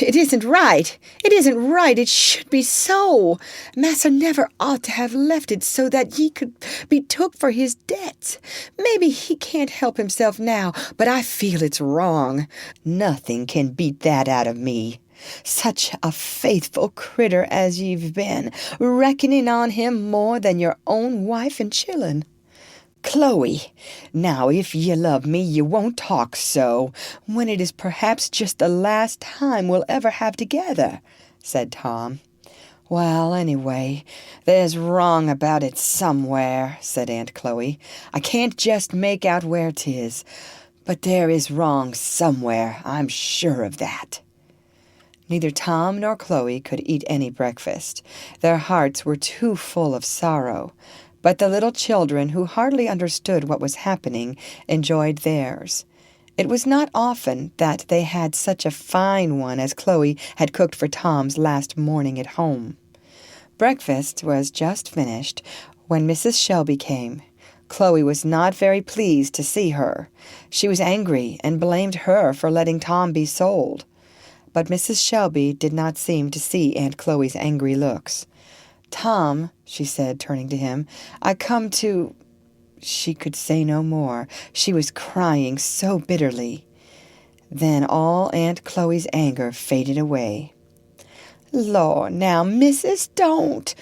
It isn't right. It isn't right. It should be so. Massa never ought to have left it so that he could be took for his debts. Maybe he can't help himself now, but I feel it's wrong. Nothing can beat that out of me. Such a faithful critter as you've been, reckoning on him more than your own wife and children. Chloe, now if ye love me, you won't talk so, when it is perhaps just the last time we'll ever have together, said Tom. Well, anyway, there's wrong about it somewhere, said Aunt Chloe. I can't just make out where 'tis, but there is wrong somewhere, I'm sure of that. Neither Tom nor Chloe could eat any breakfast. Their hearts were too full of sorrow. But the little children, who hardly understood what was happening, enjoyed theirs. It was not often that they had such a fine one as Chloe had cooked for Tom's last morning at home. Breakfast was just finished when Mrs. Shelby came. Chloe was not very pleased to see her. She was angry and blamed her for letting Tom be sold. But Mrs. Shelby did not seem to see Aunt Chloe's angry looks. Tom, she said, turning to him, I come to... She could say no more. She was crying so bitterly. Then all Aunt Chloe's anger faded away. Lord, now, Missus, don't,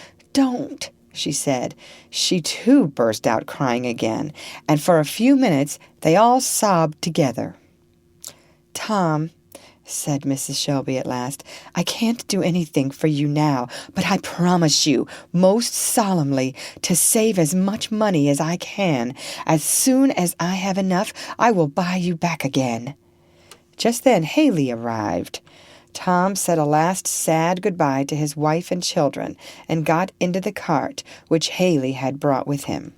she said. She too burst out crying again, and for a few minutes they all sobbed together. Tom, said Mrs. Shelby at last, I can't do anything for you now, but I promise you, most solemnly, to save as much money as I can. As soon as I have enough, I will buy you back again. Just then Haley arrived. Tom said a last sad goodbye to his wife and children and got into the cart which Haley had brought with him.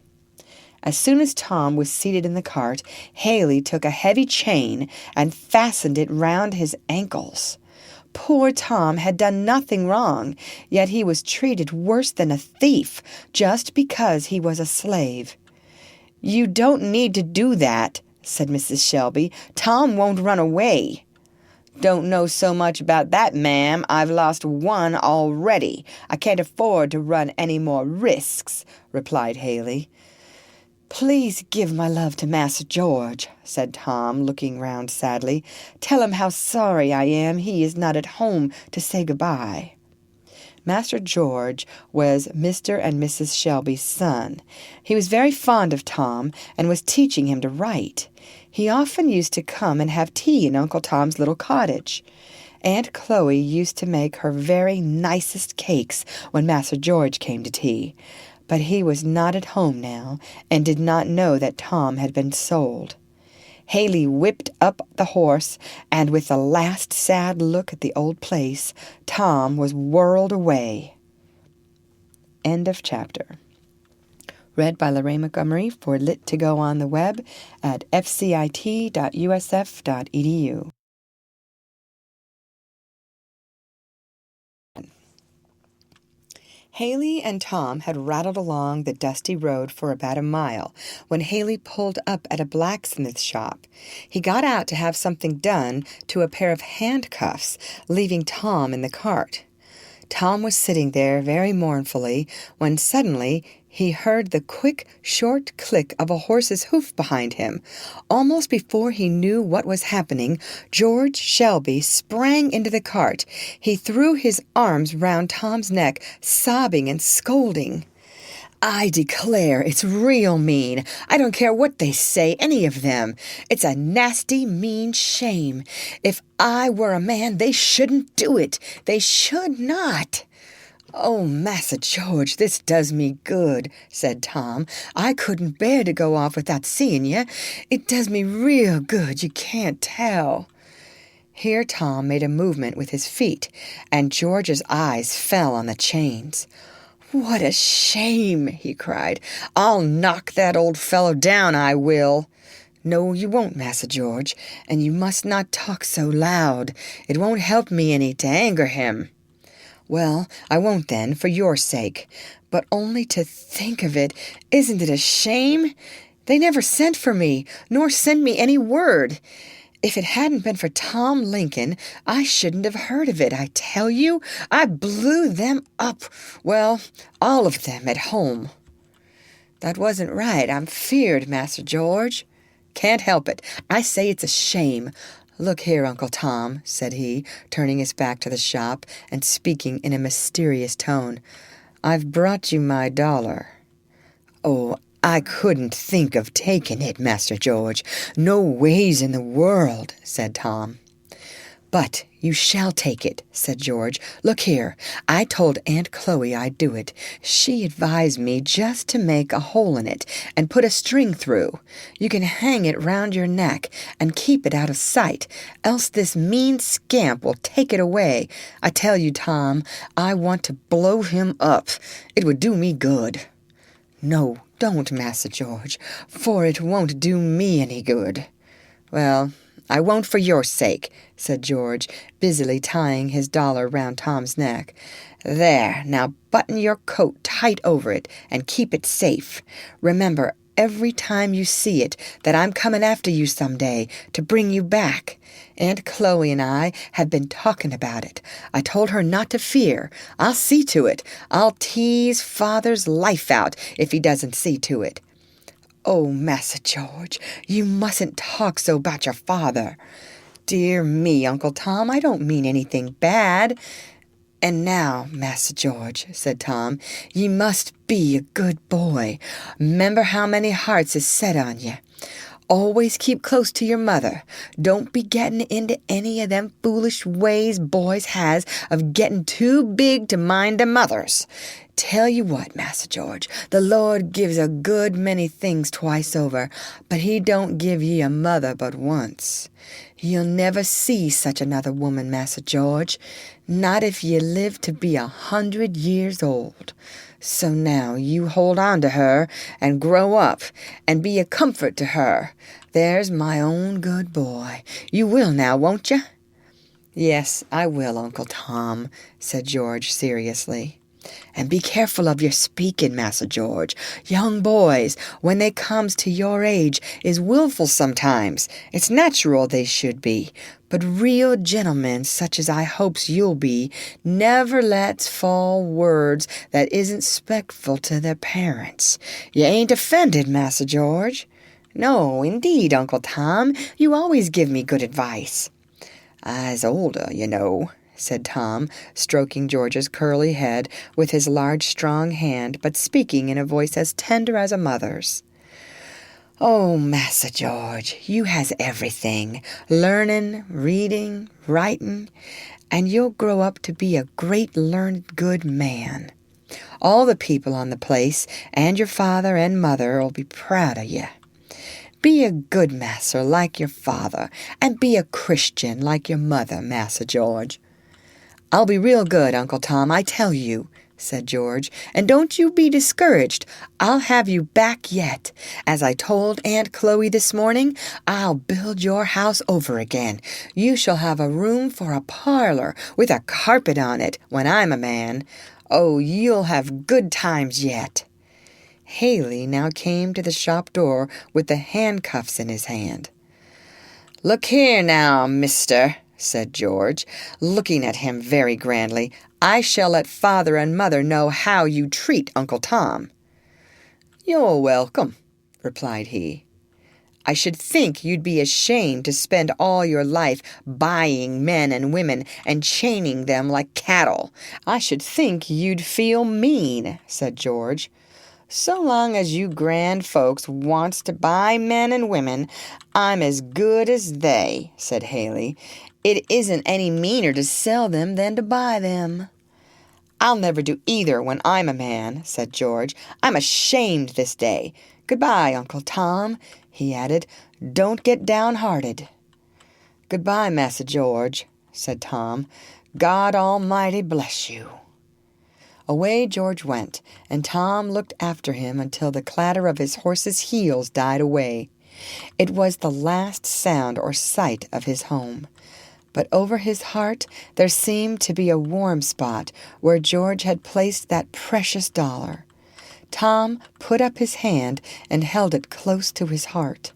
As soon as Tom was seated in the cart, Haley took a heavy chain and fastened it round his ankles. Poor Tom had done nothing wrong, yet he was treated worse than a thief just because he was a slave. You don't need to do that, said Mrs. Shelby. Tom won't run away. Don't know so much about that, ma'am. I've lost one already. I can't afford to run any more risks, replied Haley. Please give my love to Master George, said Tom, looking round sadly. Tell him how sorry I am he is not at home to say goodbye. Master George was Mr. and Mrs. Shelby's son. He was very fond of Tom and was teaching him to write. He often used to come and have tea in Uncle Tom's little cottage. Aunt Chloe used to make her very nicest cakes when Master George came to tea. But he was not at home now, and did not know that Tom had been sold. Haley whipped up the horse, and with a last sad look at the old place, Tom was whirled away. End of chapter. Read by Lorraine Montgomery for Lit to Go on the web at fcit.usf.edu. Haley and Tom had rattled along the dusty road for about a mile when Haley pulled up at a blacksmith shop. He got out to have something done to a pair of handcuffs, leaving Tom in the cart. Tom was sitting there very mournfully when suddenly he heard the quick, short click of a horse's hoof behind him. Almost before he knew what was happening, George Shelby sprang into the cart. He threw his arms round Tom's neck, sobbing and scolding. I declare it's real mean. I don't care what they say, any of them. It's a nasty, mean shame. If I were a man, they shouldn't do it. They should not. "Oh, Massa George, this does me good," said Tom. "I couldn't bear to go off without seeing you. It does me real good, you can't tell." Here Tom made a movement with his feet, and George's eyes fell on the chains. "What a shame!" he cried. "I'll knock that old fellow down, I will." "No, you won't, Massa George, and you must not talk so loud. It won't help me any to anger him." "Well, I won't then, for your sake. But only to think of it, isn't it a shame? They never sent for me, nor sent me any word. If it hadn't been for Tom Lincoln, I shouldn't have heard of it, I tell you. I blew them up. Well, all of them at home." "That wasn't right, I'm feared, Master George." "Can't help it. I say it's a shame. Look here, Uncle Tom," said he, turning his back to the shop and speaking in a mysterious tone. "I've brought you my $1." "Oh, I couldn't think of taking it, Master George. No ways in the world," said Tom. "But you shall take it," said George. "Look here, I told Aunt Chloe I'd do it. She advised me just to make a hole in it and put a string through. You can hang it round your neck and keep it out of sight, else this mean scamp will take it away. I tell you, Tom, I want to blow him up. It would do me good." "No, don't, Master George, for it won't do me any good." "Well, I won't for your sake," said George, busily tying his $1 round Tom's neck. "There, now button your coat tight over it and keep it safe. Remember every time you see it that I'm coming after you some day to bring you back. Aunt Chloe and I have been talking about it. I told her not to fear. I'll see to it. I'll tease Father's life out if he doesn't see to it." "Oh, Massa George, you mustn't talk so about your father." "Dear me, Uncle Tom, I don't mean anything bad." "And now, Massa George," said Tom, "ye must be a good boy. 'Member how many hearts is set on ye. Always keep close to your mother. Don't be getting into any of them foolish ways boys has of getting too big to mind their mothers. Tell you what, Massa George, the Lord gives a good many things twice over, but he don't give ye a mother but once. You'll never see such another woman, Massa George, not if ye live to be 100 years old. So now you hold on to her and grow up and be a comfort to her. There's my own good boy. You will now, won't you?" "Yes, I will, Uncle Tom," said George seriously. "And be careful of your speaking, Massa George. Young boys, when they comes to your age, is willful sometimes. It's natural they should be. But real gentlemen, such as I hopes you'll be, never lets fall words that isn't 'spectful to their parents. You ain't offended, Massa George?" "No, indeed, Uncle Tom. You always give me good advice." "I's older, you know," said Tom, stroking George's curly head with his large, strong hand, but speaking in a voice as tender as a mother's. "Oh, Massa George, you has everything, learning, reading, writing, and you'll grow up to be a great learned good man. All the people on the place and your father and mother'll be proud of you. Be a good masser like your father, and be a Christian like your mother, Massa George." "I'll be real good, Uncle Tom, I tell you," said George. "And don't you be discouraged. I'll have you back yet. As I told Aunt Chloe this morning, I'll build your house over again. You shall have a room for a parlor with a carpet on it when I'm a man. Oh, you'll have good times yet." Haley now came to the shop door with the handcuffs in his hand. "Look here now, mister," said George, looking at him very grandly. "I shall let Father and Mother know how you treat Uncle Tom." "You're welcome," replied he. "I should think you'd be ashamed to spend all your life buying men and women and chaining them like cattle. I should think you'd feel mean," said George. "So long as you grand folks wants to buy men and women, I'm as good as they," said Haley. "It isn't any meaner to sell them than to buy them." "I'll never do either when I'm a man," said George. "I'm ashamed this day. Goodbye, Uncle Tom," he added. "Don't get downhearted." "Goodbye, Massa George," said Tom. "God Almighty bless you." Away George went, and Tom looked after him until the clatter of his horse's heels died away. It was the last sound or sight of his home. But over his heart there seemed to be a warm spot where George had placed that precious dollar. Tom put up his hand and held it close to his heart.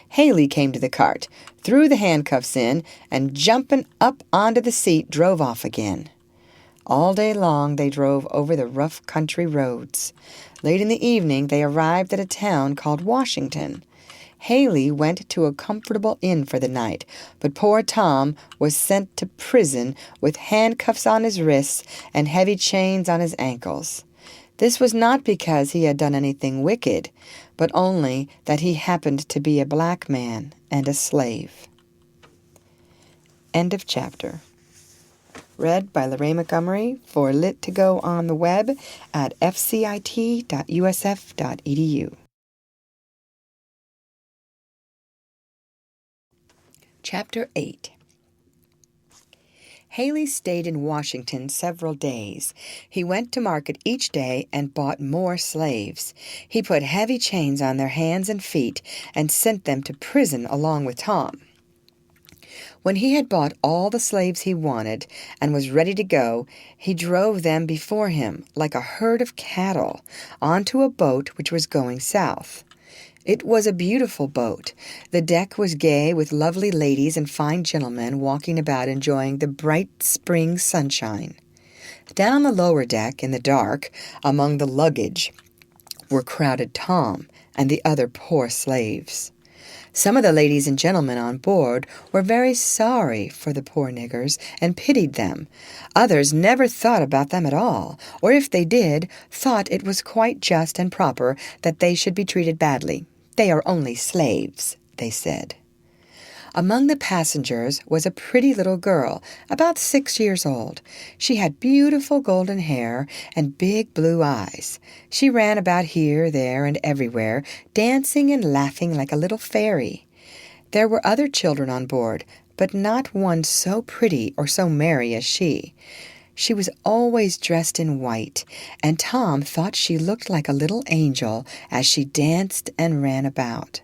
Haley came to the cart, threw the handcuffs in, and jumping up onto the seat drove off again. All day long they drove over the rough country roads. Late in the evening they arrived at a town called Washington. Haley went to a comfortable inn for the night, but poor Tom was sent to prison with handcuffs on his wrists and heavy chains on his ankles. This was not because he had done anything wicked, but only that he happened to be a black man and a slave. End of chapter. Read by Lorraine Montgomery for Lit to Go on the web at fcit.usf.edu. Chapter 8. Haley stayed in Washington several days. He went to market each day and bought more slaves. He put heavy chains on their hands and feet and sent them to prison along with Tom. When he had bought all the slaves he wanted and was ready to go, he drove them before him like a herd of cattle onto a boat which was going south. It was a beautiful boat. The deck was gay with lovely ladies and fine gentlemen walking about enjoying the bright spring sunshine. Down on the lower deck, in the dark, among the luggage, were crowded Tom and the other poor slaves. Some of the ladies and gentlemen on board were very sorry for the poor niggers and pitied them. Others never thought about them at all, or if they did, thought it was quite just and proper that they should be treated badly. "They are only slaves," they said. Among the passengers was a pretty little girl, about 6 years old. She had beautiful golden hair and big blue eyes. She ran about here, there, and everywhere, dancing and laughing like a little fairy. There were other children on board, but not one so pretty or so merry as she. She was always dressed in white, and Tom thought she looked like a little angel as she danced and ran about.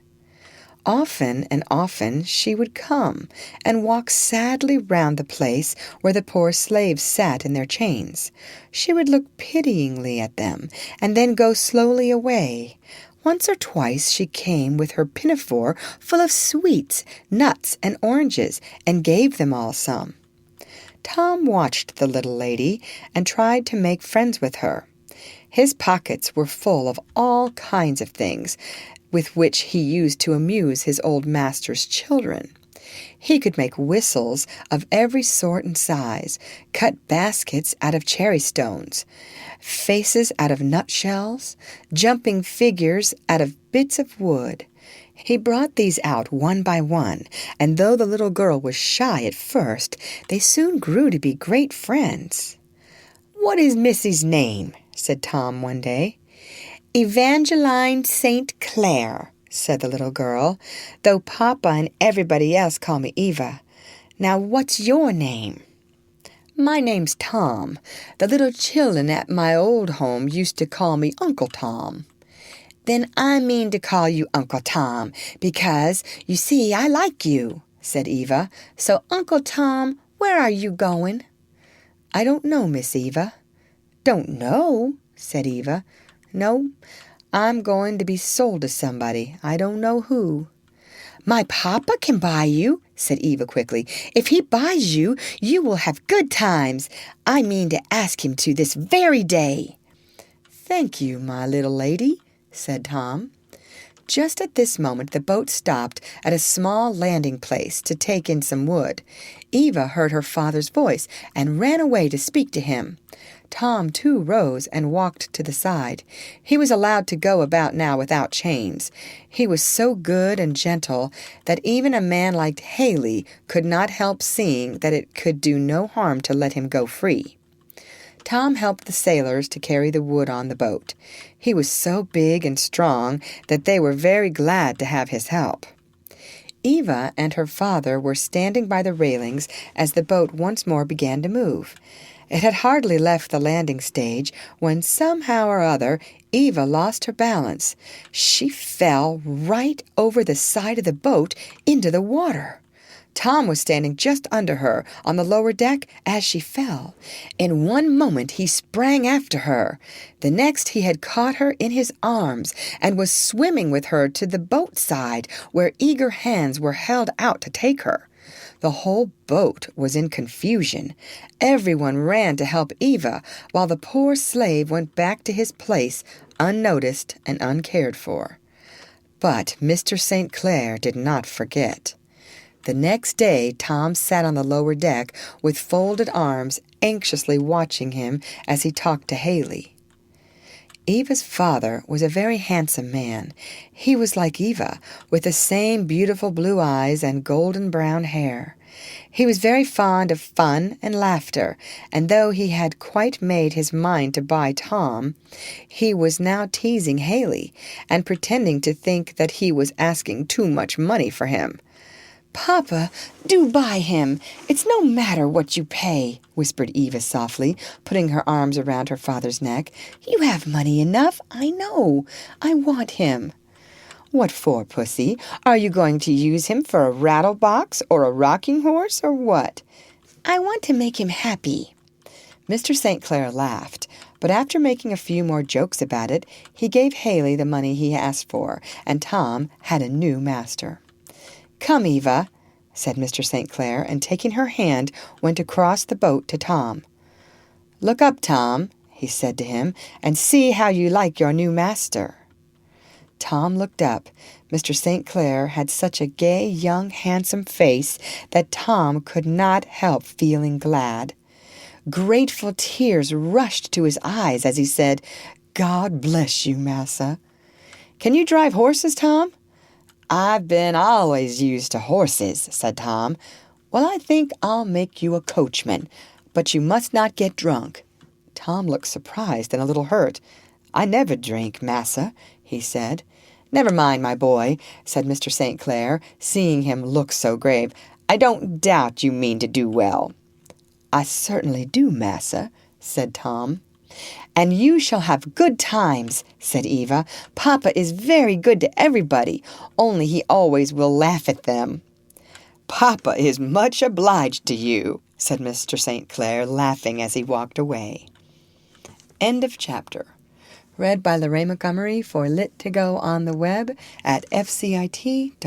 Often and often she would come and walk sadly round the place where the poor slaves sat in their chains. She would look pityingly at them and then go slowly away. Once or twice she came with her pinafore full of sweets, nuts, and oranges, and gave them all some. Tom watched the little lady and tried to make friends with her. His pockets were full of all kinds of things, with which he used to amuse his old master's children. He could make whistles of every sort and size, cut baskets out of cherry stones, faces out of nutshells, jumping figures out of bits of wood. He brought these out one by one, and though the little girl was shy at first, they soon grew to be great friends. "What is Missy's name?" said Tom one day. "Evangeline St. Clair," said the little girl, "though Papa and everybody else call me Eva. Now, what's your name?" "My name's Tom. The little children at my old home used to call me Uncle Tom." "Then I mean to call you Uncle Tom, because, you see, I like you," said Eva. "So, Uncle Tom, where are you going?" "I don't know, Miss Eva." "Don't know?" said Eva. "No, I'm going to be sold to somebody. I don't know who." "My papa can buy you," said Eva quickly. "If he buys you, you will have good times. I mean to ask him to this very day." "Thank you, my little lady," said Tom. Just at this moment the boat stopped at a small landing place to take in some wood. Eva heard her father's voice and ran away to speak to him. Tom, too, rose and walked to the side. He was allowed to go about now without chains. He was so good and gentle that even a man like Haley could not help seeing that it could do no harm to let him go free. Tom helped the sailors to carry the wood on the boat. He was so big and strong that they were very glad to have his help. Eva and her father were standing by the railings as the boat once more began to move. It had hardly left the landing stage when somehow or other Eva lost her balance. She fell right over the side of the boat into the water. Tom was standing just under her on the lower deck as she fell. In one moment he sprang after her. The next he had caught her in his arms and was swimming with her to the boat side where eager hands were held out to take her. The whole boat was in confusion. Everyone ran to help Eva, while the poor slave went back to his place unnoticed and uncared for. But Mr. St. Clair did not forget. The next day Tom sat on the lower deck with folded arms, anxiously watching him as he talked to Haley. Eva's father was a very handsome man. He was like Eva, with the same beautiful blue eyes and golden brown hair. He was very fond of fun and laughter, and though he had quite made his mind to buy Tom, he was now teasing Haley and pretending to think that he was asking too much money for him. "Papa, do buy him. It's no matter what you pay," whispered Eva softly, putting her arms around her father's neck. "You have money enough, I know. I want him." "What for, Pussy? Are you going to use him for a rattle-box or a rocking horse or what?" "I want to make him happy." Mr. St. Clair laughed, but after making a few more jokes about it, he gave Haley the money he asked for, and Tom had a new master. "Come, Eva," said Mr. St. Clair, and taking her hand, went across the boat to Tom. "Look up, Tom," he said to him, "and see how you like your new master." Tom looked up. Mr. St. Clair had such a gay, young, handsome face that Tom could not help feeling glad. Grateful tears rushed to his eyes as he said, "God bless you, massa." "Can you drive horses, Tom?" "I've been always used to horses," said Tom. "Well, I think I'll make you a coachman, but you must not get drunk." Tom looked surprised and a little hurt. "I never drink, massa," he said. "Never mind, my boy," said Mr. St. Clair, seeing him look so grave. "I don't doubt you mean to do well." "I certainly do, massa," said Tom. "And you shall have good times," said Eva. "Papa is very good to everybody, only he always will laugh at them." "Papa is much obliged to you," said Mr. St. Clair, laughing as he walked away. End of chapter. Read by Lorraine Montgomery for Lit2Go on the web at fcit.usf.edu.